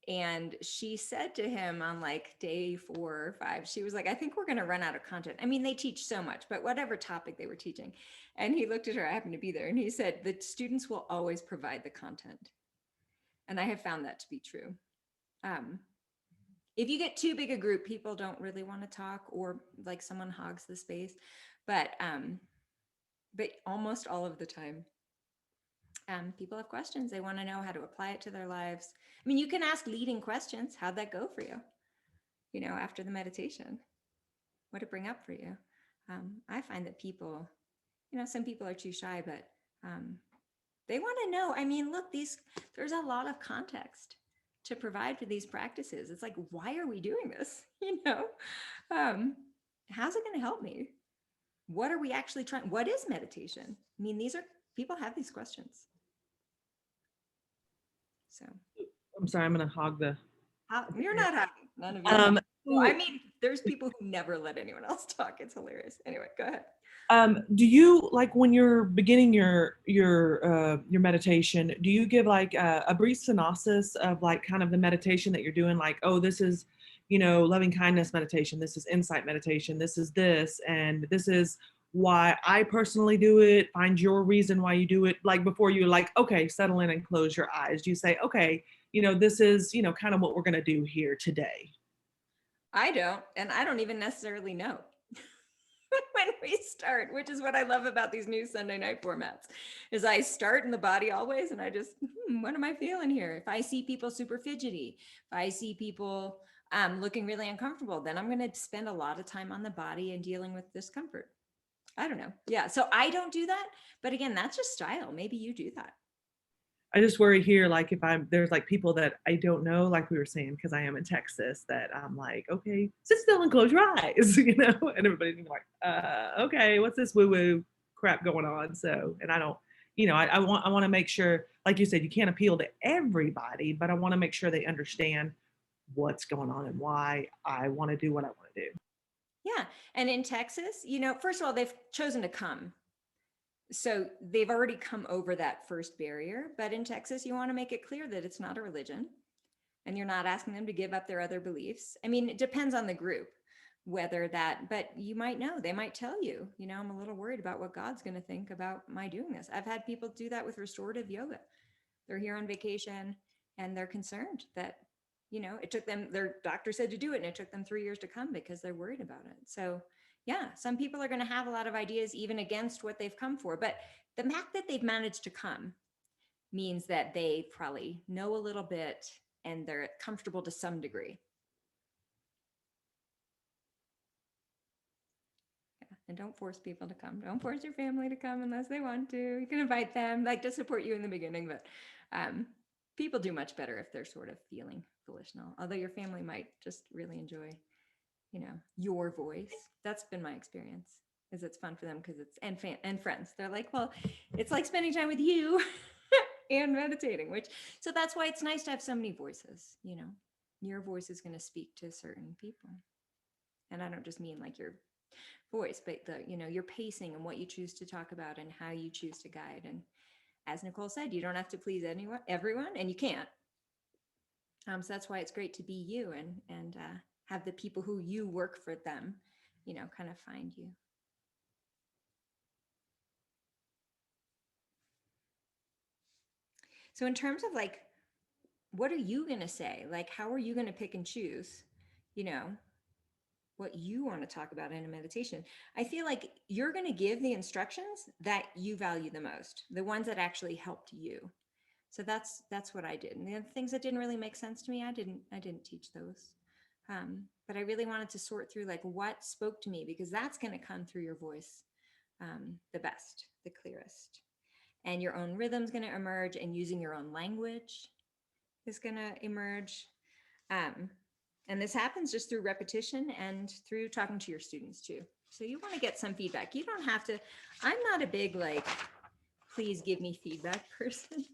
And she said to him on like day 4 or 5, she was like, I think we're going to run out of content. I mean, they teach so much, but whatever topic they were teaching. And he looked at her, I happened to be there, and he said, the students will always provide the content. And I have found that to be true. If you get too big a group, people don't really want to talk, or like someone hogs the space, but almost all of the time, people have questions. They want to know how to apply it to their lives. I mean, you can ask leading questions. How'd that go for you? After the meditation, what did it bring up for you? I find that people, some people are too shy, but they want to know. I mean, look, there's a lot of context to provide for these practices. It's like, why are we doing this? How's it going to help me? What are we actually trying? What is meditation? I mean, people have these questions. So I'm sorry, I'm going to hog the. You're not hogging. None of you. Well, I mean, there's people who never let anyone else talk. It's hilarious. Anyway, go ahead. Do you, like, when you're beginning your meditation, do you give like a brief synopsis of like kind of the meditation that you're doing? Like, oh, this is, loving kindness meditation. This is insight meditation. This is this, and this is why I personally do it. Find your reason why you do it. Like before you like, okay, settle in and close your eyes. Do you say, okay, this is, kind of what we're going to do here today? I don't, and I don't even necessarily know when we start, which is what I love about these new Sunday night formats, is I start in the body always, and I just, what am I feeling here? If I see people super fidgety, if I see people looking really uncomfortable, then I'm going to spend a lot of time on the body and dealing with discomfort. I don't know. Yeah. So I don't do that. But again, that's just style. Maybe you do that. I just worry here, like if there's like people that I don't know, like we were saying, because I am in Texas, that I'm like, okay, sit still and close your eyes, and everybody's like, okay, what's this woo-woo crap going on? So, and I don't, I want to make sure, like you said, you can't appeal to everybody, but I want to make sure they understand what's going on and why I want to do what I want to do. Yeah. And in Texas, first of all, they've chosen to come. So they've already come over that first barrier. But in Texas, you want to make it clear that it's not a religion, and you're not asking them to give up their other beliefs. I mean, it depends on the group. whether that, but you might know, they might tell you, you know, I'm a little worried about what God's going to think about my doing this. I've had people do that with restorative yoga. They're here on vacation and they're concerned that, you know, it took them, their doctor said to do it and it took them 3 years to come because they're worried about it. So yeah, some people are going to have a lot of ideas even against what they've come for, but the fact that they've managed to come means that they probably know a little bit and they're comfortable to some degree. Yeah. And don't force people to come. Don't force your family to come unless they want to. You can invite them, like, to support you in the beginning, but people do much better if they're sort of feeling volitional, although your family might just really enjoy, you know, your voice. That's been my experience, is it's fun for them because it's, and friends. They're like, well, it's like spending time with you and meditating, which, so that's why it's nice to have so many voices, you know, your voice is going to speak to certain people. And I don't just mean like your voice, but the, you know, your pacing and what you choose to talk about and how you choose to guide. And as Nicole said, you don't have to please everyone, and you can't. So that's why it's great to be you and have the people who you work for them, you know, kind of find you. So in terms of like, what are you going to say? Like, how are you going to pick and choose, you know, what you want to talk about in a meditation? I feel like you're going to give the instructions that you value the most, the ones that actually helped you. So that's what I did. And the other things that didn't really make sense to me, I didn't teach those. But I really wanted to sort through like what spoke to me, because that's going to come through your voice the best, the clearest. And your own rhythm's going to emerge, and using your own language is going to emerge. And this happens just through repetition and through talking to your students too. So you want to get some feedback. You don't have to, I'm not a big like, please give me feedback person.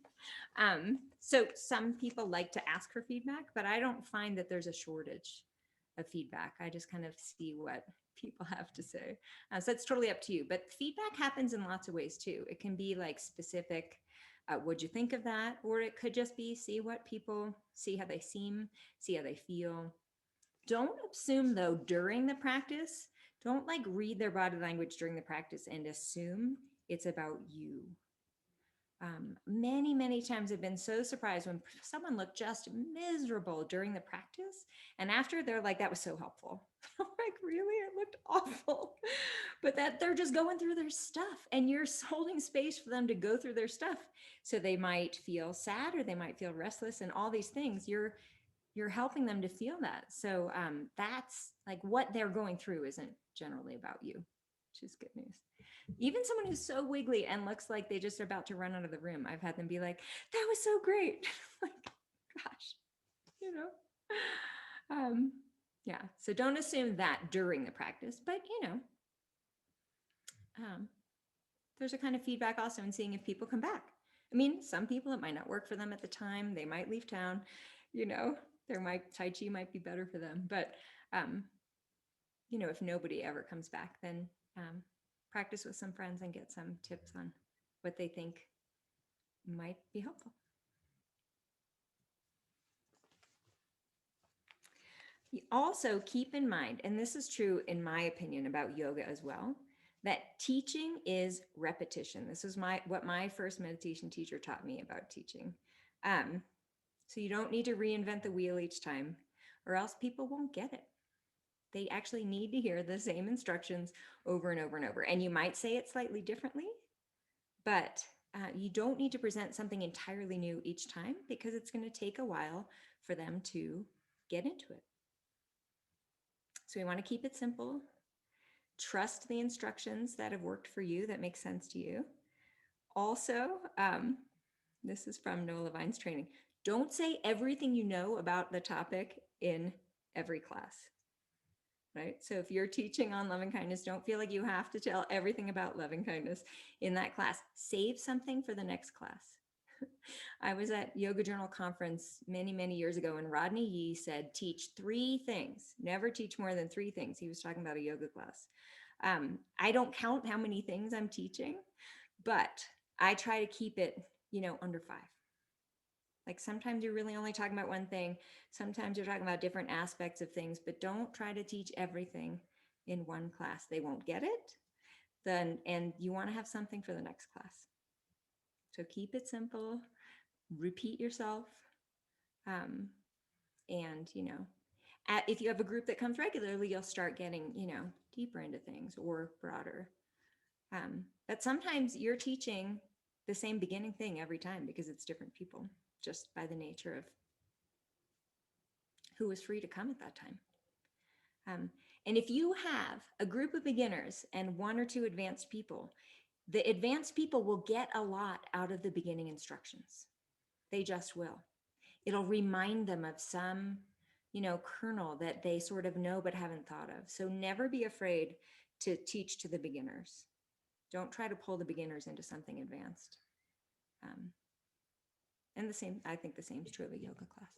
So some people like to ask for feedback, but I don't find that there's a shortage of feedback. I just kind of see what people have to say. So it's totally up to you, but feedback happens in lots of ways too. It can be like specific, what'd you think of that? Or it could just be, see what people, see how they seem, see how they feel. Don't assume though, during the practice, don't like read their body language during the practice and assume it's about you. Many times I've been so surprised when someone looked just miserable during the practice, and after they're like, that was so helpful. I'm like, really? It looked awful. But that they're just going through their stuff, and you're holding space for them to go through their stuff. So they might feel sad, or they might feel restless, and all these things. You're helping them to feel that. So that's like what they're going through isn't generally about you, which is good news. Even someone who's so wiggly and looks like they just are about to run out of the room, I've had them be like, that was so great. Like, gosh, you know. Yeah, so don't assume that during the practice, but you know, there's a kind of feedback also in seeing if people come back. I mean, some people, it might not work for them at the time. They might leave town, you know, Tai Chi might be better for them. But, you know, if nobody ever comes back, then practice with some friends and get some tips on what they think might be helpful. You also keep in mind, and this is true in my opinion about yoga as well, that teaching is repetition. This is what my first meditation teacher taught me about teaching. So you don't need to reinvent the wheel each time, or else people won't get it. They actually need to hear the same instructions over and over and over. And you might say it slightly differently, but you don't need to present something entirely new each time, because it's going to take a while for them to get into it. So we want to keep it simple. Trust the instructions that have worked for you, that make sense to you. Also, this is from Noah Levine's training. Don't say everything you know about the topic in every class, right? So if you're teaching on loving kindness, don't feel like you have to tell everything about loving kindness in that class. Save something for the next class. I was at Yoga Journal conference many years ago, and Rodney Yee said, teach 3 things, never teach more than 3 things. He was talking about a yoga class. I don't count how many things I'm teaching, but I try to keep it, you know, under 5. Like sometimes you're really only talking about one thing. Sometimes you're talking about different aspects of things, but don't try to teach everything in one class. They won't get it. Then, and you want to have something for the next class. So keep it simple, repeat yourself. And, you know, if you have a group that comes regularly, you'll start getting, you know, deeper into things or broader. But sometimes you're teaching the same beginning thing every time because it's different people, just by the nature of who was free to come at that time. And if you have a group of beginners and one or two advanced people, the advanced people will get a lot out of the beginning instructions. They just will. It'll remind them of some, you know, kernel that they sort of know but haven't thought of. So never be afraid to teach to the beginners. Don't try to pull the beginners into something advanced. And the same, I think the same is true of a yoga class.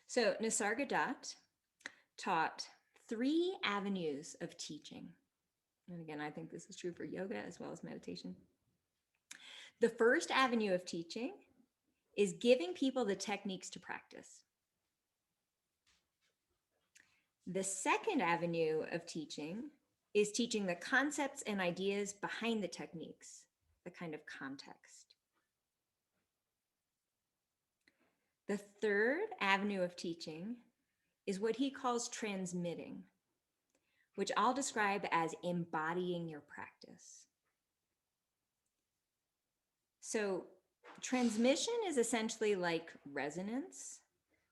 So Nisargadatta taught 3 avenues of teaching. And again, I think this is true for yoga as well as meditation. The first avenue of teaching is giving people the techniques to practice. The second avenue of teaching is teaching the concepts and ideas behind the techniques, the kind of context. The third avenue of teaching is what he calls transmitting, which I'll describe as embodying your practice. So transmission is essentially like resonance,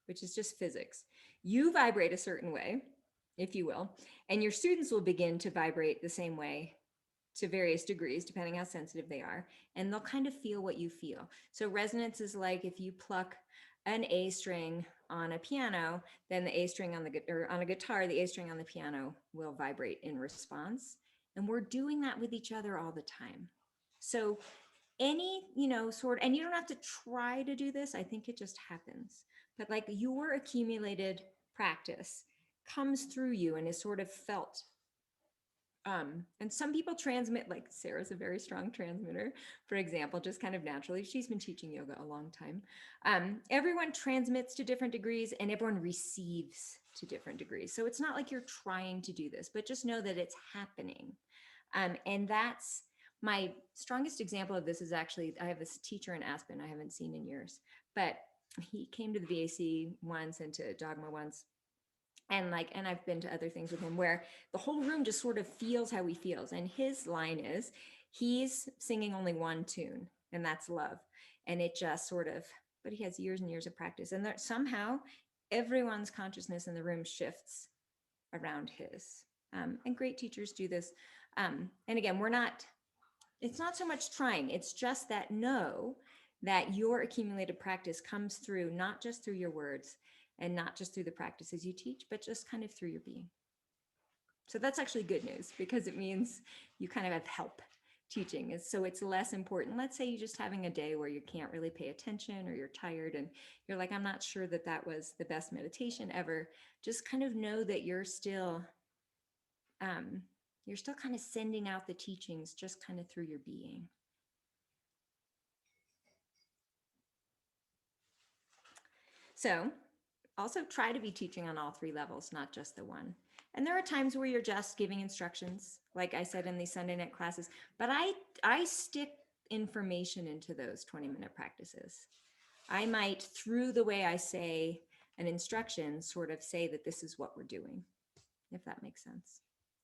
which is just physics. You vibrate a certain way, if you will, and your students will begin to vibrate the same way to various degrees, depending how sensitive they are, and they'll kind of feel what you feel. So resonance is like if you pluck an A string on a piano, then the A string on a guitar, the A string on the piano will vibrate in response. And we're doing that with each other all the time. So any, you know, and you don't have to try to do this. I think it just happens. But like your accumulated practice comes through you and is sort of felt. And some people transmit, like Sarah's a very strong transmitter, for example, just kind of naturally. She's been teaching yoga a long time. Everyone transmits to different degrees and everyone receives to different degrees. So it's not like you're trying to do this, but just know that it's happening. And that's my strongest example of this is actually, I have this teacher in Aspen I haven't seen in years, but he came to the VAC once and to Dogma once. And I've been to other things with him where the whole room just sort of feels how he feels. And his line is, he's singing only one tune, and that's love. And it just sort of, but he has years and years of practice. And that somehow everyone's consciousness in the room shifts around his. And great teachers do this. And again, it's not so much trying, it's just that know that your accumulated practice comes through, not just through your words, and not just through the practices you teach, but just kind of through your being. So that's actually good news because it means you kind of have help teaching. So it's less important. Let's say you're just having a day where you can't really pay attention or you're tired and you're like, I'm not sure that that was the best meditation ever. Just kind of know that you're still kind of sending out the teachings just kind of through your being. So also try to be teaching on all 3 levels, not just the one. And there are times where you're just giving instructions, like I said in these Sunday night classes, but I stick information into those 20-minute practices. I might, through the way I say an instruction, sort of say that this is what we're doing, if that makes sense,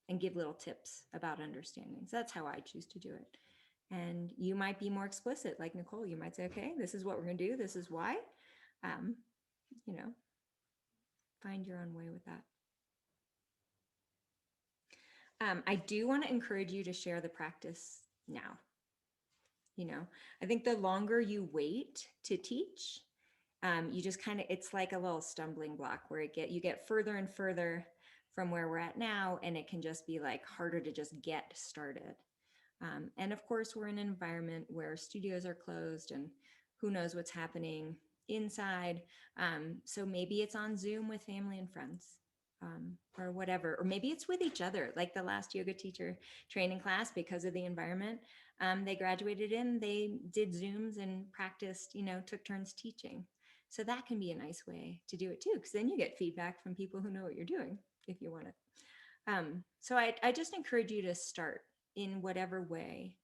and give little tips about understanding. So that's how I choose to do it. And you might be more explicit, like Nicole. You might say, okay, this is what we're going to do. This is why. You know, find your own way with that. I do want to encourage you to share the practice now. You know, I think the longer you wait to teach, you just kind of, it's like a little stumbling block where you get further and further from where we're at now, and it can just be like harder to just get started. And of course, we're in an environment where studios are closed and who knows what's happening inside. So maybe it's on Zoom with family and friends. or whatever, or maybe it's with each other, like the last yoga teacher training class, because of the environment. They graduated in, they did Zooms and practiced, took turns teaching. So that can be a nice way to do it too, because then you get feedback from people who know what you're doing if you want it. So I just encourage you to start in whatever way,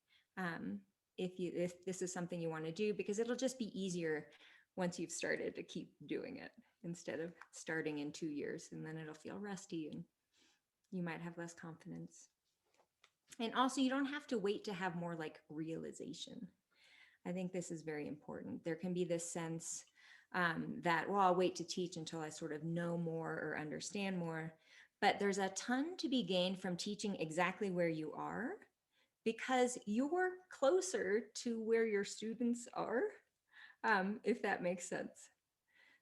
if this is something you want to do, because it'll just be easier once you've started to keep doing it instead of starting in 2 years, and then it'll feel rusty and you might have less confidence. And also, you don't have to wait to have more like realization. I think this is very important. There can be this sense that, well, I'll wait to teach until I sort of know more or understand more. But there's a ton to be gained from teaching exactly where you are, because you're closer to where your students are, if that makes sense.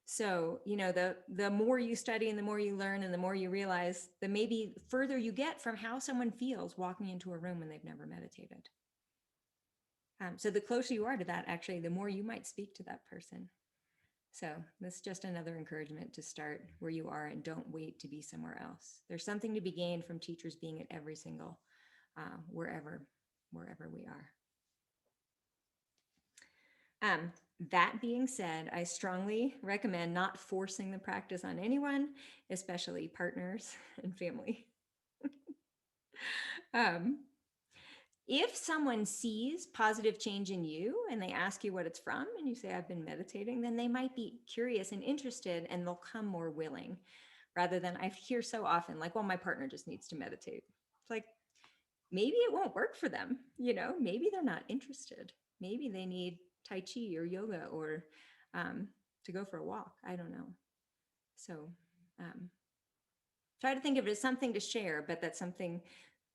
So, the more you study and the more you learn and the more you realize, the maybe further you get from how someone feels walking into a room when they've never meditated. So the closer you are to that, actually, the more you might speak to that person. So this is just another encouragement to start where you are and don't wait to be somewhere else. There's something to be gained from teachers being at every single, wherever we are. That being said, I strongly recommend not forcing the practice on anyone, especially partners and family. If someone sees positive change in you and they ask you what it's from and you say, I've been meditating, then they might be curious and interested and they'll come more willing, rather than I hear so often like, well, my partner just needs to meditate. It's like, maybe it won't work for them. Maybe they're not interested. Maybe they need Tai Chi or yoga or to go for a walk. I don't know. So try to think of it as something to share, but that's something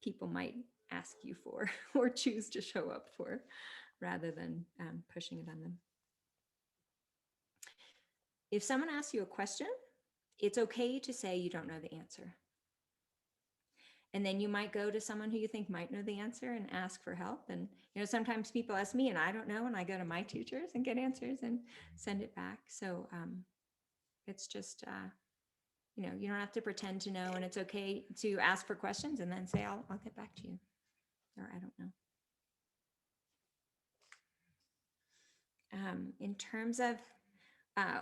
people might ask you for or choose to show up for, rather than pushing it on them. If someone asks you a question, it's okay to say you don't know the answer. And then you might go to someone who you think might know the answer and ask for help. And, sometimes people ask me and I don't know, and I go to my teachers and get answers and send it back. So it's just, you don't have to pretend to know, and it's okay to ask for questions and then say, I'll get back to you, or I don't know. In terms of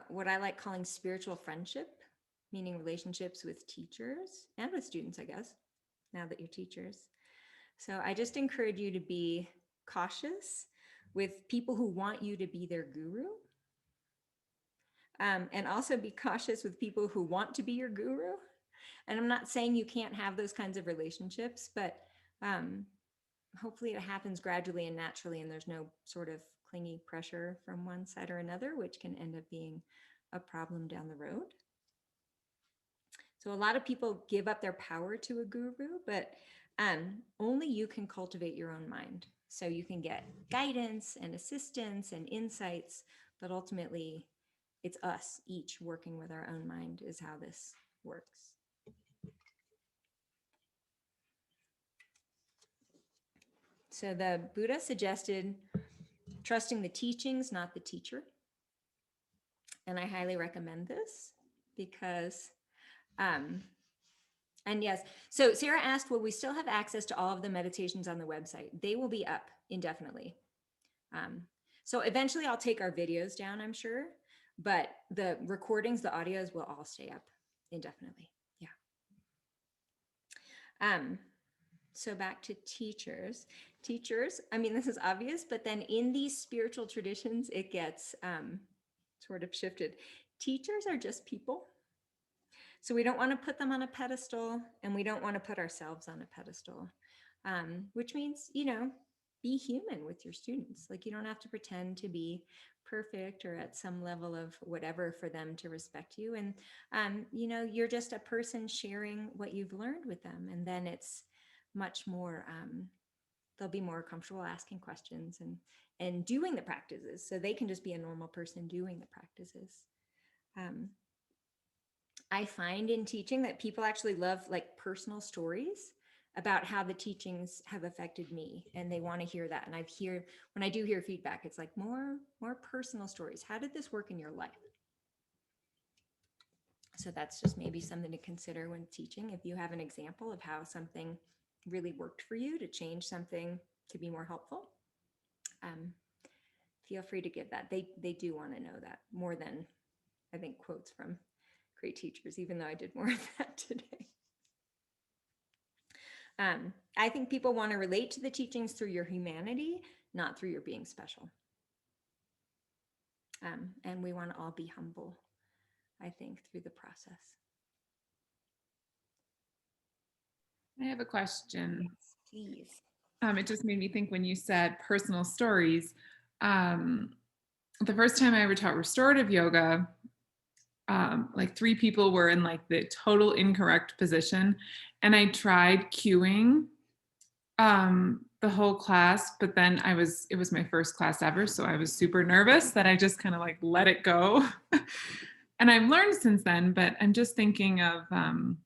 what I like calling spiritual friendship, meaning relationships with teachers and with students, I guess, now that you're teachers. So I just encourage you to be cautious with people who want you to be their guru. And also be cautious with people who want to be your guru. And I'm not saying you can't have those kinds of relationships, but hopefully it happens gradually and naturally, and there's no sort of clingy pressure from one side or another, which can end up being a problem down the road. So a lot of people give up their power to a guru, but only you can cultivate your own mind. So you can get guidance and assistance and insights, but ultimately it's us each working with our own mind is how this works. So the Buddha suggested trusting the teachings, not the teacher. And I highly recommend this because, and yes, so Sarah asked, will we still have access to all of the meditations on the website? They will be up indefinitely. So eventually I'll take our videos down, I'm sure, but the recordings, the audios will all stay up indefinitely. Yeah. So back to teachers. Teachers, I mean, this is obvious, but then in these spiritual traditions, it gets sort of shifted. Teachers are just people. So we don't want to put them on a pedestal, and we don't want to put ourselves on a pedestal, which means, be human with your students. Like, you don't have to pretend to be perfect or at some level of whatever for them to respect you. And, you're just a person sharing what you've learned with them. And then it's much more, they'll be more comfortable asking questions and doing the practices. So they can just be a normal person doing the practices. I find in teaching that people actually love like personal stories about how the teachings have affected me, and they want to hear that. And when I do hear feedback, it's like more personal stories. How did this work in your life? So that's just maybe something to consider when teaching. If you have an example of how something really worked for you to change something to be more helpful, feel free to give that. They do want to know that more than, I think, quotes from great teachers, even though I did more of that today. I think people want to relate to the teachings through your humanity, not through your being special. And we want to all be humble, I think, through the process. I have a question. Yes, please. It just made me think when you said personal stories. The first time I ever taught restorative yoga, like 3 people were in like the total incorrect position, and I tried cueing the whole class, but then it was my first class ever, so I was super nervous that I just kind of like let it go. And I've learned since then, but I'm just thinking of I'm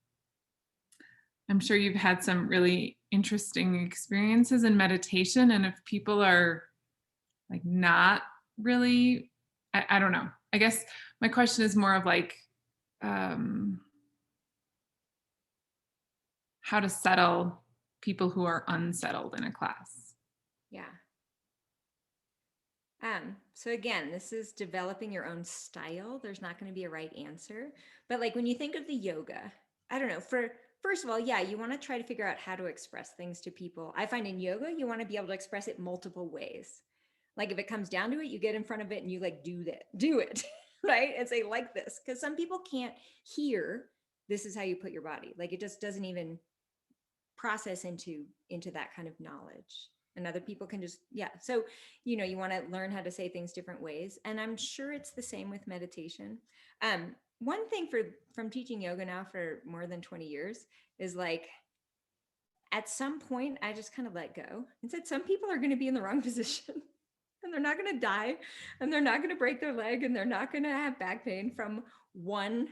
sure you've had some really interesting experiences in meditation, and if people are like not really, I don't know. I guess my question is more of like how to settle people who are unsettled in a class. Yeah. So again, this is developing your own style. There's not going to be a right answer. But like when you think of the yoga, I don't know, first of all, yeah, you want to try to figure out how to express things to people. I find in yoga, you want to be able to express it multiple ways. Like if it comes down to it, you get in front of it and you like do it, right? And say like this, because some people can't hear this is how you put your body. Like it just doesn't even process into that kind of knowledge. And other people can just, yeah. So, you know, you want to learn how to say things different ways. And I'm sure it's the same with meditation. One thing from teaching yoga now for more than 20 years is like, at some point, I just kind of let go and said, some people are going to be in the wrong position and they're not going to die and they're not going to break their leg and they're not going to have back pain from one,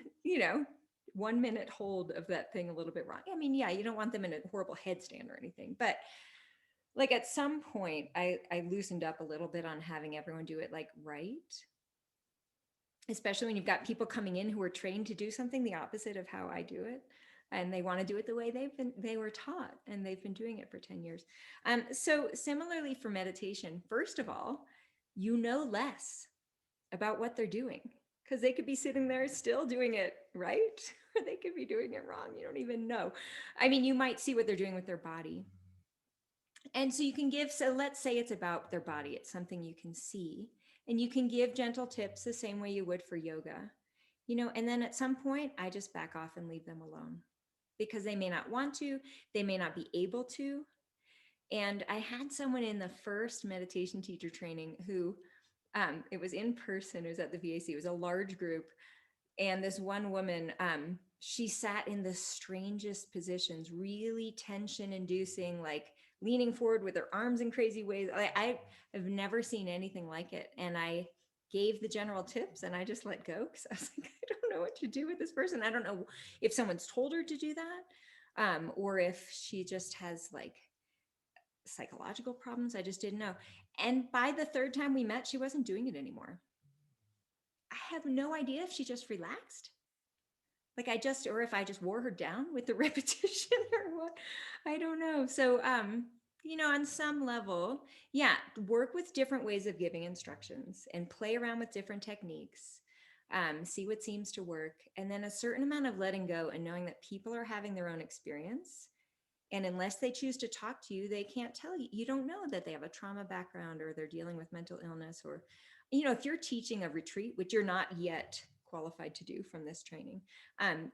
1 minute hold of that thing a little bit wrong. I mean, yeah, you don't want them in a horrible headstand or anything, but like at some point I loosened up a little bit on having everyone do it like right, especially when you've got people coming in who are trained to do something the opposite of how I do it, and they want to do it the way they were taught and they've been doing it for 10 years. So similarly for meditation, first of all, you know less about what they're doing because they could be sitting there still doing it right or they could be doing it wrong. You don't even know. I mean, you might see what they're doing with their body. And so you can give, so let's say it's about their body, it's something you can see, and you can give gentle tips the same way you would for yoga, and then at some point I just back off and leave them alone because they may not want to, they may not be able to. And I had someone in the first meditation teacher training who, it was in person, it was at the VAC, it was a large group. And this one woman, she sat in the strangest positions, really tension inducing, like leaning forward with her arms in crazy ways. I have never seen anything like it. And I gave the general tips and I just let go because I was like, I don't know what to do with this person. I don't know if someone's told her to do that, or if she just has like psychological problems. I just didn't know. And by the third time we met, she wasn't doing it anymore. I have no idea if she just relaxed. Like or if I just wore her down with the repetition or what, I don't know. So, on some level, yeah, work with different ways of giving instructions and play around with different techniques, see what seems to work. And then a certain amount of letting go and knowing that people are having their own experience. And unless they choose to talk to you, they can't tell you. You don't know that they have a trauma background or they're dealing with mental illness or, if you're teaching a retreat, which you're not yet qualified to do from this training,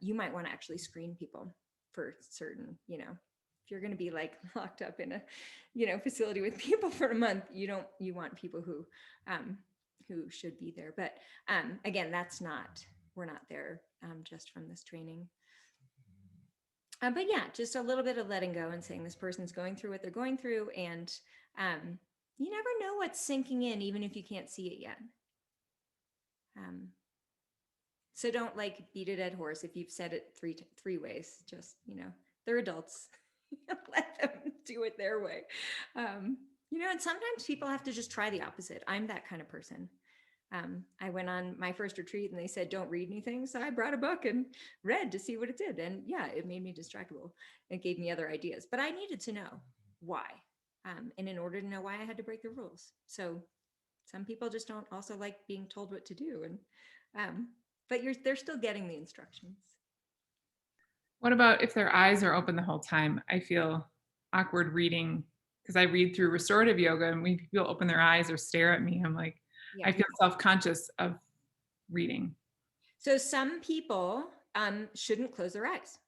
you might want to actually screen people for certain, if you're going to be like locked up in a, facility with people for a month, you want people who should be there. But again, we're not there just from this training. But yeah, just a little bit of letting go and saying this person's going through what they're going through. And you never know what's sinking in, even if you can't see it yet. So don't like beat a dead horse if you've said it three ways. Just, they're adults. Let them do it their way. And sometimes people have to just try the opposite. I'm that kind of person. I went on my first retreat and they said, don't read anything. So I brought a book and read to see what it did. And yeah, it made me distractible. It gave me other ideas, but I needed to know why. And in order to know why, I had to break the rules. So some people just don't also like being told what to do. But they're still getting the instructions. What about if their eyes are open the whole time? I feel awkward reading because I read through restorative yoga, and when people open their eyes or stare at me, I'm like, Yeah. I feel self-conscious of reading. So some people shouldn't close their eyes.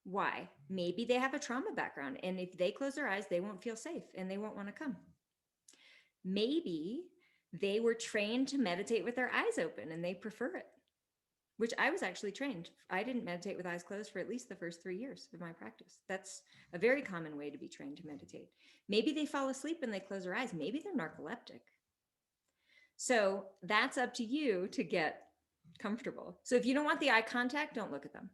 Why? Maybe they have a trauma background, and if they close their eyes, they won't feel safe and they won't want to come. Maybe they were trained to meditate with their eyes open and they prefer it, which I was actually trained. I didn't meditate with eyes closed for at least the first 3 years of my practice. That's a very common way to be trained to meditate. Maybe they fall asleep and they close their eyes. Maybe they're narcoleptic. So that's up to you to get comfortable. So if you don't want the eye contact, don't look at them.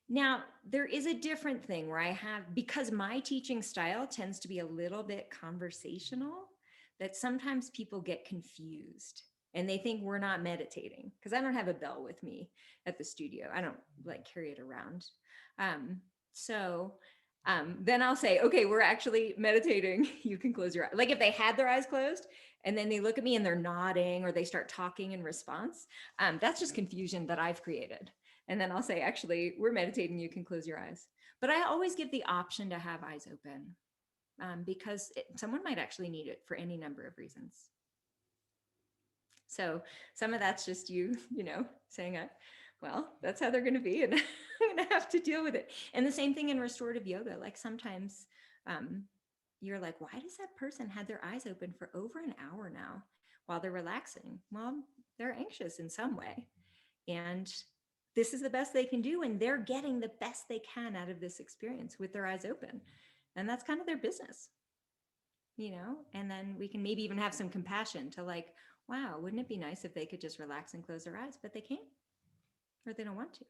Now, there is a different thing where I have, because my teaching style tends to be a little bit conversational, that sometimes people get confused and they think we're not meditating because I don't have a bell with me at the studio. I don't like carry it around. Then I'll say, okay, we're actually meditating. You can close your eyes. Like if they had their eyes closed and then they look at me and they're nodding or they start talking in response, that's just confusion that I've created. And then I'll say, actually, we're meditating. You can close your eyes. But I always give the option to have eyes open because someone might actually need it for any number of reasons. So some of that's just you saying, well, that's how they're going to be. And I'm going to have to deal with it. And the same thing in restorative yoga. Like sometimes you're like, why does that person have their eyes open for over an hour now while they're relaxing? Well, they're anxious in some way. And this is the best they can do. And they're getting the best they can out of this experience with their eyes open. And that's kind of their business, and then we can maybe even have some compassion to like, wow, wouldn't it be nice if they could just relax and close their eyes, but they can't, or they don't want to.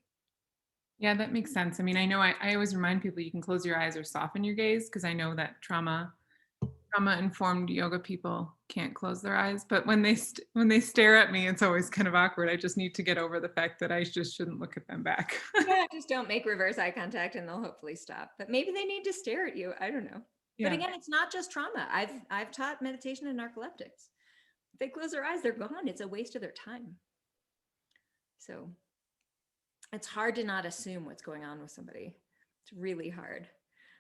Yeah, that makes sense. I mean, I know I always remind people you can close your eyes or soften your gaze because I know that trauma-informed yoga people can't close their eyes. But when they stare at me, it's always kind of awkward. I just need to get over the fact that I just shouldn't look at them back. Yeah, just don't make reverse eye contact and they'll hopefully stop. But maybe they need to stare at you. I don't know. Yeah. But again, it's not just trauma. I've taught meditation in narcoleptics. If they close their eyes, they're gone. It's a waste of their time. So it's hard to not assume what's going on with somebody. It's really hard.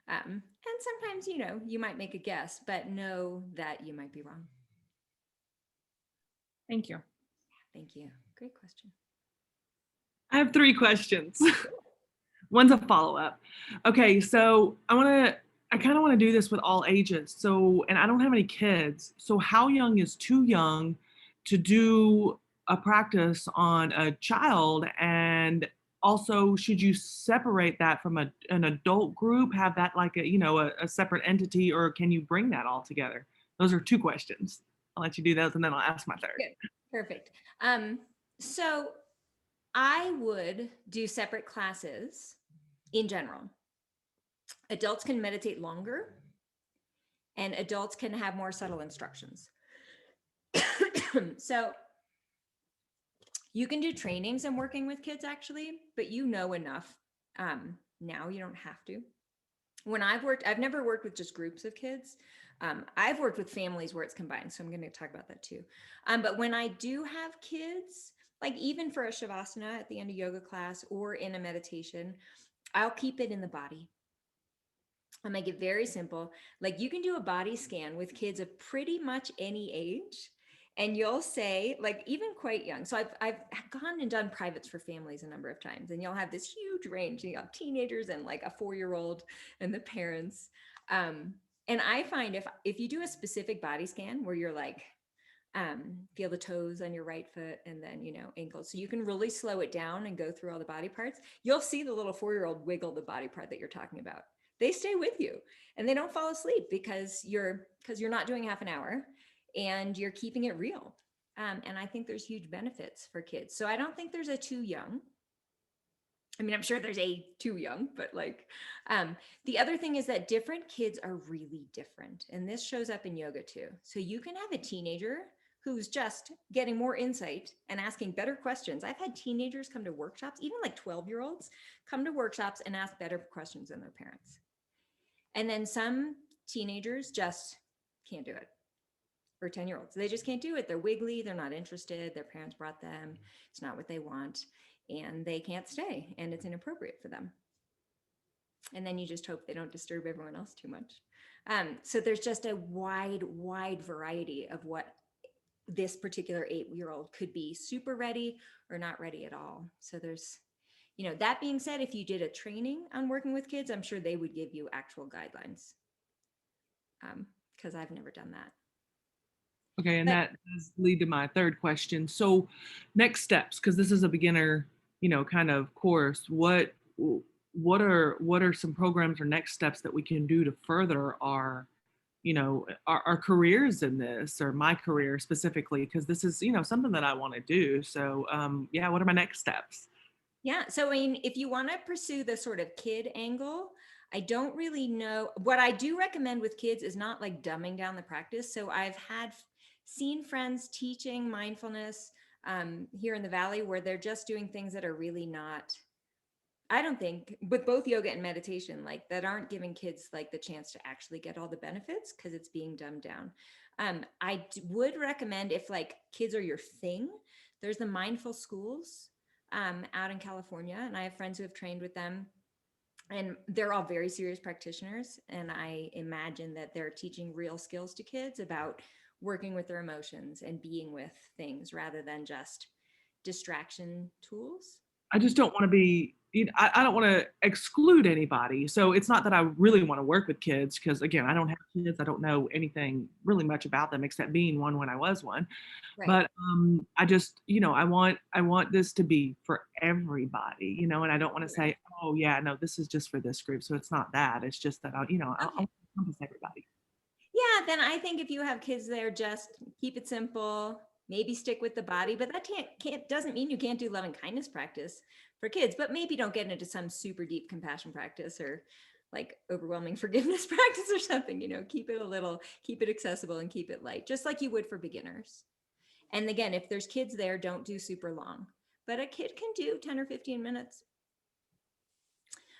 And sometimes, you might make a guess, but know that you might be wrong. Thank you. Thank you. Great question. I have 3 questions. One's a follow-up. Okay, so I kind of want to do this with all ages. So, and I don't have any kids. So how young is too young to do a practice on a child? And also, should you separate that from an adult group, have that like a separate entity, or can you bring that all together? Those are 2 questions. I'll let you do those and then I'll ask my third. Good. Perfect. So I would do separate classes in general. Adults can meditate longer and adults can have more subtle instructions. So you can do trainings and working with kids actually, but enough. Now you don't have to. When I've never worked with just groups of kids. I've worked with families where it's combined. So I'm going to talk about that too. But when I do have kids, like even for a Shavasana at the end of yoga class or in a meditation, I'll keep it in the body. I make it very simple. Like you can do a body scan with kids of pretty much any age. And you'll say, like, even quite young. So I've gone and done privates for families a number of times. And you'll have this huge range. You have teenagers and like a 4-year-old and the parents. And I find if you do a specific body scan where you're like, feel the toes on your right foot and then, ankles. So you can really slow it down and go through all the body parts. You'll see the little 4-year-old wiggle the body part that you're talking about. They stay with you and they don't fall asleep because you're not doing half an hour and you're keeping it real. And I think there's huge benefits for kids. So I don't think there's a too young. I mean, I'm sure there's a too young, but the other thing is that different kids are really different. And this shows up in yoga too. So you can have a teenager who's just getting more insight and asking better questions. I've had teenagers come to workshops, even like 12-year-olds come to workshops and ask better questions than their parents. And then some teenagers just can't do it. Or 10-year-olds, they just can't do it. They're wiggly, they're not interested, their parents brought them, it's not what they want, and they can't stay, and it's inappropriate for them. And then you just hope they don't disturb everyone else too much. So there's just a wide variety of what this particular 8-year-old could be super ready or not ready at all. So there's, that being said, if you did a training on working with kids, I'm sure they would give you actual guidelines, because I've never done that. Okay, and But- that does lead to my third question. So next steps, because this is a beginner, kind of course, what are some programs or next steps that we can do to further our our careers in this, or my career specifically, because this is something that I want to do. So yeah, what are my next steps? Yeah, so I mean, if you want to pursue the sort of kid angle, I don't really know. What I do recommend with kids is not like dumbing down the practice. So I've seen friends teaching mindfulness here in the Valley where they're just doing things that are really not, I don't think, with both yoga and meditation, like that aren't giving kids like the chance to actually get all the benefits because it's being dumbed down. Would recommend, if like kids are your thing, there's the mindful schools out in California, and I have friends who have trained with them, and they're all very serious practitioners. And I imagine that they're teaching real skills to kids about working with their emotions and being with things rather than just distraction tools. I just don't want to be, I don't want to exclude anybody. So it's not that I really want to work with kids, because again, I don't have kids. I don't know anything really much about them except being one when I was one. Right. But I just, I want this to be for everybody, and I don't want to say, oh yeah, no, this is just for this group. So it's not that. It's just that I want to encompass everybody. Yeah, then I think if you have kids there, just keep it simple, maybe stick with the body, but that doesn't mean you can't do loving kindness practice for kids, but maybe don't get into some super deep compassion practice or like overwhelming forgiveness practice or something. Keep it accessible and keep it light, just like you would for beginners. And again, if there's kids there, don't do super long, but a kid can do 10 or 15 minutes.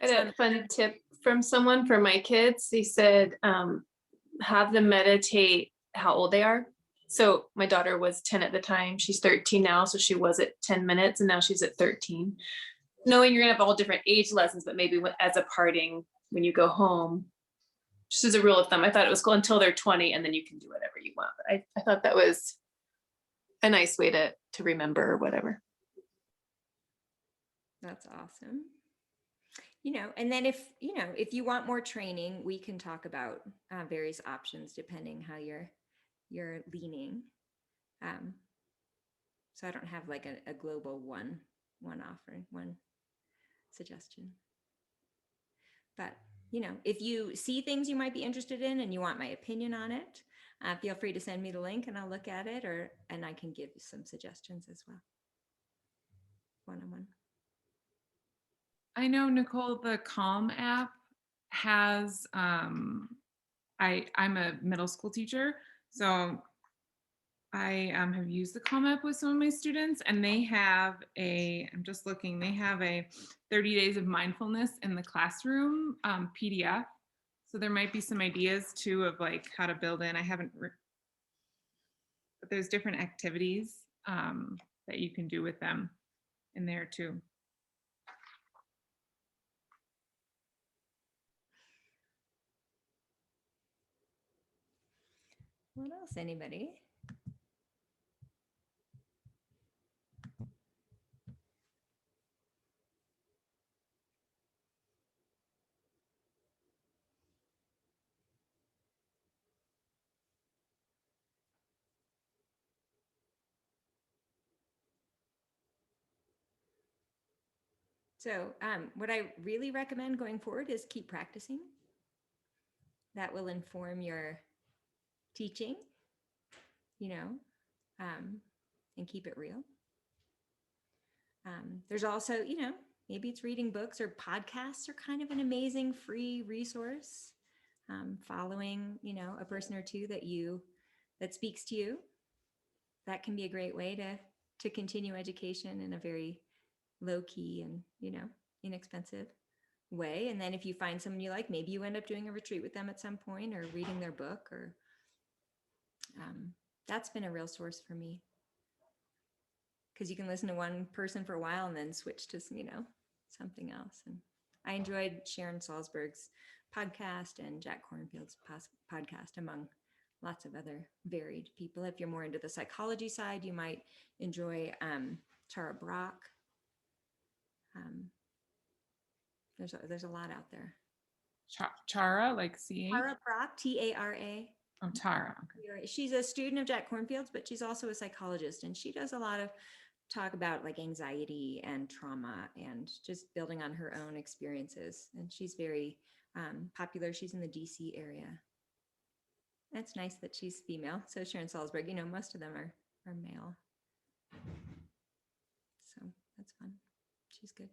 I had a fun tip from someone for my kids. They said, have them meditate how old they are. So my daughter was 10 at the time. She's 13 now. So she was at 10 minutes and now she's at 13. Knowing you're gonna have all different age lessons, but maybe as a parting when you go home, just as a rule of thumb, I thought it was cool until they're 20 and then you can do whatever you want. But I thought that was a nice way to remember or whatever. That's awesome. And then if you want more training, we can talk about various options depending how you're leaning. So I don't have like a global one offering, one suggestion. But, if you see things you might be interested in and you want my opinion on it, feel free to send me the link and I'll look at it, and I can give you some suggestions as well. One-on-one. I know, Nicole, the Calm app has, I'm a middle school teacher, so I have used the Calm app with some of my students, and they have I'm just looking, they have a 30 days of mindfulness in the classroom PDF. So there might be some ideas too of like how to build in. I haven't, but there's different activities that you can do with them in there too. What else, anybody? So what I really recommend going forward is keep practicing. That will inform your teaching, and keep it real. There's also, maybe it's reading books or podcasts are kind of an amazing free resource. Following, a person or two that speaks to you. that can be a great way to continue education in a very low key and, inexpensive way. And then if you find someone you like, maybe you end up doing a retreat with them at some point or reading their book, or that's been a real source for me, because you can listen to one person for a while and then switch to, something else. And I enjoyed Sharon Salzberg's podcast and Jack Kornfield's podcast, among lots of other varied people. If you're more into the psychology side, you might enjoy Tara Brach. There's a lot out there. Chara, like C. Tara Brach, Tara. Oh, Tara. Okay. She's a student of Jack Kornfield's, but she's also a psychologist, and she does a lot of talk about like anxiety and trauma and just building on her own experiences. And she's very popular. She's in the DC area. It's nice that she's female. So Sharon Salzberg, most of them are male. So that's fun. She's good.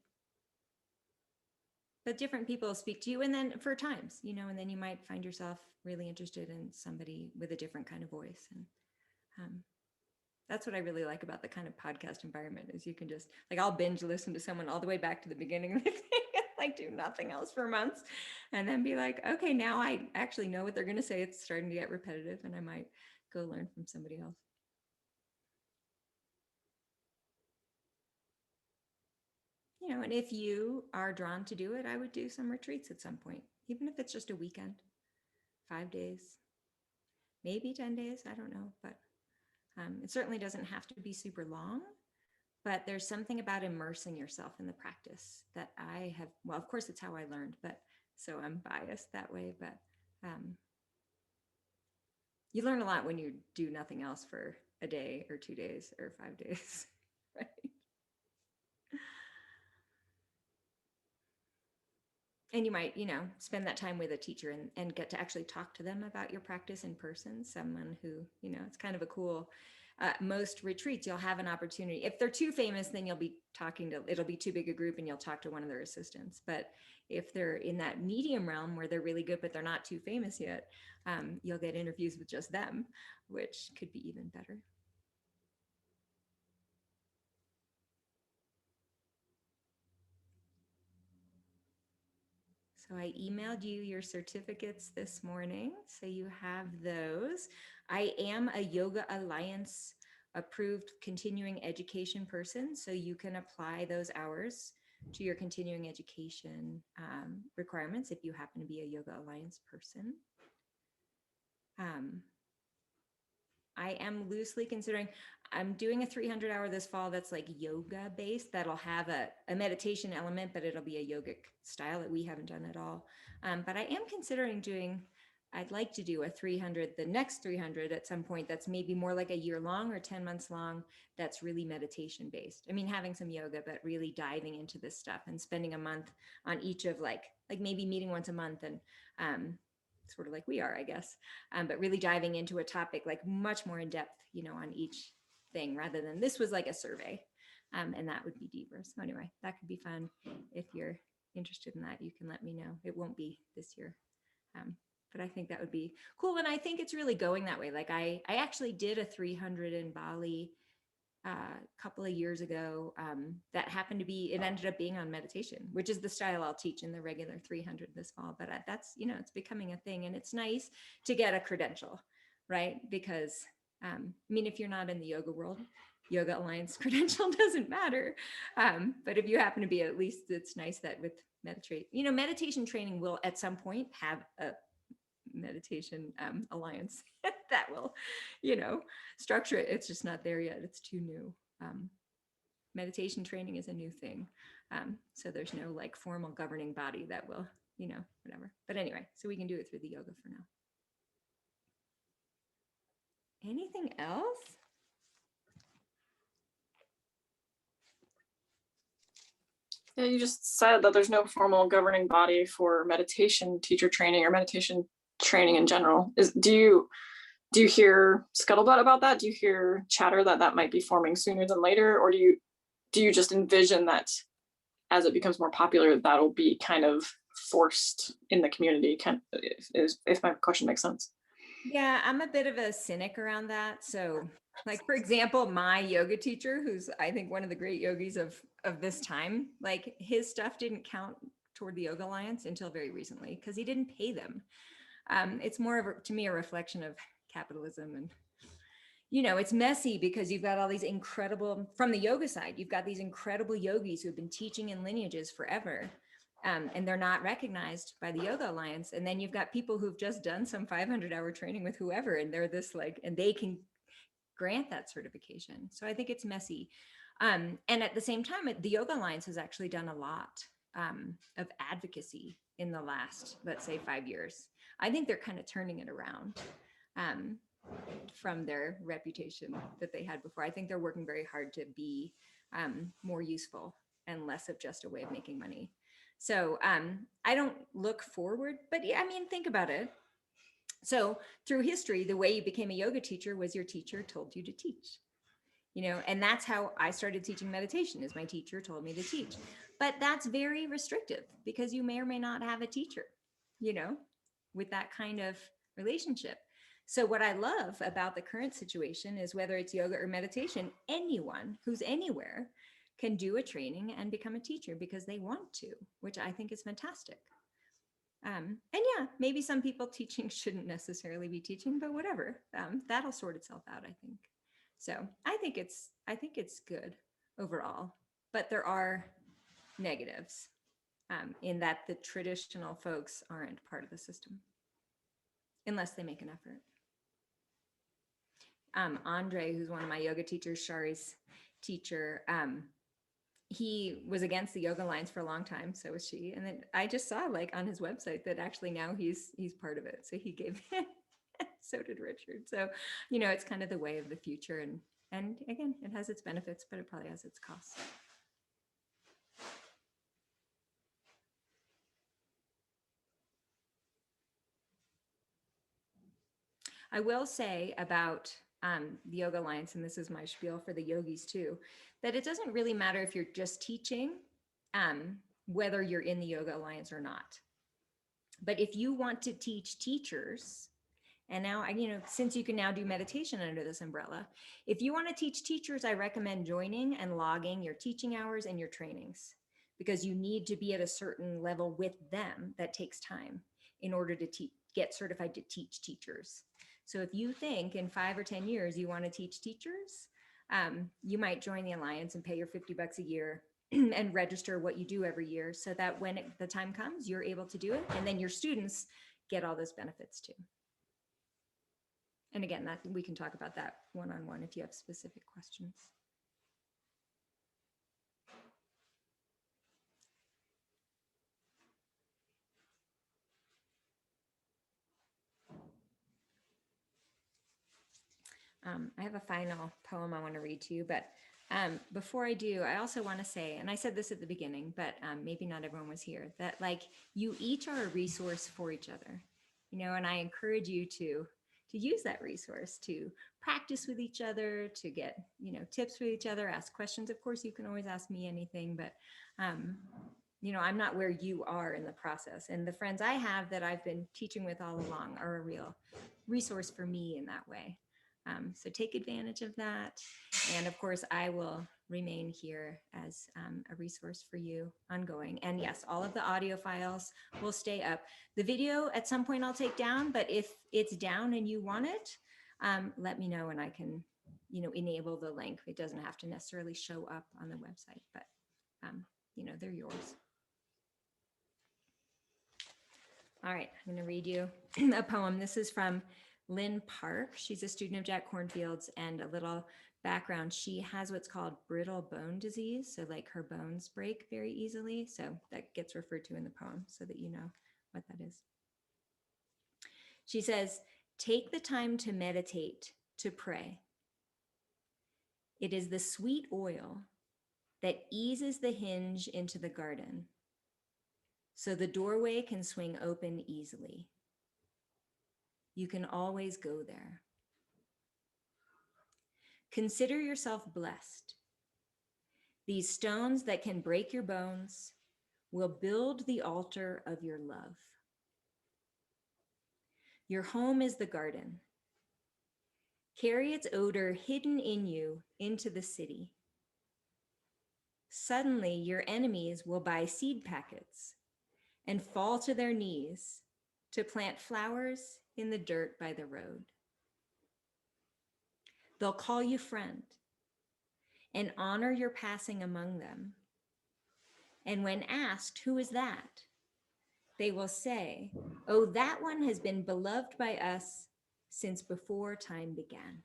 But different people speak to you, and then for times, and then you might find yourself really interested in somebody with a different kind of voice. And that's what I really like about the kind of podcast environment, is you can just, like, I'll binge listen to someone all the way back to the beginning of the thing and like do nothing else for months, and then be like, okay, now I actually know what they're going to say. It's starting to get repetitive, and I might go learn from somebody else. And if you are drawn to do it, I would do some retreats at some point, even if it's just a weekend, 5 days, maybe 10 days. I don't know, but it certainly doesn't have to be super long. But there's something about immersing yourself in the practice that I have. Well, of course, it's how I learned, but so I'm biased that way. But you learn a lot when you do nothing else for a day or 2 days or 5 days, right? And you might, spend that time with a teacher and get to actually talk to them about your practice in person. Someone who, it's kind of a cool, most retreats, you'll have an opportunity. If they're too famous, then you'll be it'll be too big a group and you'll talk to one of their assistants. But if they're in that medium realm where they're really good, but they're not too famous yet, you'll get interviews with just them, which could be even better. So I emailed you your certificates this morning, so you have those. I am a Yoga Alliance approved continuing education person, so you can apply those hours to your continuing education requirements if you happen to be a Yoga Alliance person. I am loosely considering, I'm doing a 300-hour this fall that's like yoga based. That'll have a meditation element, but it'll be a yogic style that we haven't done at all. But I am considering I'd like to do a 300, the next 300 at some point, that's maybe more like a year long or 10 months long. That's really meditation based. I mean, having some yoga, but really diving into this stuff and spending a month on each of like maybe meeting once a month and sort of like we are, I guess, but really diving into a topic like much more in depth, on each thing, rather than this was like a survey, and that would be deeper. So anyway, that could be fun. If you're interested in that, you can let me know. It won't be this year, but I think that would be cool. And I think it's really going that way. Like I actually did a 300 in Bali a couple of years ago, that happened to be, it ended up being on meditation, which is the style I'll teach in the regular 300 this fall. But that's, it's becoming a thing, and it's nice to get a credential, right? Because I mean, if you're not in the yoga world, Yoga Alliance credential doesn't matter. But if you happen to be, at least it's nice that with meditation training will at some point have a meditation alliance that will, structure it. It's just not there yet. It's too new. Meditation training is a new thing. So there's no like formal governing body that will, whatever. But anyway, so we can do it through the yoga for now. Anything else? Yeah, you just said that there's no formal governing body for meditation teacher training or meditation training in general. Do you hear scuttlebutt about that? Do you hear chatter that might be forming sooner than later? Or do you just envision that as it becomes more popular, that'll be kind of forced in the community? If my question makes sense. Yeah, I'm a bit of a cynic around that. So, like for example, my yoga teacher, who's I think one of the great yogis of this time, like his stuff didn't count toward the Yoga Alliance until very recently because he didn't pay them. It's more of to me a reflection of capitalism, and it's messy because you've got all these incredible, from the yoga side, you've got these incredible yogis who've been teaching in lineages forever. And they're not recognized by the Yoga Alliance. And then you've got people who've just done some 500-hour training with whoever, and they're this like, and they can grant that certification. So I think it's messy. And at the same time, the Yoga Alliance has actually done a lot of advocacy in the last, let's say, 5 years. I think they're kind of turning it around from their reputation that they had before. I think they're working very hard to be more useful and less of just a way of making money. So I don't look forward, but yeah, I mean, think about it. So through history, the way you became a yoga teacher was your teacher told you to teach, and that's how I started teaching meditation, is my teacher told me to teach. But that's very restrictive because you may or may not have a teacher, with that kind of relationship. So what I love about the current situation is whether it's yoga or meditation, anyone who's anywhere can do a training and become a teacher because they want to, which I think is fantastic. And yeah, maybe some people teaching shouldn't necessarily be teaching, but whatever. That'll sort itself out, I think. So I think it's good overall, but there are negatives in that the traditional folks aren't part of the system unless they make an effort. Andre, who's one of my yoga teachers, Shari's teacher, he was against the Yoga Alliance for a long time. So was she. And then I just saw like on his website that actually now he's part of it. So he gave so did Richard. So, it's kind of the way of the future. And again, it has its benefits, but it probably has its costs. I will say about the Yoga Alliance, and this is my spiel for the yogis too, that it doesn't really matter if you're just teaching, whether you're in the Yoga Alliance or not. But if you want to teach teachers, and now, since you can now do meditation under this umbrella, if you want to teach teachers, I recommend joining and logging your teaching hours and your trainings, because you need to be at a certain level with them. That takes time in order to get certified to teach teachers. So if you think in 5 or 10 years you want to teach teachers, you might join the Alliance and pay your $50 a year and register what you do every year, so that when the time comes, you're able to do it. And then your students get all those benefits too. And again, that we can talk about that one-on-one if you have specific questions. I have a final poem I want to read to you, but before I do, I also want to say, and I said this at the beginning, but maybe not everyone was here, that like you each are a resource for each other, and I encourage you to use that resource to practice with each other, to get, tips with each other, ask questions. Of course, you can always ask me anything, but I'm not where you are in the process. And the friends I have that I've been teaching with all along are a real resource for me in that way. So take advantage of that. And of course, I will remain here as a resource for you ongoing. And yes, all of the audio files will stay up. The video at some point I'll take down, but if it's down and you want it, let me know and I can, enable the link. It doesn't have to necessarily show up on the website, but they're yours. All right, I'm going to read you a poem. This is from Lynn Park. She's a student of Jack Cornfield's, and a little background. She has what's called brittle bone disease. So like her bones break very easily. So that gets referred to in the poem so that you know what that is. She says, take the time to meditate, to pray. It is the sweet oil that eases the hinge into the garden, so the doorway can swing open easily. You can always go there. Consider yourself blessed. These stones that can break your bones will build the altar of your love. Your home is the garden. Carry its odor hidden in you into the city. Suddenly, your enemies will buy seed packets and fall to their knees to plant flowers in the dirt by the road. They'll call you friend and honor your passing among them. And when asked, who is that? They will say, oh, that one has been beloved by us since before time began.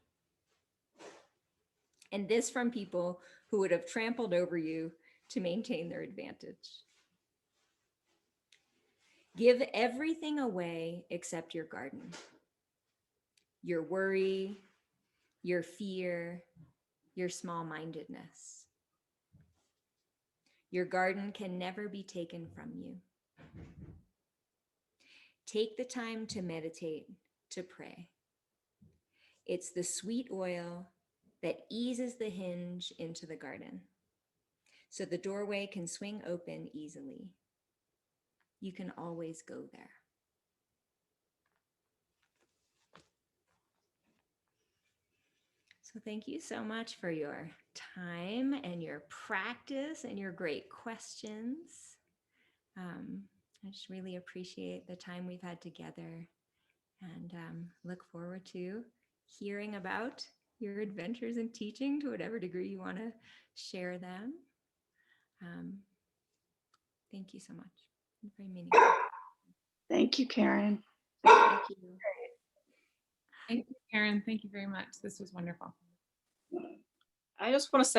And this from people who would have trampled over you to maintain their advantage. Give everything away except your garden, your worry, your fear, your small-mindedness. Your garden can never be taken from you. Take the time to meditate, to pray. It's the sweet oil that eases the hinge into the garden, so the doorway can swing open easily. You can always go there. So thank you so much for your time and your practice and your great questions. I just really appreciate the time we've had together, and look forward to hearing about your adventures in teaching to whatever degree you want to share them. Thank you so much. Very meaningful. Thank you, Karen. Thank you. Thank you, Karen. Thank you very much. This was wonderful. I just want to say